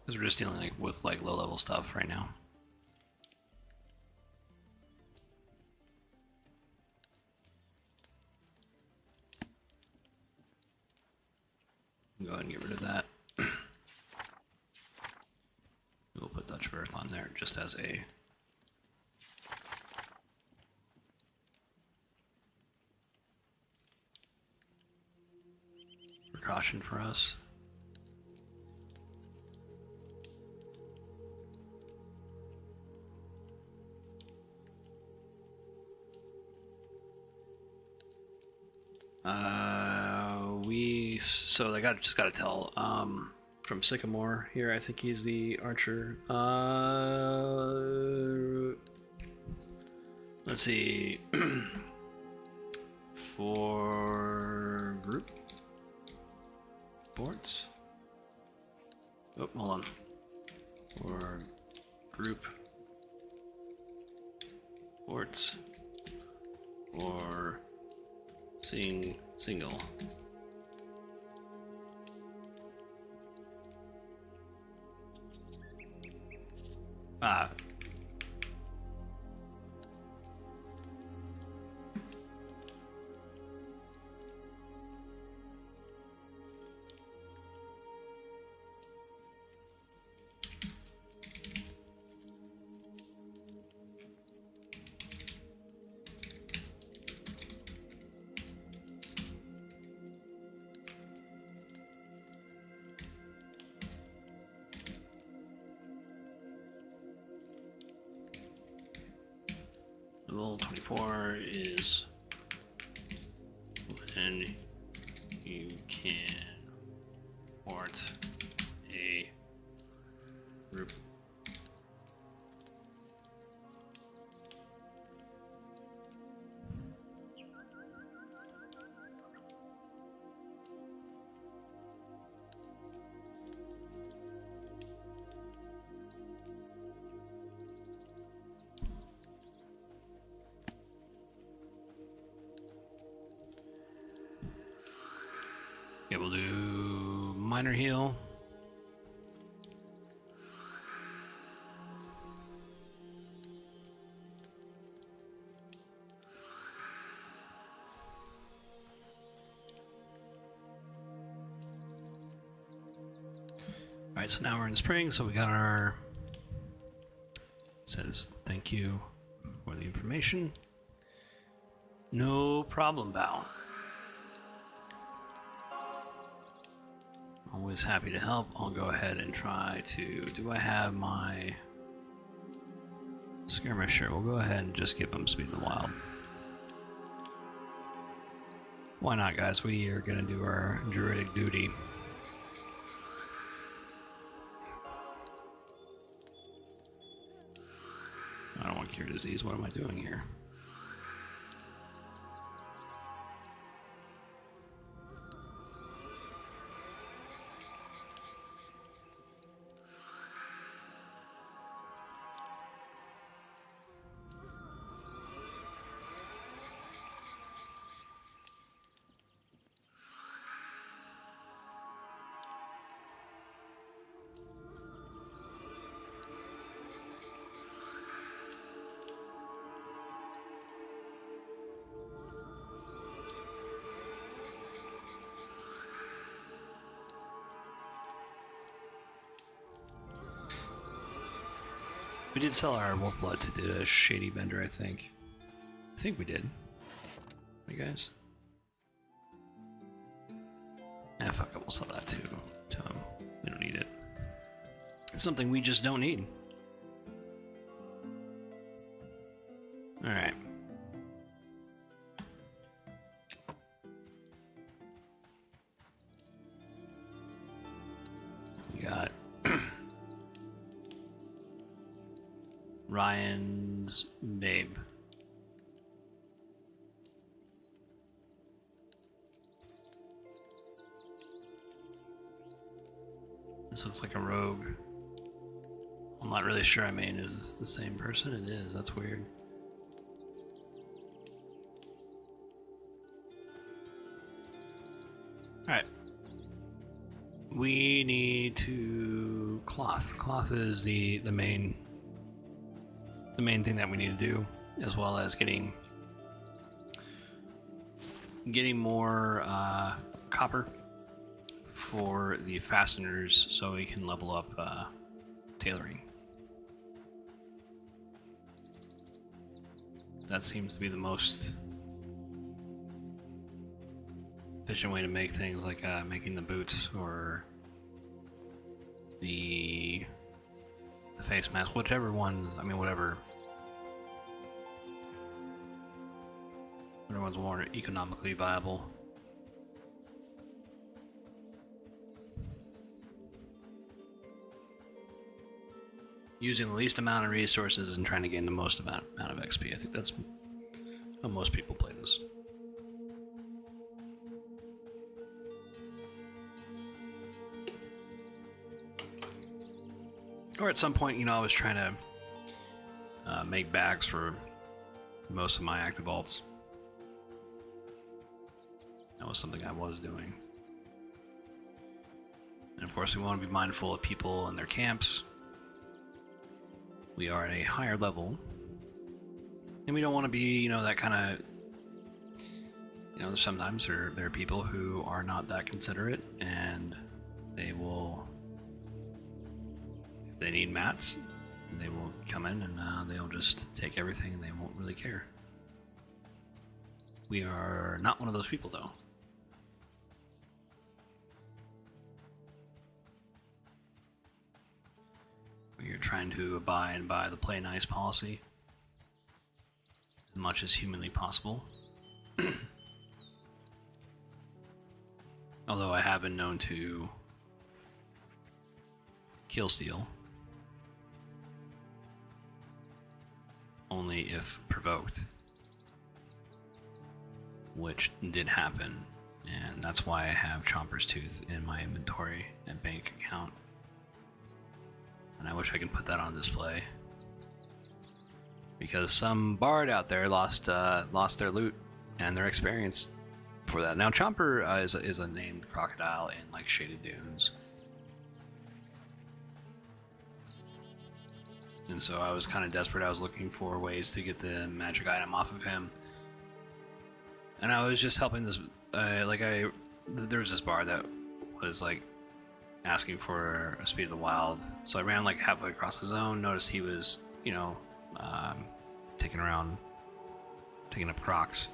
Because we're just dealing with low level stuff right now. Go ahead and get rid of that. We'll put Dutch of Earth on there just as a precaution for us. So I just gotta tell from Sycamore here. I think he's the archer. Let's see. For group boards. Oh, hold on. For group boards or single. Level 24 is when you can port a group. Okay, we'll do minor heal. Alright, so now we're in spring, so we got our... Says, thank you for the information. No problem, Val. Always happy to help. I'll go ahead and try to... Do I have my... Skirmisher? We'll go ahead and just give him Speed in the Wild. Why not, guys? We are going to do our druidic duty. I don't want cure disease. What am I doing here? We did sell our wolf blood to the shady vendor, I think. I think we did. You guys? Ah, fuck it, we'll sell that to him. We don't need it. It's something we just don't need. Alright. We got Ryan's babe. This looks like a rogue. I'm not really sure. I mean, is this the same person? It is. That's weird. Alright. We need to... Cloth. Cloth is the main thing that we need to do, as well as getting more copper for the fasteners so we can level up tailoring. That seems to be the most efficient way to make things, like making the boots or the face mask, whichever one, I mean, whatever one's more economically viable. Using the least amount of resources and trying to gain the most amount of XP. I think that's how most people play this. Or at some point, you know, I was trying to make bags for most of my active alts. That was something I was doing. And of course, we want to be mindful of people and their camps. We are at a higher level. And we don't want to be, you know, that kind of... You know, sometimes there are people who are not that considerate, and they will... If they need mats, they will come in and they'll just take everything and they won't really care. We are not one of those people, though. We are trying to abide by the play nice policy as much as humanly possible. Although I have been known to kill steal. Only if provoked. Which did happen. And that's why I have Chomper's Tooth in my inventory and bank account. And I wish I could put that on display. Because some bard out there lost their loot and their experience for that. Now, Chomper is a named crocodile in like Shaded Dunes. And so I was kind of desperate. I was looking for ways to get the magic item off of him. And I was just helping this, there was this bar that was like asking for a Speed of the Wild. So I ran like halfway across the zone, noticed he was, taking up crocs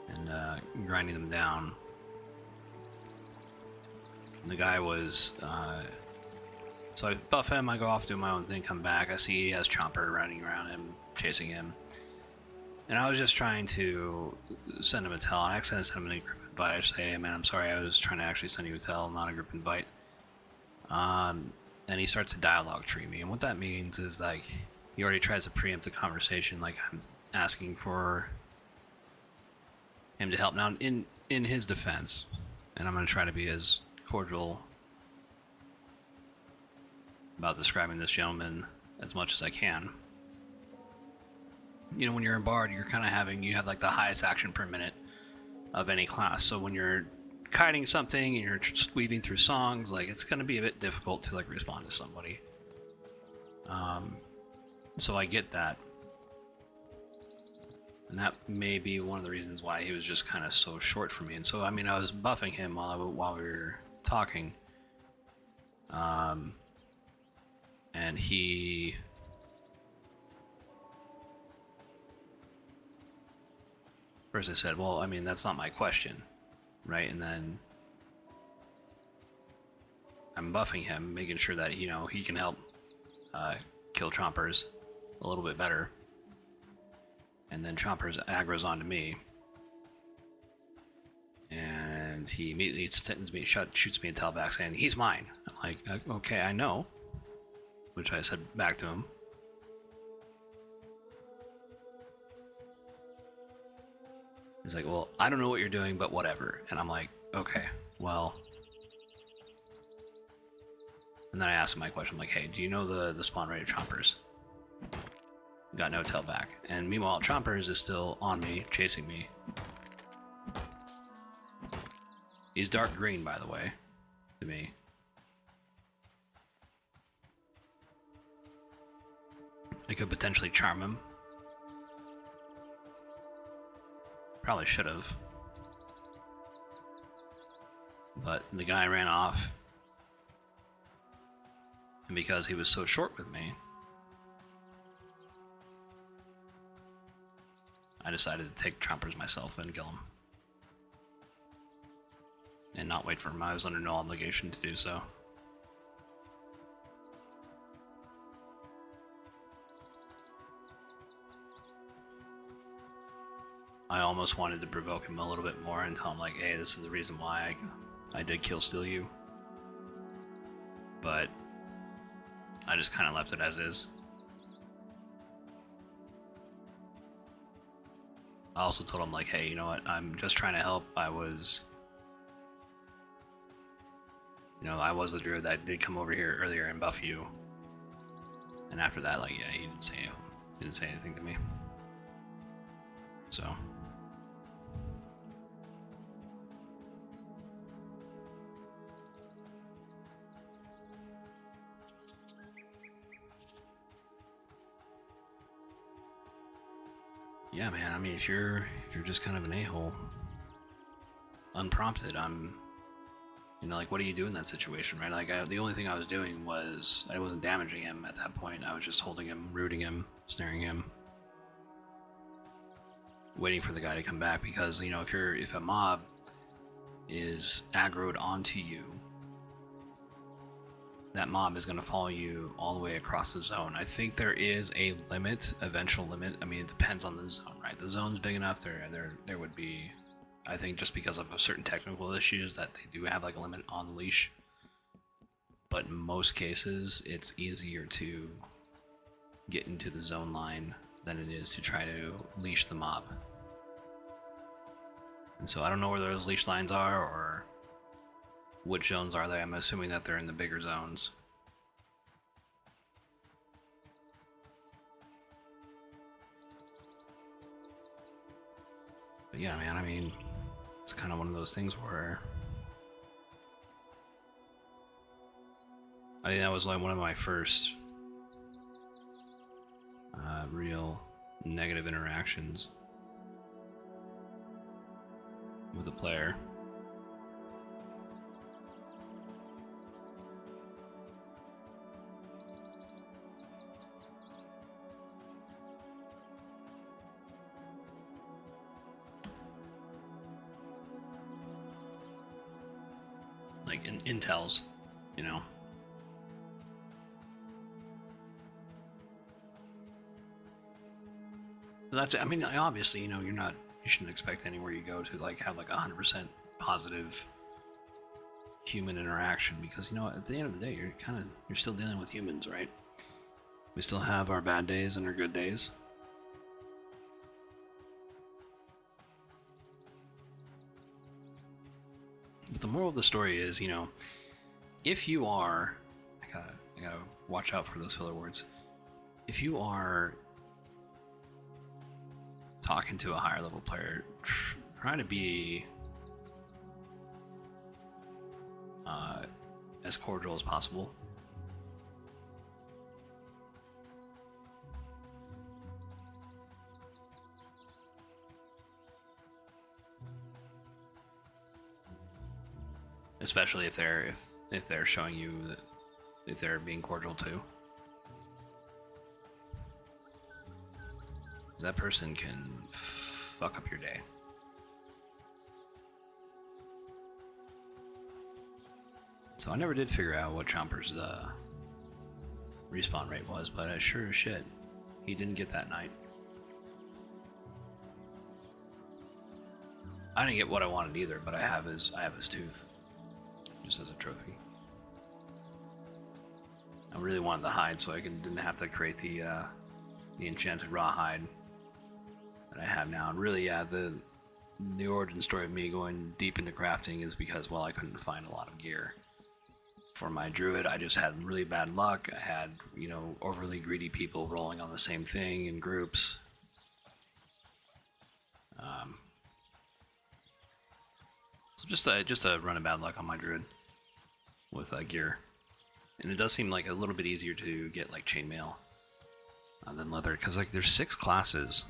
and grinding them down. And the guy was, so I buff him, I go off, do my own thing, come back, I see he has Chomper running around him, chasing him. And I was just trying to send him a tell. I accidentally sent him a group invite. I just say, hey man, I'm sorry, I was trying to actually send you a tell, not a group invite. And he starts to dialogue tree me, and what that means is like he already tries to preempt the conversation, like I'm asking for him to help. Now, in his defense, and I'm going to try to be as cordial about describing this gentleman as much as I can. You know, when you're in Bard, you have like the highest action per minute of any class. So when you're kiting something and you're weaving through songs, like it's going to be a bit difficult to like respond to somebody. So I get that. And that may be one of the reasons why he was just kind of so short for me. And so, I mean, I was buffing him while we were talking. And he... First I said, well, I mean, that's not my question, right? And then I'm buffing him, making sure that, you know, he can help kill Chompers a little bit better. And then Chompers aggro's onto me. And he immediately shoots me a tail back saying, he's mine. I'm like, okay, I know. Which I said back to him. He's like, well, I don't know what you're doing, but whatever. And I'm like, okay, well. And then I asked him my question, I'm like, hey, do you know the spawn rate of Chompers? Got no tail back. And meanwhile, Chompers is still on me, chasing me. He's dark green, by the way, to me. I could potentially charm him. Probably should have. But the guy ran off. And because he was so short with me, I decided to take Chompers myself and kill him. And not wait for him. I was under no obligation to do so. I almost wanted to provoke him a little bit more and tell him like, hey, this is the reason why I did kill steal you. But I just kind of left it as is. I also told him like, hey, you know what, I'm just trying to help. I was the druid that did come over here earlier and buff you. And after that, like, yeah, he didn't say anything to me. So. Yeah, man, I mean, if you're just kind of an a-hole, unprompted, like, what do you do in that situation, right? Like, the only thing I was doing was, I wasn't damaging him at that point. I was just holding him, rooting him, snaring him, waiting for the guy to come back, because, you know, if a mob is aggroed onto you, that mob is going to follow you all the way across the zone. I think there is a limit, eventual limit. I mean, it depends on the zone, right? The zone's big enough, there would be, I think, just because of certain technical issues, that they do have like a limit on the leash. But in most cases, it's easier to get into the zone line than it is to try to leash the mob. And so I don't know where those leash lines are, or which zones are they. I'm assuming that they're in the bigger zones. But yeah, man, I mean, it's kind of one of those things where I think that was like one of my first real negative interactions with a player. Like intels, you know. That's it. I mean, obviously, you know, you shouldn't expect anywhere you go to like have like 100% positive human interaction, because, you know, at the end of the day, you're still dealing with humans, right? We still have our bad days and our good days. But the moral of the story is, you know, if you are, I gotta watch out for those filler words. If you are talking to a higher level player, try to be as cordial as possible. Especially if they're showing you that if they're being cordial too. That person can fuck up your day. So I never did figure out what Chomper's respawn rate was, but sure as shit, he didn't get that night. I didn't get what I wanted either, but I have his tooth, just as a trophy. I really wanted the hide, so I didn't have to create the enchanted raw hide that I have now. And really, yeah, the origin story of me going deep into crafting is because, well, I couldn't find a lot of gear for my druid. I just had really bad luck. I had, you know, overly greedy people rolling on the same thing in groups. So just a run of bad luck on my druid with gear, and it does seem like a little bit easier to get like chainmail than leather, because like there's 6 classes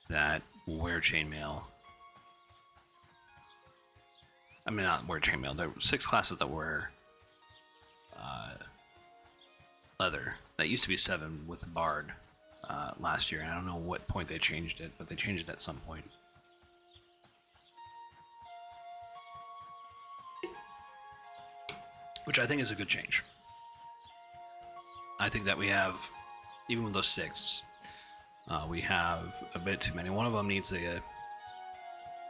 that wear chainmail. I mean, not wear chainmail. There were 6 classes that wear leather. That used to be 7 with the bard last year, and I don't know what point they changed it, but they changed it at some point. Which I think is a good change. I think that we have, even with those 6, we have a bit too many. One of them needs to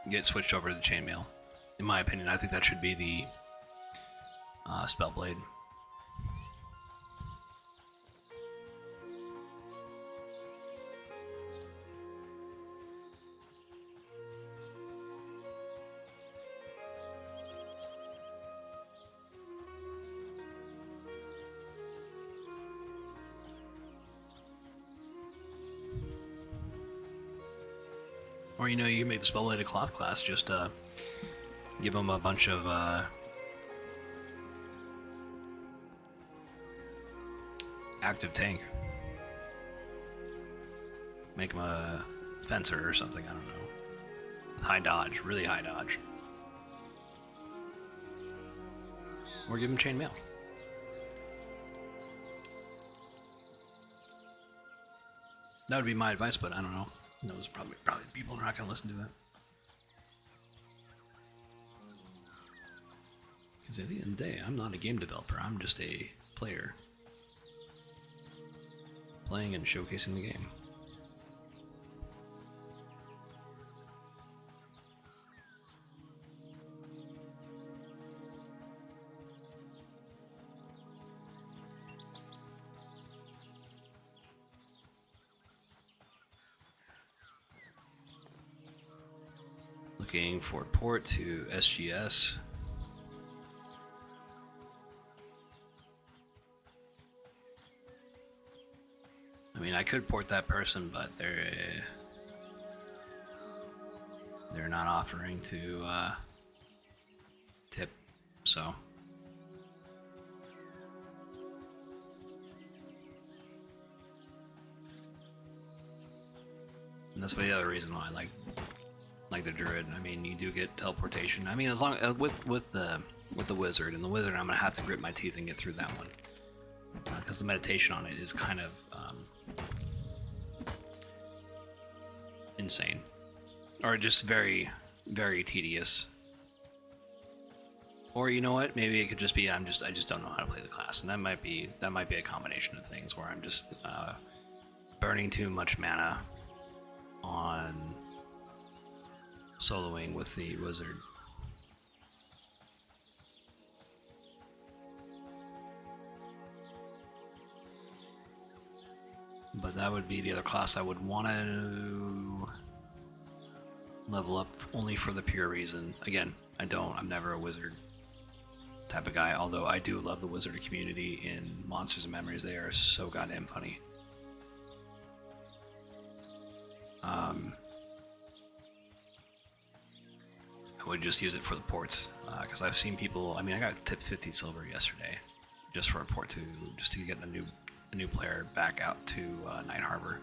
get switched over to the chainmail. In my opinion, I think that should be the Spellblade. Or, you know, you can make the Spellblade a cloth class, just give them a bunch of active tank. Make them a fencer or something, I don't know. With high dodge, really high dodge. Or give them chainmail. That would be my advice, but I don't know. Those probably people are not going to listen to it. Because at the end of the day, I'm not a game developer. I'm just a player. Playing and showcasing the game. Looking for port to SGS. I mean, I could port that person, but they're they're not offering to tip, so. And that's the other reason why I like the druid. I mean, you do get teleportation. I mean, as long with the wizard, and the wizard, I'm gonna have to grit my teeth and get through that one because the meditation on it is kind of insane, or just very, very tedious. Or you know what? Maybe it could just be I just don't know how to play the class, and that might be a combination of things where I'm just burning too much mana on soloing with the wizard. But that would be the other class I would want to level up only for the pure reason. Again, I'm never a wizard type of guy, although I do love the wizard community in Monsters and Memories. They are so goddamn funny. I would just use it for the ports, because I've seen people, I mean, I got tipped 50 silver yesterday just for a port just to get a new player back out to Night Harbor.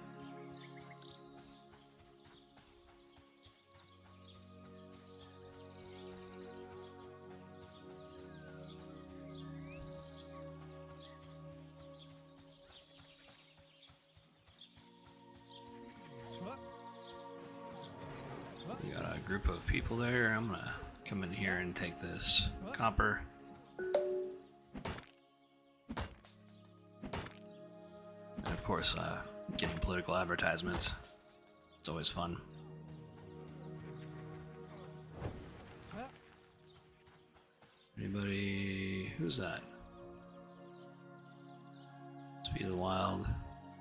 We got a group of people there. I'm gonna come in here and take this copper. And of course, getting political advertisements. It's always fun. Anybody? Who's that? Speed of the Wild.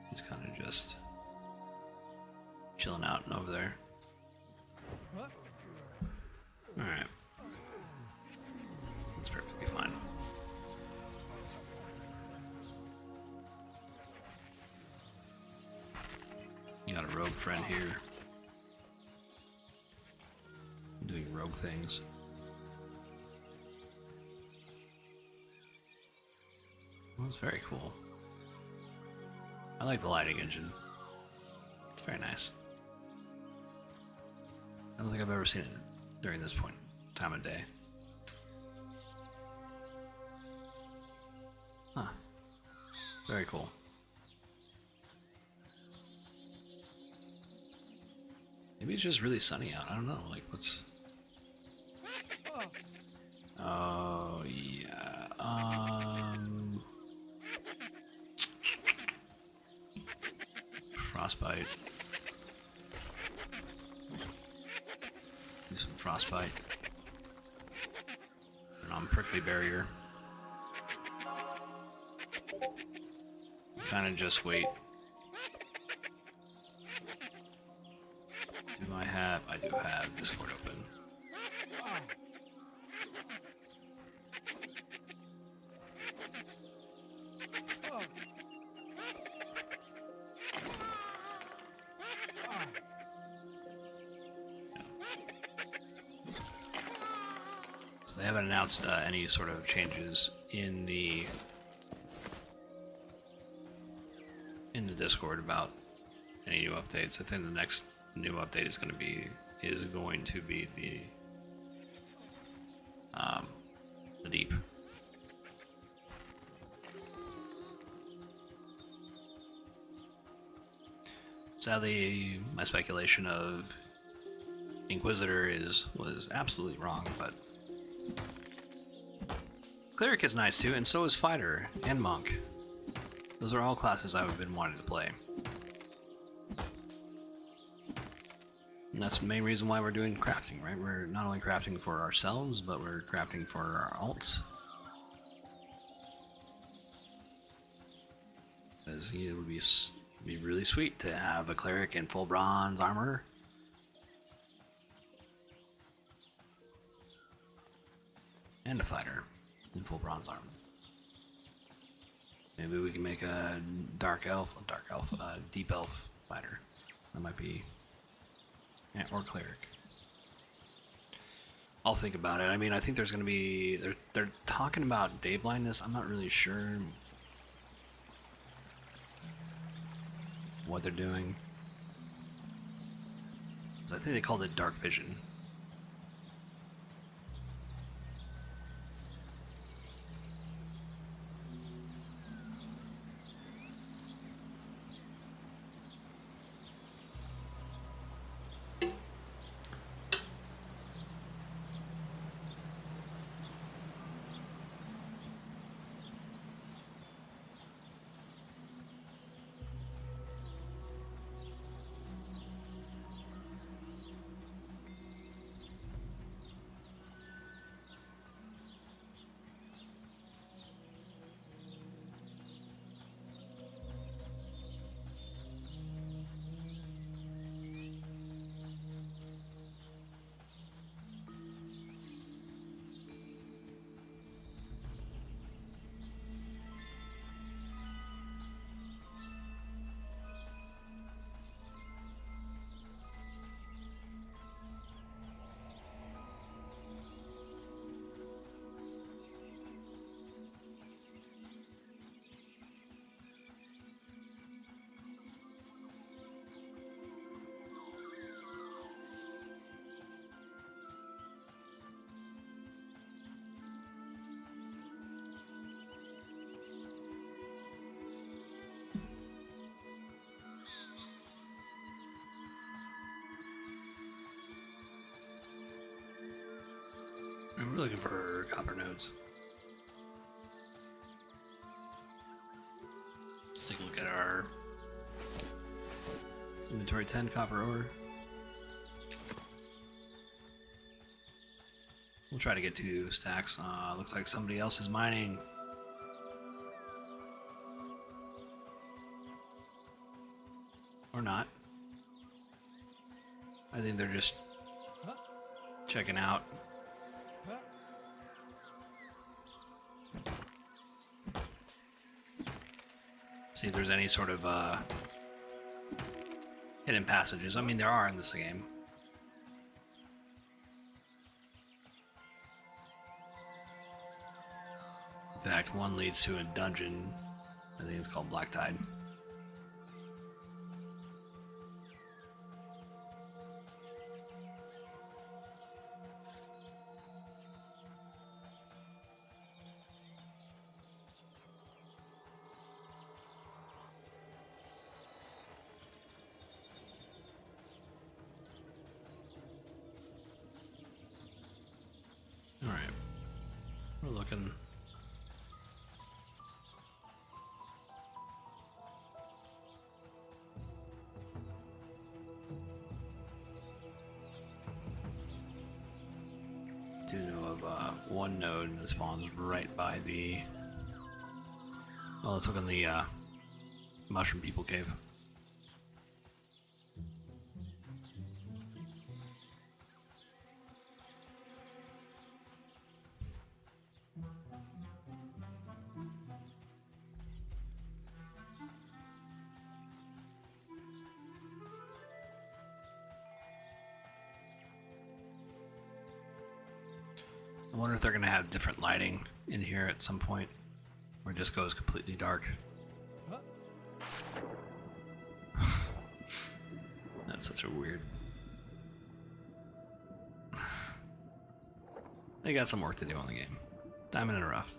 He's kind of just chilling out and over there. Alright. That's perfectly fine. Got a rogue friend here. Doing rogue things. Well, that's very cool. I like the lighting engine. It's very nice. I don't think I've ever seen it during this time of day. Huh. Very cool. Maybe it's just really sunny out. I don't know. Like, what's... Oh, yeah. Frostbite. Do some frostbite. Prickly barrier. Kind of just wait. Do I have? I do have Discord open. So they haven't announced any sort of changes in the Discord about any new updates. I think the next new update is going to be the deep. Sadly, my speculation of Inquisitor was absolutely wrong, but Cleric is nice too, and so is Fighter and Monk. Those are all classes I've been wanting to play. And that's the main reason why we're doing crafting, right? We're not only crafting for ourselves, but we're crafting for our alts. Because it would be really sweet to have a cleric in full bronze armor. And a fighter in full bronze armor. Maybe we can make a deep elf fighter. That might be, or cleric. I'll think about it. I mean, I think there's going to be... They're talking about day blindness. I'm not really sure what they're doing. 'Cause I think they called it dark vision. We're looking for copper nodes. Let's take a look at our inventory. 10 copper ore. We'll try to get 2 stacks. Looks like somebody else is mining. Or not. I think they're just checking out. See if there's any sort of hidden passages. I mean, there are in this game. In fact, one leads to a dungeon. I think it's called Black Tide. Alright. We're looking. Do know of one node that spawns right by the... Well, let's look in the Mushroom People Cave. I wonder if they're going to have different lighting in here at some point, or it just goes completely dark. That's such a weird... They got some work to do on the game. Diamond in the rough.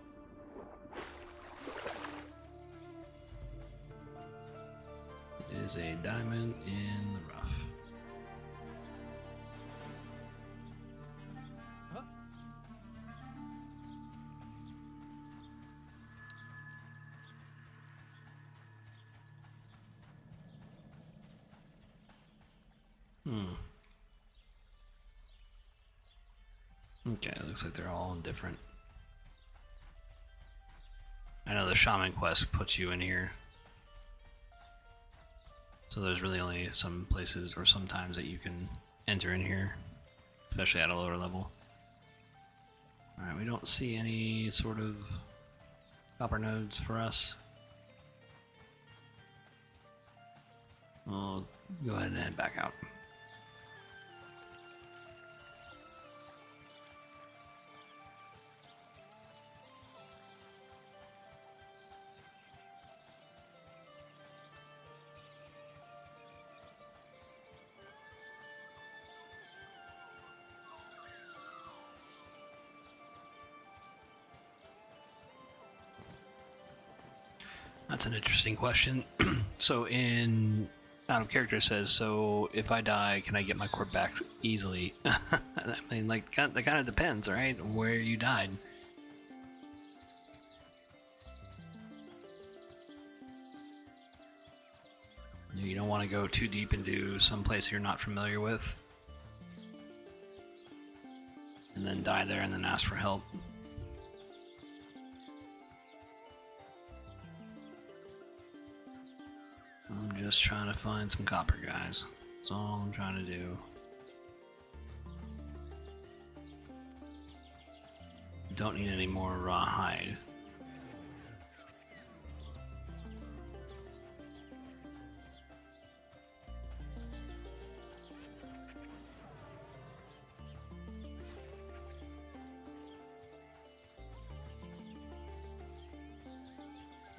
It is a diamond in the rough. Okay, looks like they're all different. I know the Shaman quest puts you in here. So there's really only some places or some times that you can enter in here, especially at a lower level. Alright, we don't see any sort of copper nodes for us. We'll go ahead and head back out. That's an interesting question. So in out of character says, so if I die, can I get my corpse back easily? I mean, like, that kind of depends, right? Where you died. You don't want to go too deep into some place you're not familiar with. And then die there and then ask for help. I'm just trying to find some copper, guys. That's all I'm trying to do. Don't need any more raw hide.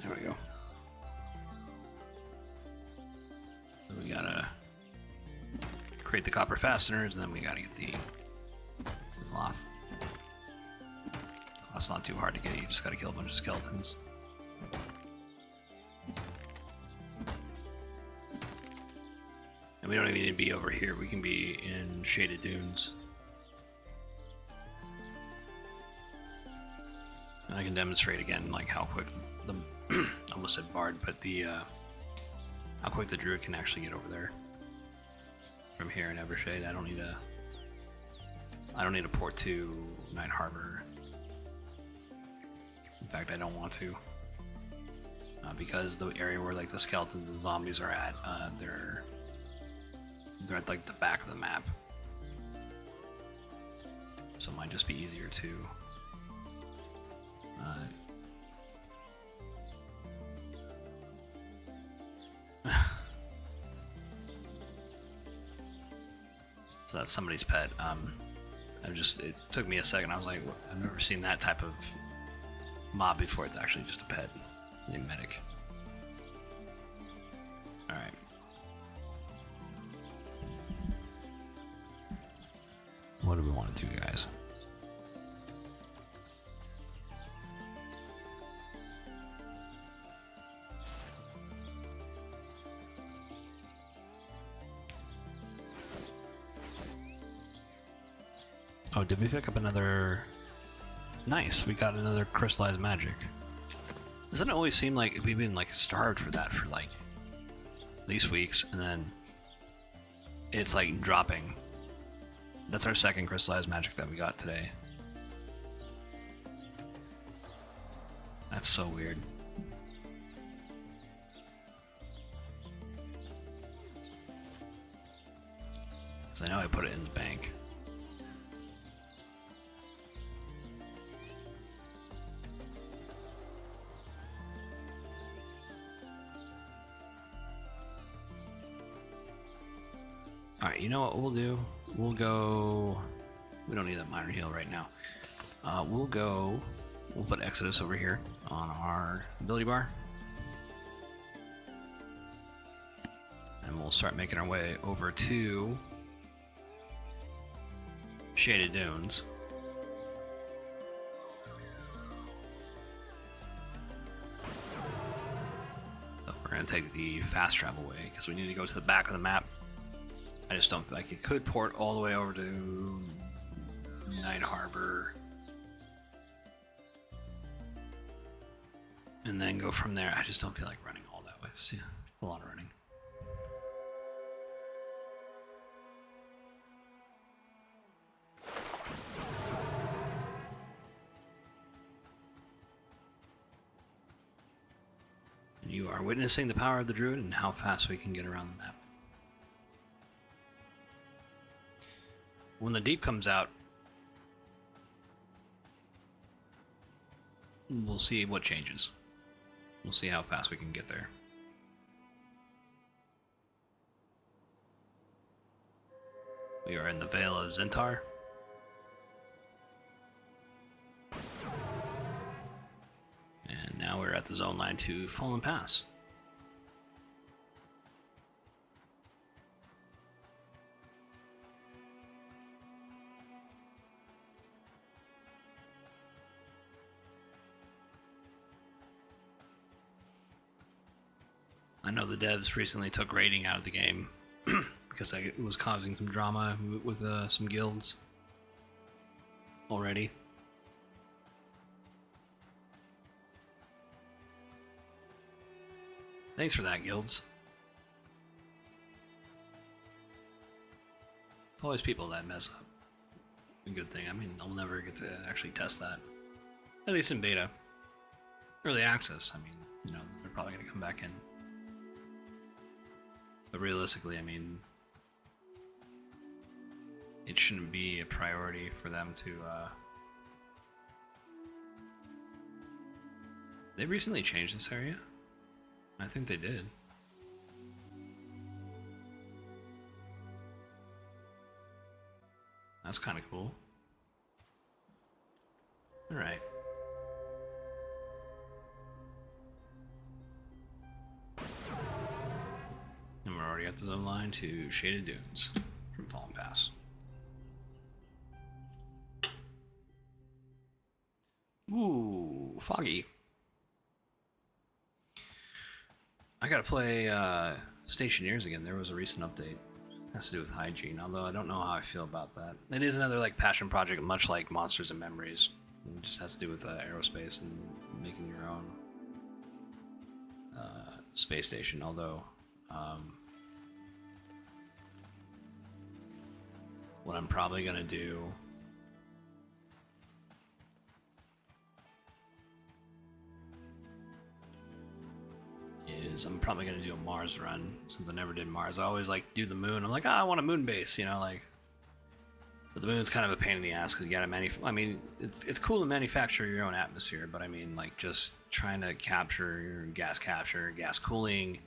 There we go. So we gotta create the copper fasteners, and then we gotta get the cloth. That's not too hard to get. You just gotta kill a bunch of skeletons. And we don't even need to be over here. We can be in shaded dunes. And I can demonstrate again, like how quick the I almost said bard, but the how quick the druid can actually get over there from here in Evershade. I don't need a port to Night Harbor. In fact, I don't want to, because the area where like the skeletons and zombies are at, they're at like the back of the map, so it might just be easier to so that's somebody's pet. It took me a second. I was like, I've never seen that type of mob before. It's actually just a pet named Medic. Alright. What do we want to do, guys? Oh, did we pick up another... Nice, we got another crystallized magic. Doesn't it always seem like we've been like starved for that for like at least weeks, and then it's like dropping. That's our second crystallized magic that we got today. That's so weird. Because I know I put it in the bank. Alright, you know what we'll do? We'll go... We don't need that minor heal right now. We'll put Exodus over here on our ability bar. And we'll start making our way over to Shaded Dunes. So we're going to take the fast travel way because we need to go to the back of the map. I just don't feel like you could port all the way over to Night Harbor and then go from there. I just don't feel like running all that way. It's a lot of running. And you are witnessing the power of the druid and how fast we can get around the map. When the deep comes out, we'll see what changes. We'll see how fast we can get there. We are in the Vale of Zentar. And now we're at the zone line to Fallen Pass. I know the devs recently took raiding out of the game because it was causing some drama with some guilds already. Thanks for that, guilds. It's always people that mess up. A good thing. I mean, I'll never get to actually test that. At least in beta. Early access, I mean, you know, they're probably going to come back in. But realistically, I mean, it shouldn't be a priority for them to, They recently changed this area? I think they did. That's kind of cool. Alright. And we're already at the zone line to Shaded Dunes from Fallen Pass. Ooh, foggy. I gotta play Stationeers again. There was a recent update. It has to do with hygiene, although I don't know how I feel about that. It is another like passion project, much like Monsters and Memories. It just has to do with aerospace and making your own space station, although what I'm probably gonna do is I'm probably gonna do a Mars run, since I never did Mars. I always like do the moon. I'm like, oh, I want a moon base, you know, like. But the moon's kind of a pain in the ass because you gotta I mean, it's cool to manufacture your own atmosphere, but I mean, like, just trying to capture your gas cooling.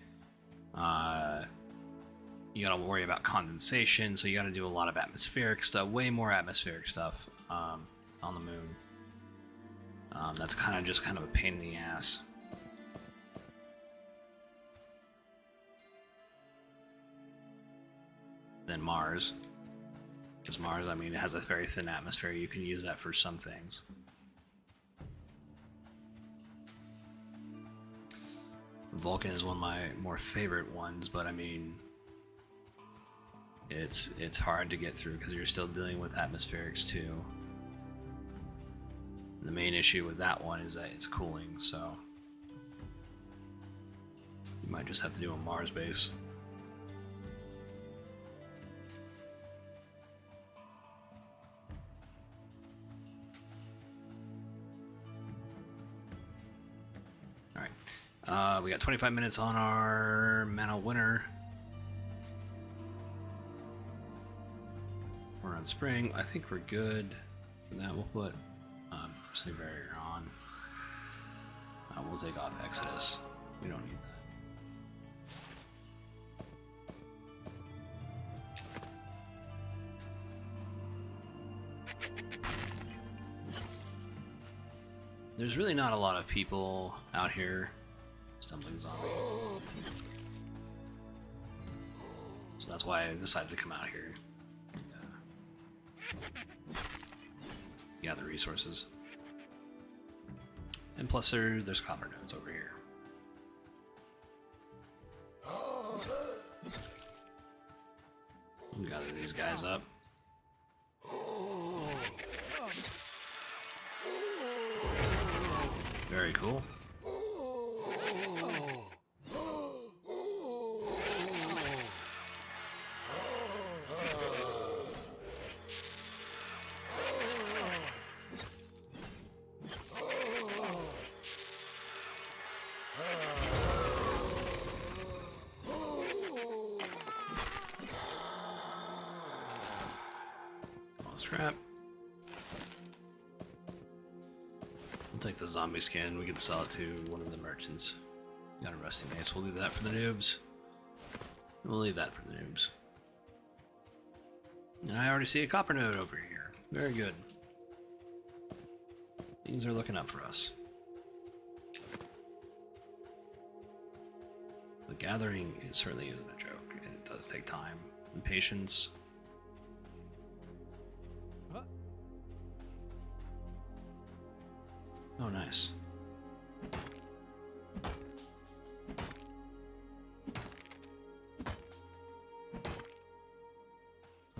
You gotta worry about condensation, so you gotta do a lot of atmospheric stuff, way more atmospheric stuff on the moon. That's kind of a pain in the ass. Than Mars. Because Mars, I mean, it has a very thin atmosphere. You can use that for some things. Vulcan is one of my more favorite ones, but I mean, it's hard to get through because you're still dealing with atmospherics too. The main issue with that one is that it's cooling, so you might just have to do a Mars base. We got 25 minutes on our mana winner. We're on spring. I think we're good for that. We'll put sleep barrier on. We'll take off Exodus. We don't need that. There's really not a lot of people out here. Stumbling zombie. So that's why I decided to come out here and gather resources. And plus there's copper nodes over here. We'll gather these guys up. Very cool. Trap. We'll take the zombie skin. We can sell it to one of the merchants. Got a rusty mace. We'll leave that for the noobs. We'll leave that for the noobs. And I already see a copper node over here. Very good. Things are looking up for us. The gathering certainly isn't a joke. It does take time and patience. Oh, nice.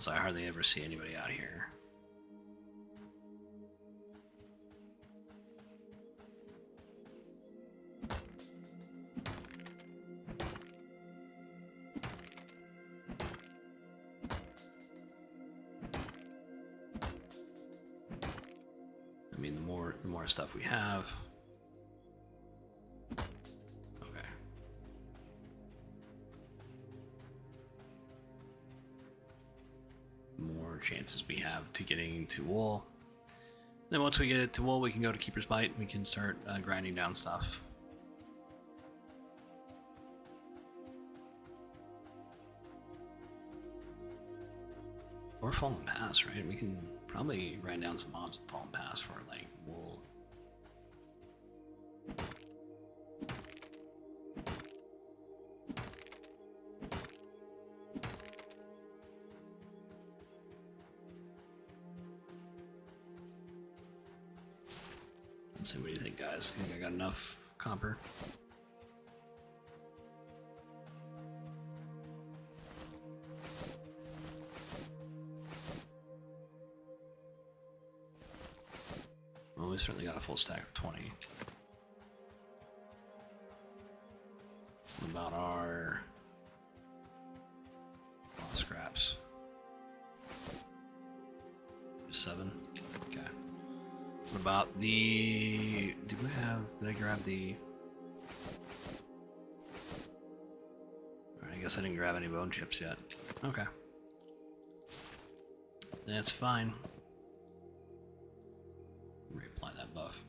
So I hardly ever see anybody out here. I mean, the more stuff we have. Okay. More chances we have to getting to wool. Then once we get it to wool, we can go to Keeper's Bite. We can start grinding down stuff. Or Fallen Pass, right? We can probably grind down some mobs at Fallen Pass for like wool. Let's see, what do you think, guys? Think I got enough copper? Well, we certainly got a full stack of 20. What about our scraps? 7. Okay. What about the... Did I grab the... Alright, I guess I didn't grab any bone chips yet. Okay. That's fine. Reapply that buff.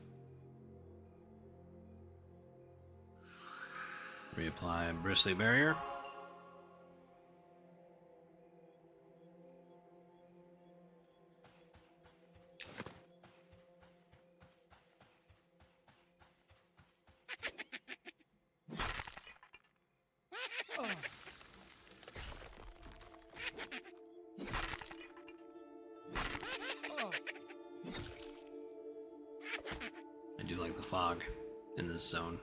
Reapply Bristly Barrier. I do like the fog in this zone.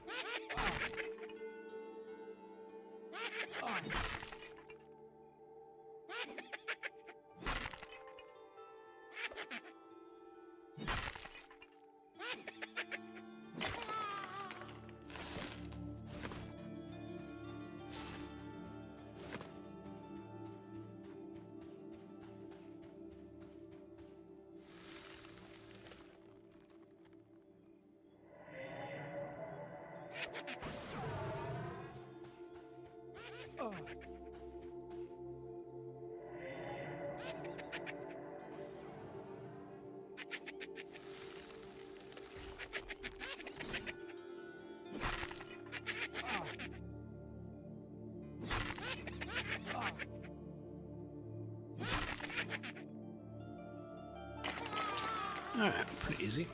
Alright, pretty easy.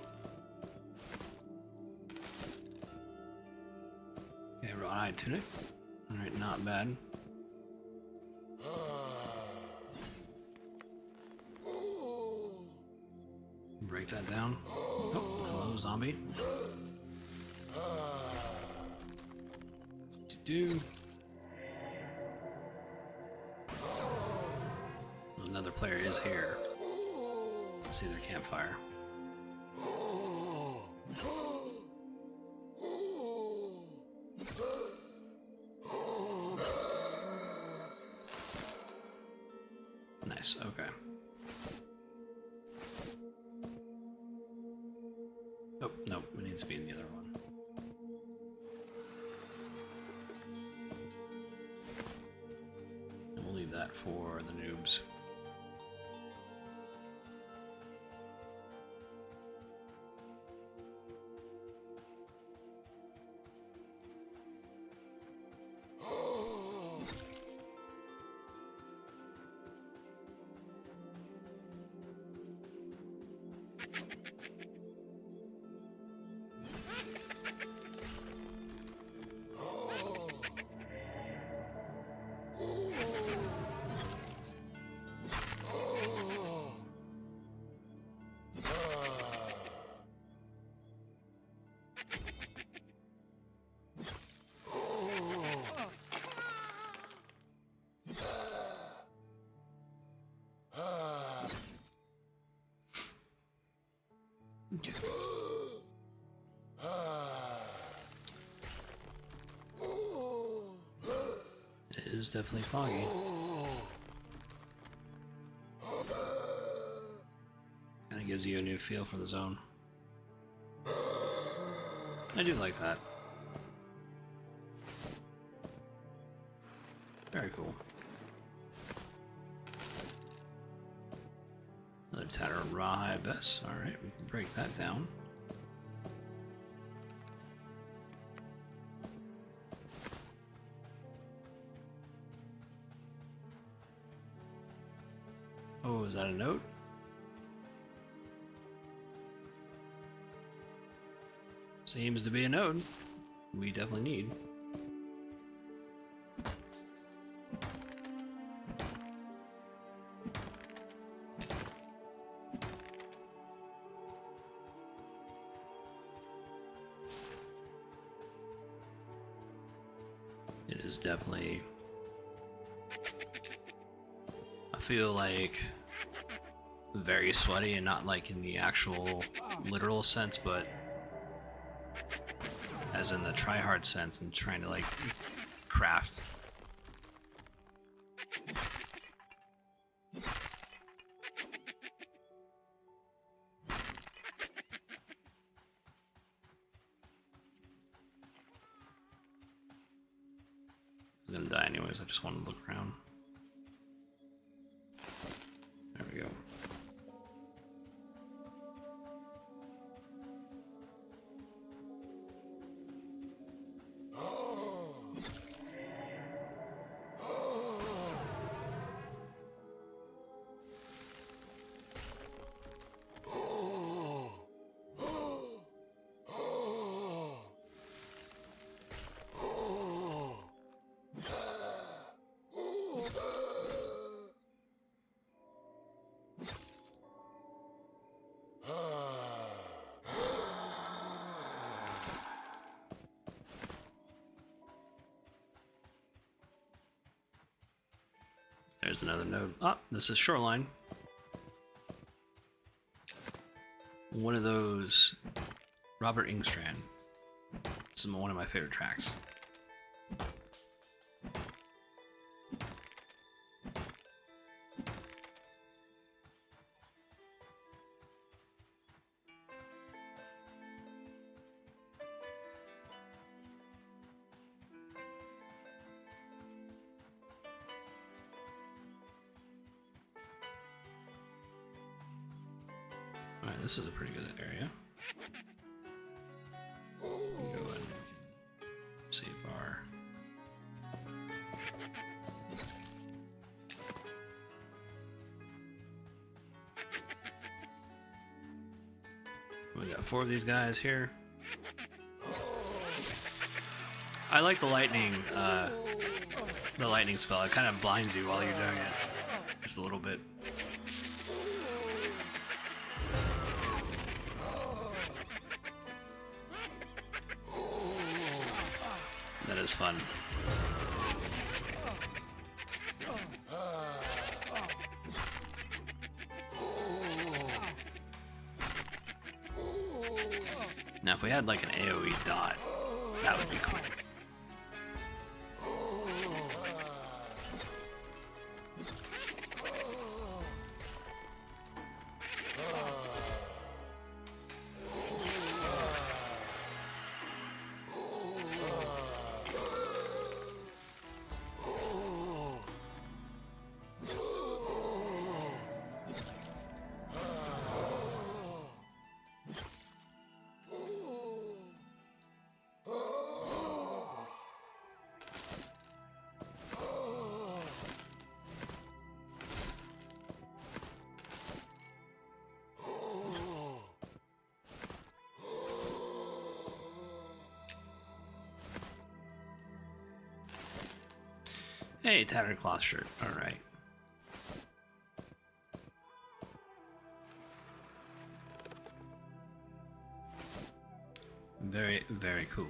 Okay, wrought-eyed tunic. Alright, not bad. Break that down. Oh, hello, zombie. Do. Another player is here. Let's see their campfire. Nice, okay. Oh, no, it needs to be in the other one. And we'll leave that for the noobs. is definitely foggy. Kind of gives you a new feel for the zone. I do like that. Very cool. Another tattered rawhide vest. Alright, we can break that down. Oh, is that a note? Seems to be a note. We definitely need. It is definitely... I feel like very sweaty, and not like in the actual literal sense, but as in the try-hard sense and trying to like craft. I'm gonna die anyways, I just want to look around. There we go. There's another node. Ah, this is Shoreline. One of those Robert Ingstrand. This is one of my favorite tracks. Alright, this is a pretty good area. Go ahead and save our... We got 4 of these guys here. I like the lightning spell. It kind of blinds you while you're doing it. Just a little bit. That is fun. Now, if we had like an AoE dot, that would be cool. Hey, tattered cloth shirt. Alright. Very, very cool.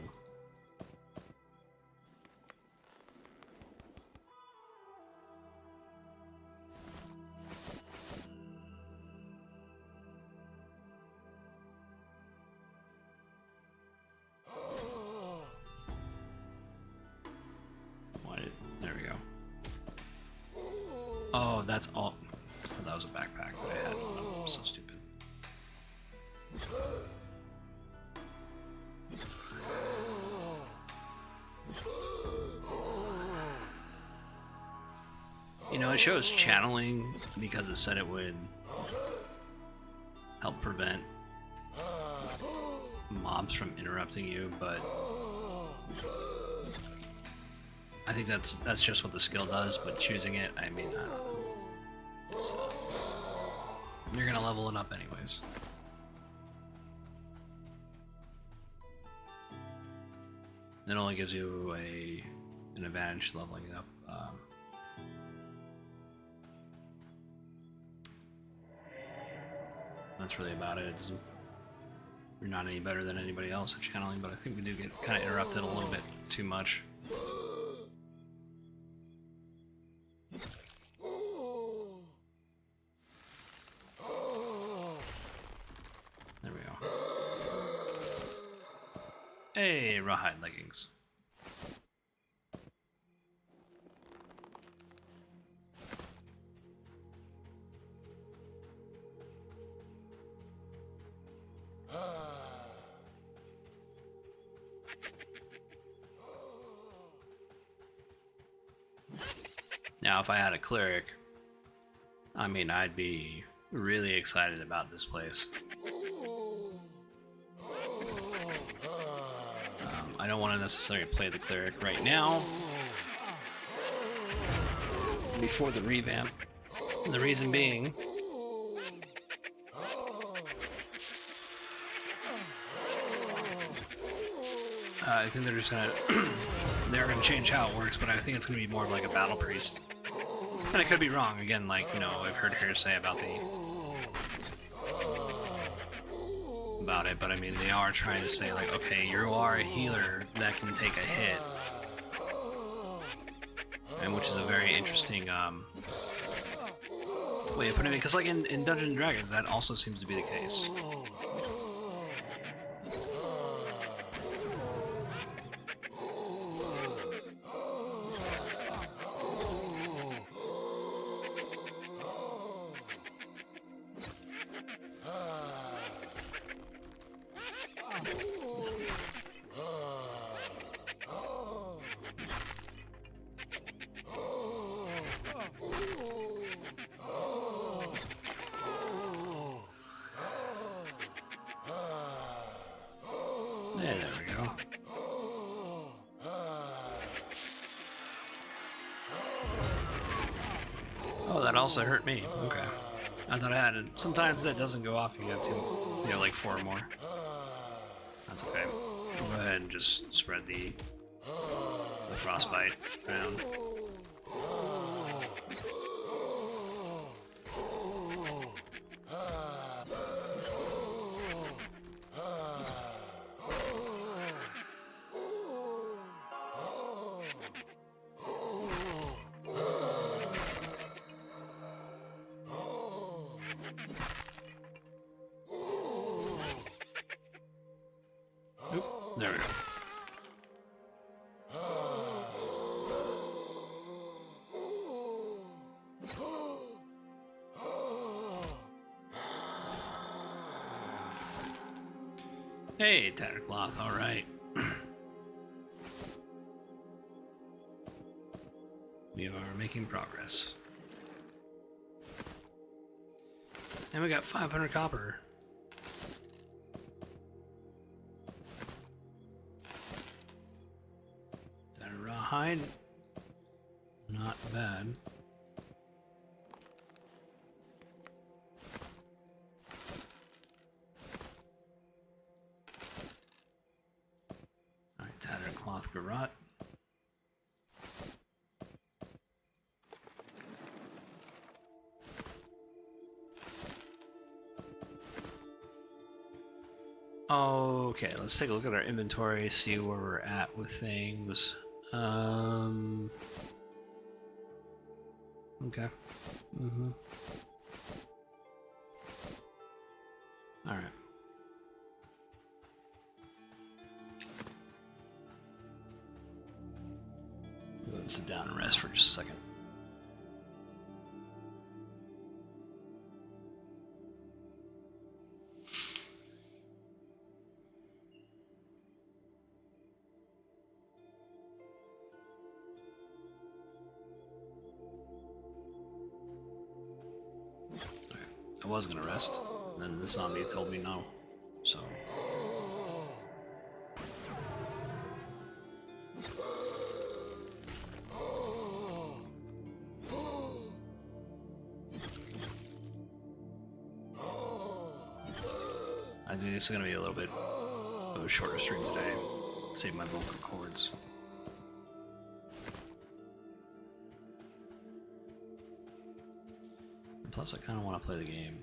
There we go. Oh, that's all. Oh, that was a backpack that I had. I'm so stupid. You know, it shows channeling because it said it would help prevent mobs from interrupting you, but I think that's just what the skill does. But choosing it, I mean, I don't know. It's you're gonna level it up anyways. It only gives you an advantage leveling it up. That's really about it. It doesn't. You're not any better than anybody else at channeling, but I think we do get kind of interrupted a little bit too much. There we go. Hey, rawhide leggings. Now, if I had a cleric, I mean, I'd be really excited about this place. I don't want to necessarily play the cleric right now, before the revamp. And the reason being, I think they're just gonna they're gonna change how it works, but I think it's gonna be more of like a battle priest. And I could be wrong. Again, like, you know, I've heard hearsay about it, but I mean, they are trying to say like, okay, you are a healer that can take a hit, and which is a very interesting way of putting it, because like in Dungeons and Dragons, that also seems to be the case. Yeah, there we go. Oh, that also hurt me. Okay. I thought I had it. Sometimes that doesn't go off. You have two, you know, like 4 more. That's okay. Go ahead and just spread the frostbite around. Oop, there we go. Hey, tattered cloth, alright. We are making progress. And we got 500 copper. Tattered rawhide. Not bad. Alright, tattered cloth garrote. Okay, let's take a look at our inventory, see where we're at with things. Okay. Alright. Go and sit down and rest for just a second. I was gonna rest, and then the zombie told me no, so. I think it's gonna be a little bit of a shorter stream today. Save my vocal cords. And plus, I kind of want to play the game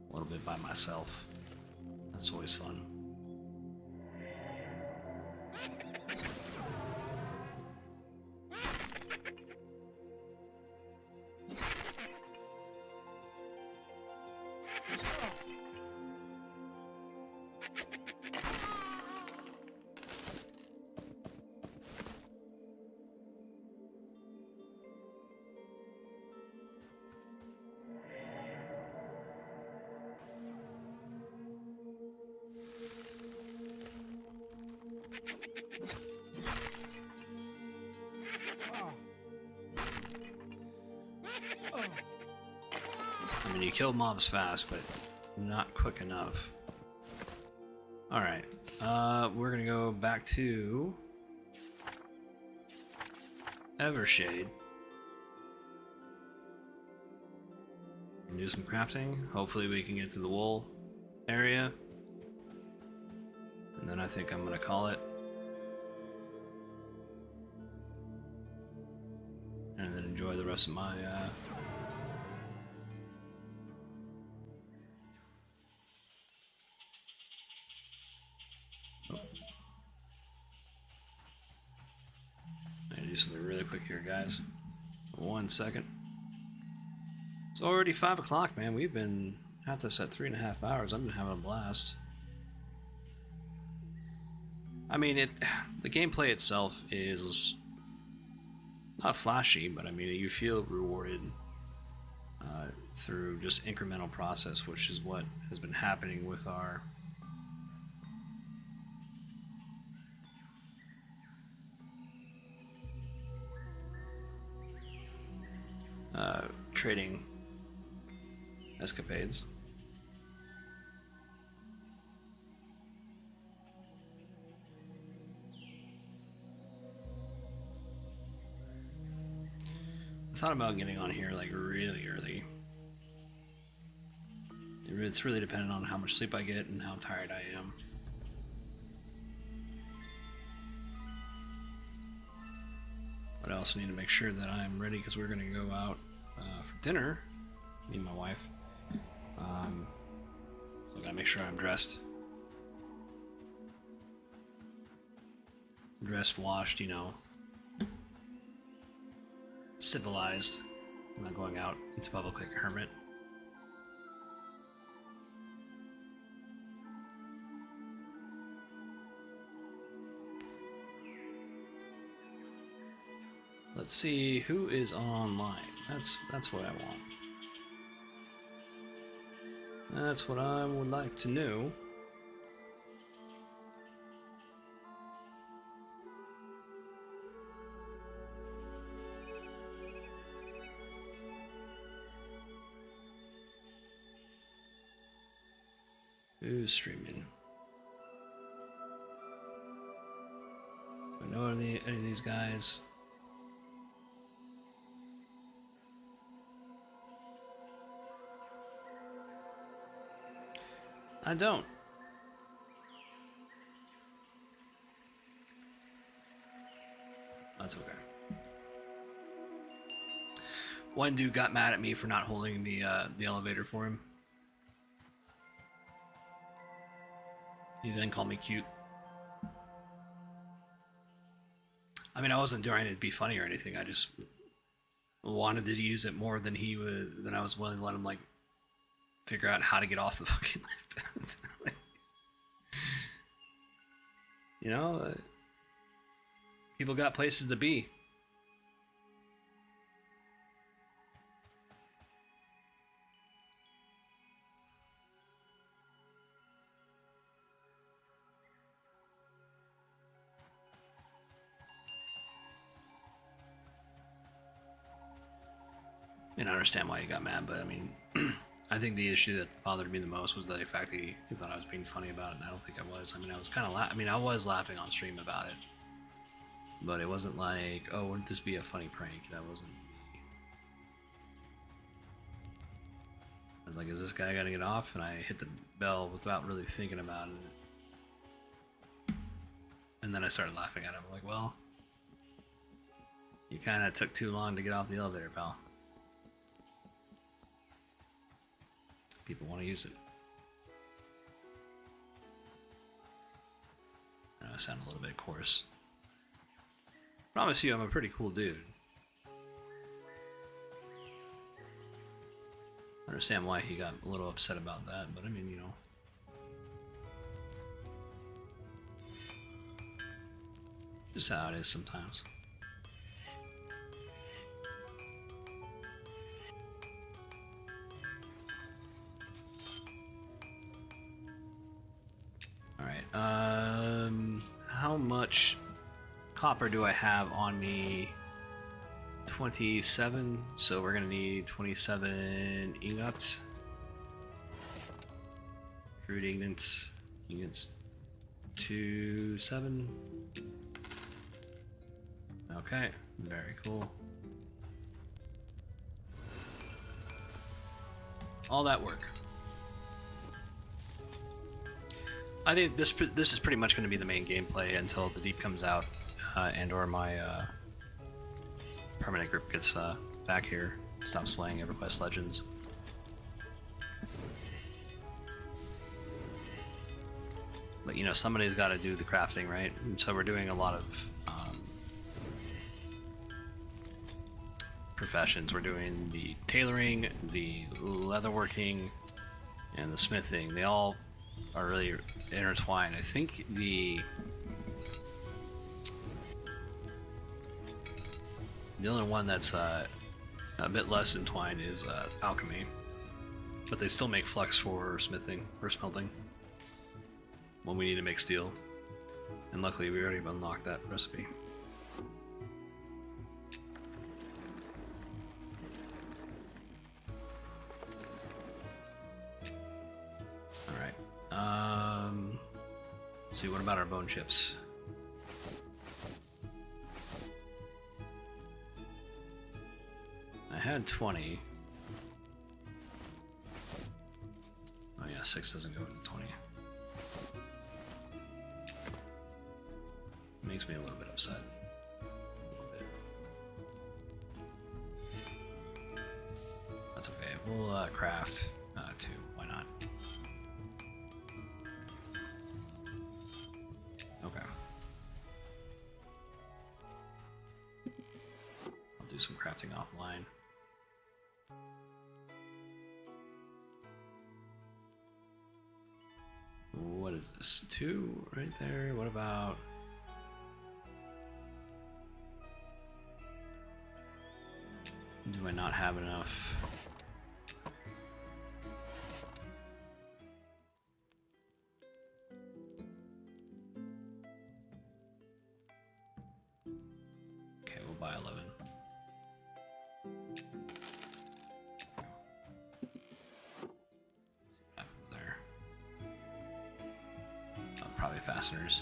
a little bit by myself. That's always fun. I mean, you kill mobs fast, but not quick enough. Alright, we're gonna go back to Evershade. And do some crafting. Hopefully we can get to the wool area. And then I think I'm gonna call it. And then enjoy the rest of my do something really quick here, guys. 1 second. It's already 5 o'clock, man. We've been at this at 3.5 hours. I've been having a blast. I mean, the gameplay itself is not flashy, but I mean, you feel rewarded through just incremental process, which is what has been happening with our trading escapades. I thought about getting on here like really early. It's really dependent on how much sleep I get and how tired I am. But I also need to make sure that I'm ready because we're going to go out for dinner, me and my wife. So I gotta make sure I'm dressed. Dressed, washed, you know. Civilized. I'm not going out into public like a hermit. Let's see who is online. That's what I want. That's what I would like to know. Who's streaming? Do I know any of these guys? I don't. That's okay. One dude got mad at me for not holding the elevator for him. He then called me cute. I mean, I wasn't trying to be funny or anything. I just wanted to use it more than I was willing to let him like figure out how to get off the fucking lift. You know, people got places to be. And I understand why he got mad, but I mean, I think the issue that bothered me the most was the fact that he thought I was being funny about it, and I don't think I was. I mean, I was kind of I was laughing on stream about it, but it wasn't like, oh, wouldn't this be a funny prank? That wasn't. I was like, is this guy gonna get off? And I hit the bell without really thinking about it. And then I started laughing at him. I'm like, well, you kind of took too long to get off the elevator, pal. People want to use it. I sound a little bit coarse. Promise you, I'm a pretty cool dude. I understand why he got a little upset about that, but I mean, you know. Just how it is sometimes. Alright, how much copper do I have on me? 27, so we're gonna need 27 ingots. Crude ingots. 7. Okay, very cool. All that work. I think this is pretty much going to be the main gameplay until the deep comes out, and/or my permanent group gets back here, stops playing EverQuest Legends. But you know, somebody's got to do the crafting, right? And so we're doing a lot of professions. We're doing the tailoring, the leatherworking, and the smithing. They all are really intertwined. I think the only one that's a bit less entwined is alchemy, but they still make flux for smithing or smelting when we need to make steel. And luckily, we already unlocked that recipe. Let's see, what about our bone chips? I had 20. Oh yeah, 6 doesn't go into 20. Makes me a little bit upset. A little bit. That's okay. We'll craft 2. Why not? Okay. I'll do some crafting offline. What is this? 2 right there. What about... Do I not have enough? Okay, we'll buy 11. See what happens there. Oh, probably fasteners.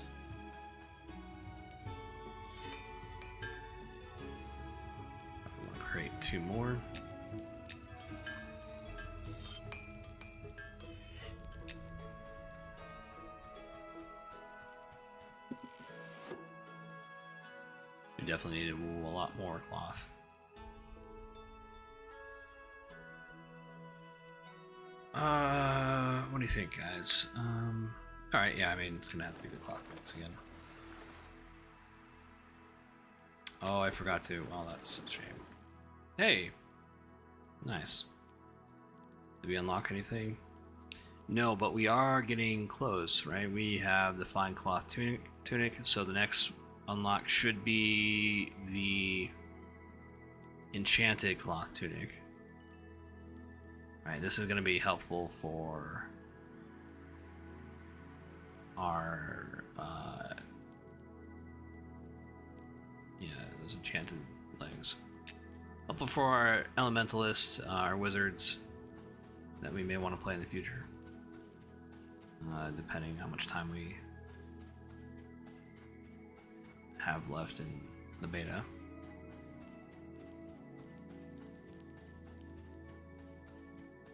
Create 2 more. We definitely need to wool a lot more cloth. What do you think, guys? All right, yeah, I mean, it's gonna have to be the cloth bits again. Oh, I forgot to. Oh, that's a shame. Hey! Nice. Did we unlock anything? No, but we are getting close, right? We have the fine cloth tunic, so the next unlock should be the enchanted cloth tunic. Right, this is going to be helpful for our yeah, those enchanted legs. Helpful for our elementalists, our wizards that we may want to play in the future, depending how much time we have left in the beta.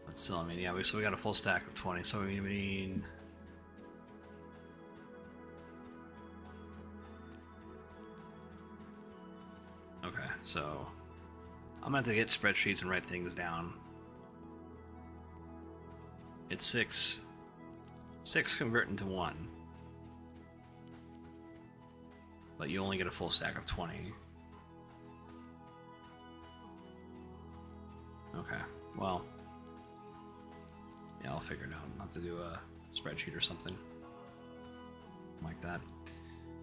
But still, I mean, yeah, so we got a full stack of 20, so we mean... Okay, so I'm gonna have to get spreadsheets and write things down. It's 6 convert into 1. But you only get a full stack of 20. Okay, well, yeah, I'll figure it out. I'll have to do a spreadsheet or something like that.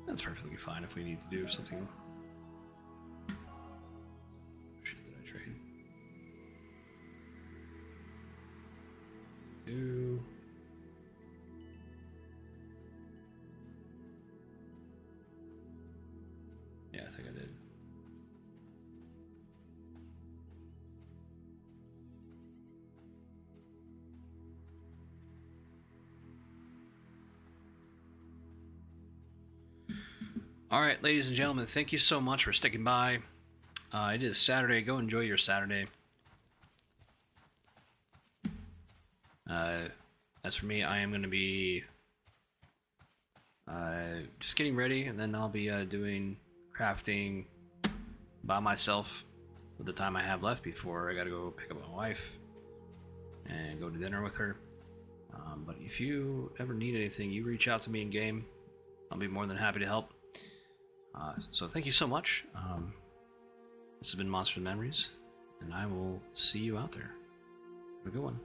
That's perfectly fine if we need to do something. Shit, did I trade? Two. Yeah, I think I did. All right, ladies and gentlemen, thank you so much for sticking by. It is Saturday. Go enjoy your Saturday. As for me, I am going to be just getting ready, and then I'll be doing crafting by myself with the time I have left before I got to go pick up my wife and go to dinner with her. But if you ever need anything, you reach out to me in game. I'll be more than happy to help. So thank you so much. This has been Monster Memories, and I will see you out there. Have a good one.